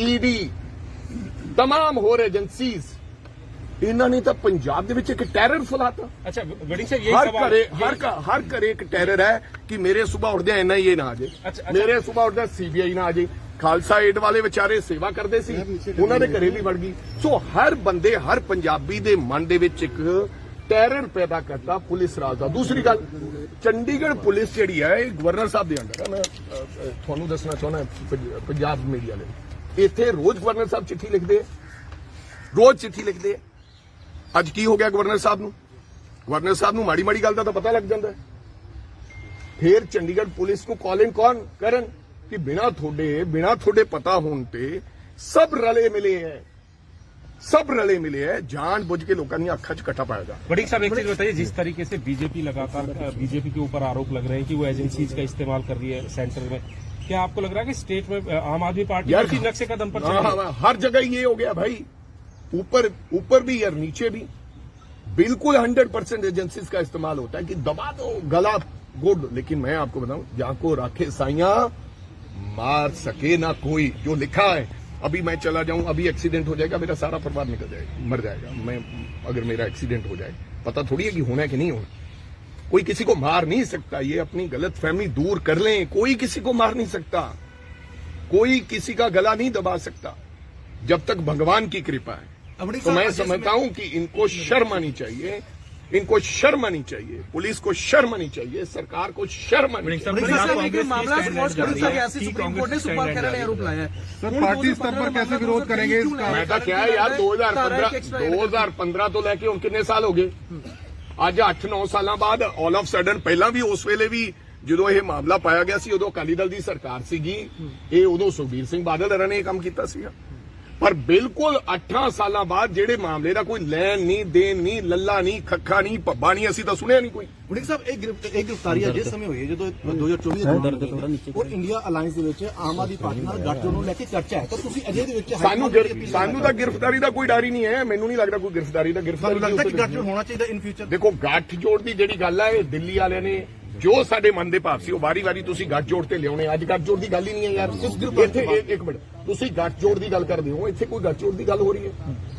ED, तमाम ਹੋਰ ਏਜੰਸੀਜ਼, ਇਹਨਾਂ ਨੇ ਤਾਂ ਪੰਜਾਬ ਦੇ ਵਿੱਚ ਇੱਕ ਟੈਰਰ ਫੈਲਾਤਾ। अच्छा वड़िंग साहब यही हर घरे एक टैरर है कि मेरे सुबह उठदे NIA ना आ जाए, मेरे सुबह उठदे CBI ना आ जाए। खालसा एड वाले विचारे सेवा करते सी, उन्होंने घरे भी वड़ गई। सो हर बंदे हर पंजाबी दे मन दे विच एक टैरर पैदा करता पुलिस राज दा। दूसरी गल, चंडीगढ़ पुलिस जिहड़ी है गवर्नर साहब दे अंडर है। मैं तुहानू दसना चाहना पंजाब मीडिया ने इत्थे रोज गवर्नर साहब चिट्ठी लिखते, रोज चिट्ठी लिखते। अज की हो गया गवर्नर साहब नू? गवर्नर साहब नू माड़ी माड़ी गल दा तां पता लग जांदा है। फिर चंडीगढ़ पुलिस को कॉलिंग कौन करन कि बिना थोड़े पता होने पे सब रले मिले हैं, जान बुझ के लोगों ने अखा च कट्ठा पाया जा। वड़िंग साहब एक चीज बताइए, जिस तरीके से बीजेपी लगातार बीजेपी के ऊपर आरोप लग रहे हैं कि वो एजेंसीज का इस्तेमाल कर रही है सेंटर में, क्या आपको लग रहा है कि स्टेट में आम आदमी पार्टी इसी नक्शे कदम पर चल रही है? हर जगह ये हो गया भाई, ऊपर भी और नीचे भी बिल्कुल 100% एजेंसीज का इस्तेमाल होता है कि दबा दो गला गुड। लेकिन मैं आपको बताऊं, जहां को राखे साइया मार सके ना कोई, जो लिखा है। अभी मैं चला जाऊं, अभी एक्सीडेंट हो जाएगा, मेरा सारा परिवार निकल जाएगा, मर जाएगा। मैं अगर मेरा एक्सीडेंट हो जाए, पता थोड़ी है कि होना है कि नहीं होना। कोई किसी को मार नहीं सकता, ये अपनी गलतफहमी दूर कर लें। कोई किसी को मार नहीं सकता, कोई किसी का गला नहीं दबा सकता जब तक भगवान की कृपा है। तो मैं समझता हूं कि इनको शर्म आनी चाहिए, इनको शर्म आनी चाहिए, पुलिस को शर्म आनी चाहिए, सरकार को शर्म आनी चाहिए। मामला सुप्रीम कोर्ट ने सुपाल खैरा ने आरोप लगाया है। सर पार्टी स्तर पर कैसे विरोध करेंगे इसका? मैं तो क्या है यार 2015 तो लेके ਹੁਣ ਕਿੰਨੇ ਸਾਲ ਹੋ ਗਏ? ਅੱਜ 8-9 ਸਾਲਾਂ ਬਾਅਦ ਆਲ ਆਫ ਸਡਨ, ਪਹਿਲਾਂ ਵੀ ਉਸ ਵੇਲੇ ਵੀ ਜਦੋਂ ਇਹ ਮਾਮਲਾ ਪਾਇਆ ਗਿਆ ਸੀ ਉਦੋਂ ਅਕਾਲੀ ਦਲ ਦੀ ਸਰਕਾਰ ਸੀਗੀ, ਇਹ ਉਦੋਂ ਸੁਖਬੀਰ ਸਿੰਘ ਬਾਦਲ ਹਰਾਂ ਨੇ ਇਹ ਕੰਮ ਕੀਤਾ ਸੀਗਾ। ਪਰ ਬਿਲਕੁਲ 8 ਸਾਲਾਂ ਬਾਅਦ ਜਿਹੜੇ ਮਾਮਲੇ ਦਾ ਕੋਈ ਲੈਣ ਨਹੀਂ, ਦੇਣ ਨਹੀਂ, ਲੱਲਾ ਨਹੀਂ, ਖੱਖਾ ਨਹੀਂ, ਭੱਬਾ ਨਹੀਂ, ਅਸੀਂ ਤਾਂ ਸੁਣਿਆ ਨਹੀਂ ਕੋਈ। ਵੜਿੰਗ ਸਾਹਿਬ ਇਹ ਗ੍ਰਿਫਤਾਰੀ ਜਿਸ ਸਮੇਂ ਹੋਈ ਹੈ ਜਦੋਂ 2024 ਔਰ ਇੰਡੀਆ ਅਲਾਈਅੰਸ ਦੇ ਵਿੱਚ ਆਮ ਆਦਮੀ ਪਾਰਟੀ ਨਾਲ ਗੱਠਜੋੜ ਨੂੰ ਲੈ ਕੇ ਚਰਚਾ ਹੈ, ਤਾਂ ਤੁਸੀਂ ਅਜੇ ਦੇ ਵਿੱਚ ਸਾਨੂੰ ਤਾਂ ਗ੍ਰਿਫਤਾਰੀ ਦਾ ਕੋਈ ਡਰ ਹੀ ਨਹੀਂ ਹੈ। ਮੈਨੂੰ ਨਹੀਂ ਲੱਗਦਾ ਕੋਈ ਗ੍ਰਿਫਤਾਰੀ ਦਾ ਲੱਗਦਾ ਕਿ ਗੱਠਜੋੜ ਹੋਣਾ ਚਾਹੀਦਾ ਇਨ ਫਿਊਚਰ। ਦੇਖੋ ਗੱਠਜੋੜ ਦੀ ਜਿਹੜੀ ਗੱਲ ਹੈ ਇਹ ਦਿੱਲੀ ਵਾਲਿਆਂ ਨੇ ਜੋ ਸਾਡੇ ਮਨ ਦੇ ਭਾਵ ਸੀ ਉਹ ਵਾਰੀ-ਵਾਰੀ ਤੁਸੀਂ ਗੱਠਜੋੜ ਤੇ ਲਿਆਉਣੇ। ਅੱਜ ਗੱਠਜੋੜ ਦੀ ਗੱਲ ਹੀ ਨਹੀਂ ਹੈ ਯਾਰ। ਇੱਥੇ ਇੱਕ ਮਿੰਟ, ਤੁਸੀਂ ਗੱਠਜੋੜ ਦੀ ਗੱਲ ਕਰਦੇ ਹੋ, ਇੱਥੇ ਕੋਈ ਗੱਠਜੋੜ ਦੀ ਗੱਲ ਹੋ ਰਹੀ है?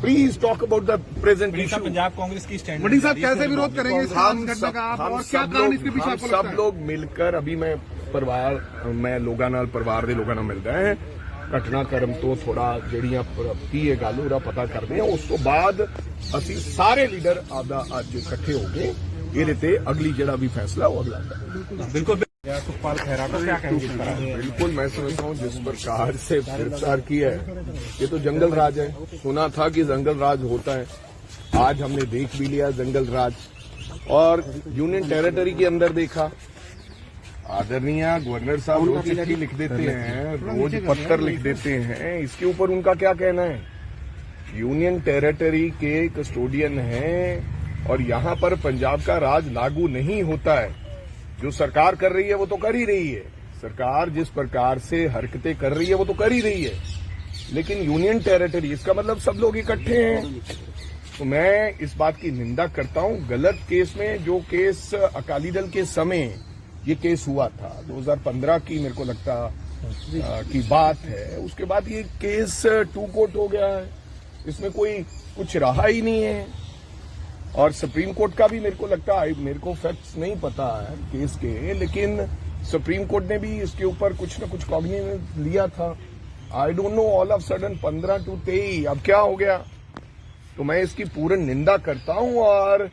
Please talk about the present issue. Punjab Congress की स्टैंड वड़िंग साहब कैसे विरोध करेंगे इस घटना का आप, और क्या कारण इसके पीछे आपको लगता है? सब लोग मिलकर, अभी मैं लोगों नाल परिवार दे लोगों नाल मिलदा है, घटनाक्रम तो थोड़ा ਜਿਹੜੀਆਂ ਕੀ ਇਹ ਗੱਲ ਉਹਦਾ ਪਤਾ ਕਰਦੇ ਆ। ਉਸ ਤੋਂ ਬਾਅਦ ਅਸੀਂ ਸਾਰੇ ਲੀਡਰ ਆਪਦਾ ਅੱਜ ਇਕੱਠੇ ਹੋ ਗਏ ਇਹਦੇ ਤੇ अगली ਜਿਹੜਾ भी फैसला वो अगला बिल्कुल सुखपाल खैरा को क्या कहेंगे इस तरह? बिल्कुल मैं समझता हूँ जिस प्रकार से गिरफ्तार किया है ये तो जंगल राज है। सुना था कि जंगल राज होता है, आज हमने देख भी लिया जंगल राज। और यूनियन टेरिटरी के अंदर देखा, आदरणीय गवर्नर साहब रोज चिट्ठी लिख देते हैं, रोज पत्र लिख देते हैं, इसके ऊपर उनका क्या कहना है? यूनियन टेरिटरी के कस्टोडियन हैं और यहाँ पर पंजाब का राज लागू नहीं होता है। जो सरकार कर रही है वो तो कर ही रही है, सरकार जिस प्रकार से हरकतें कर रही है वो तो कर ही रही है, लेकिन यूनियन टेरिटरी इसका मतलब सब लोग इकट्ठे हैं। तो मैं इस बात की निंदा करता हूं। गलत केस में जो केस अकाली दल के समय ये केस हुआ था 2015 की मेरे को लगता की बात है, उसके बाद ये केस टू कोर्ट हो गया है, इसमें कोई कुछ रहा ही नहीं है। और सुप्रीम कोर्ट का भी मेरे को लगता है, मेरे को फैक्ट्स नहीं पता है केस के, लेकिन सुप्रीम कोर्ट ने भी इसके ऊपर कुछ न कुछ कॉग्निजेंस लिया था। I don't know, all of sudden 15 to 23 अब क्या हो गया? तो मैं इसकी पूर्ण निंदा करता हूं और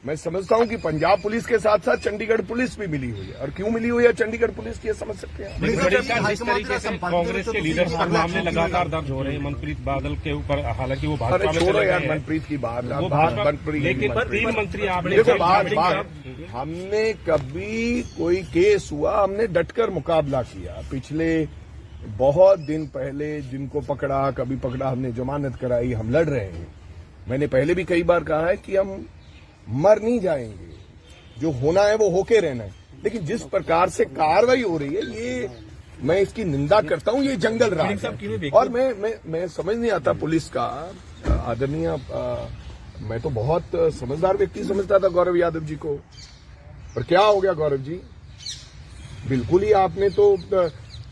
मैं समझता हूं कि पंजाब पुलिस के साथ साथ चंडीगढ़ पुलिस भी मिली हुई है। और क्यों मिली हुई है चंडीगढ़ पुलिस की, ये समझ सकते हैं। जिस तरीके से कांग्रेस के लीडर पर मामले लगातार दर्ज हो रहे हैं मनप्रीत बादल के ऊपर, हालांकि वो भाजपा में छोड़ो यार मनप्रीत की बात, लेकिन 3 मंत्री आपने देखो हमने कभी कोई केस हुआ हमने डटकर मुकाबला किया। पिछले बहुत दिन पहले जिनको पकड़ा, कभी पकड़ा, हमने जमानत कराई, हम लड़ रहे हैं। मैंने पहले भी कई बार कहा है कि हम मर नहीं जाएंगे, जो होना है वो होके रहना है, लेकिन जिस प्रकार से कार्रवाई हो रही है ये मैं इसकी निंदा करता हूं। ये जंगल राज है और मैं समझ नहीं आता पुलिस का। आदरणीय मैं तो बहुत समझदार व्यक्ति समझता था गौरव यादव जी को, पर क्या हो गया गौरव जी? बिल्कुल ही आपने तो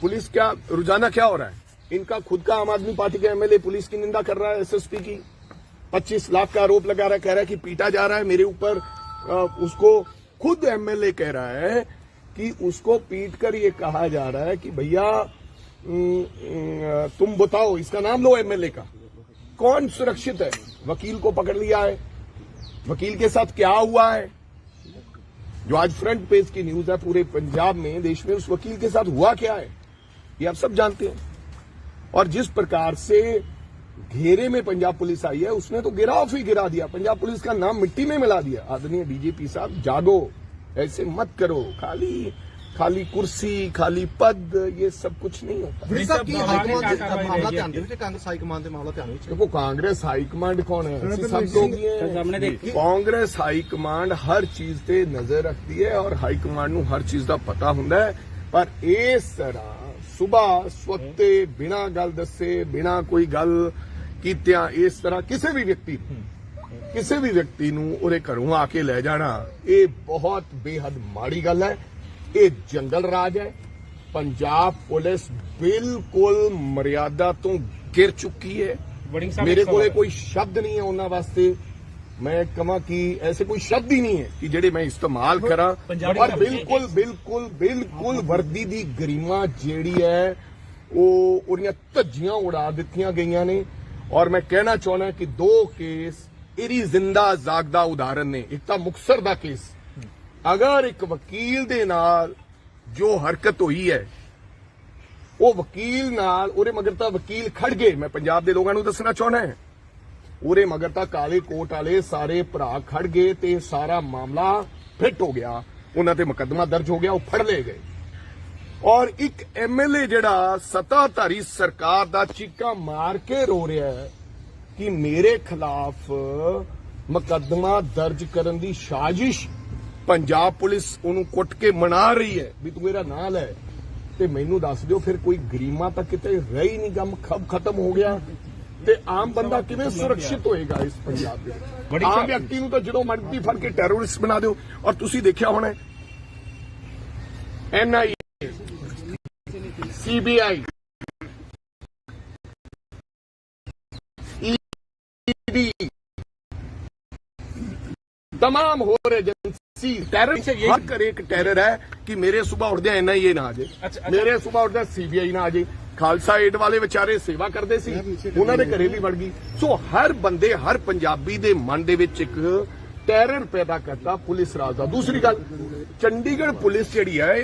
पुलिस क्या रुझाना क्या हो रहा है? इनका खुद का आम आदमी पार्टी का एमएलए पुलिस की निंदा कर रहा है, एसएसपी की 25 लाख का आरोप लगा रहा है, कह रहा है कि पीटा जा रहा है मेरे ऊपर। उसको खुद एमएलए कह रहा है कि उसको पीट कर ये कहा जा रहा है कि भैया तुम बताओ, इसका नाम लो एमएलए का, कौन सुरक्षित है? वकील को पकड़ लिया है, वकील के साथ क्या हुआ है जो आज फ्रंट पेज की न्यूज है पूरे पंजाब में, देश में, उस वकील के साथ हुआ क्या है ये आप सब जानते हैं। और जिस प्रकार से घेरे में पंजाब पुलिस आई है उसने तो गिराव ही गिरा दिया, पंजाब पुलिस का नाम मिट्टी में मिला दिया। आदरणीय डीजीपी साहब जागो, ऐसे मत करो, खाली कुर्सी, खाली पद, ये सब कुछ नहीं होता। देखो कांग्रेस हाईकमांड कौन है? सब लोग ही हैं। कांग्रेस हाईकमांड हर चीज ते नजर रखती है और हाईकमांड नूं हर चीज दा पता हुंदा है, पर इस तरह सुबह स्वते बिना गल दसे, बिना कोई गल कीतिया इस तरह किसी भी व्यक्ति नूं उहदे घरों आके ले जाना, ये बहुत बेहद माड़ी गल है। ये जंगल राज है। पंजाब पुलिस बिल्कुल मर्यादा तो गिर चुकी है। मेरे को कोई शब्द नहीं है उन्हां वास्ते, मैं कहा कि ऐसे कोई शब्द ही नहीं है कि जेडे मैं इस्तेमाल करा। और बिल्कुल बिल्कुल बिल्कुल वर्दी दी गरिमा जेड़ी है वो उहदियां धज्जियां उड़ा दित्तियां गईयां ने ਔਰ ਮੈਂ ਕਹਿਣਾ ਚਾਹੁੰਦਾ ਕਿ 2 ਕੇਸ ਇਹਦੀ ਜ਼ਿੰਦਾ ਜਾਗਦਾ ਉਦਾਹਰਨ ਨੇ। ਇੱਕ ਤਾਂ ਮੁਕਤਸਰ ਦਾ ਕੇਸ, ਅਗਰ ਇੱਕ ਵਕੀਲ ਦੇ ਨਾਲ ਜੋ ਹਰਕਤ ਹੋਈ ਹੈ, ਉਹ ਵਕੀਲ ਨਾਲ ਉਹਦੇ ਮਗਰ ਤਾਂ ਵਕੀਲ ਖੜ ਗਏ। ਮੈਂ ਪੰਜਾਬ ਦੇ ਲੋਕਾਂ ਨੂੰ ਦੱਸਣਾ ਚਾਹੁੰਦਾ ਹਾਂ, ਉਹਦੇ ਮਗਰ ਤਾਂ ਕਾਲੇ ਕੋਟ ਵਾਲੇ ਸਾਰੇ ਭਰਾ ਖੜ ਗਏ ਤੇ ਸਾਰਾ ਮਾਮਲਾ ਫਿੱਟ ਹੋ ਗਿਆ, ਉਹਨਾਂ ਤੇ ਮੁਕੱਦਮਾ ਦਰਜ ਹੋ ਗਿਆ, ਉਹ ਫੜ ਲਏ ਗਏ। ਔਰ ਇੱਕ ਐਮਐਲਏ ਜਿਹੜਾ ਸੱਤਾਧਾਰੀ ਸਰਕਾਰ ਦਾ ਚੀਕਾਂ ਮਾਰ ਕੇ ਰੋ ਰਿਹਾ ਹੈ ਕਿ ਮੇਰੇ ਖਿਲਾਫ ਮੁਕੱਦਮਾ ਦਰਜ ਕਰਨ ਦੀ ਸਾਜ਼ਿਸ਼ ਪੰਜਾਬ ਪੁਲਿਸ ਉਹਨੂੰ ਕੁੱਟ ਕੇ ਮਨਾ ਰਹੀ ਹੈ ਵੀ ਤੂੰ ਮੇਰਾ ਨਾਂ ਲੈ, ਤੇ ਮੈਨੂੰ ਦੱਸ ਦਿਓ ਫਿਰ ਕੋਈ ਗਰੀਮਾ ਤਾਂ ਕਿਤੇ ਰਹੀ ਨਹੀਂ, ਗਮ ਖਤਮ ਹੋ ਗਿਆ ਤੇ ਆਮ ਬੰਦਾ ਕਿਵੇਂ ਸੁਰੱਖਿਅਤ ਹੋਏਗਾ ਇਸ ਪੰਜਾਬ ਦੇ? ਆਮ ਵਿਅਕਤੀ ਨੂੰ ਤਾਂ ਜਦੋਂ ਮਰਜ਼ੀ ਫੜ ਕੇ ਟੈਰਰਿਸਟ ਬਣਾ ਦਿਓ। ਔਰ ਤੁਸੀਂ ਦੇਖਿਆ ਹੋਣਾ NIA, CBI, ED, तमाम हो रहे एजेंसी टेरर से यही कर एक टेरर है कि मेरे सुबह उठदे NIA ना आ जाए, मेरे सुबह उठदे CBI ना आ जाए। खालसा एड वाले बेचारे सेवा करते सी, उन्हां दे घरे भी वड़ गई। सो हर बंदे हर पंजाबी दे मन दे विच एक टैरर पैदा करता पुलिस राज दा। दूसरी गल, चंडीगढ़ पुलिस जिहड़ी है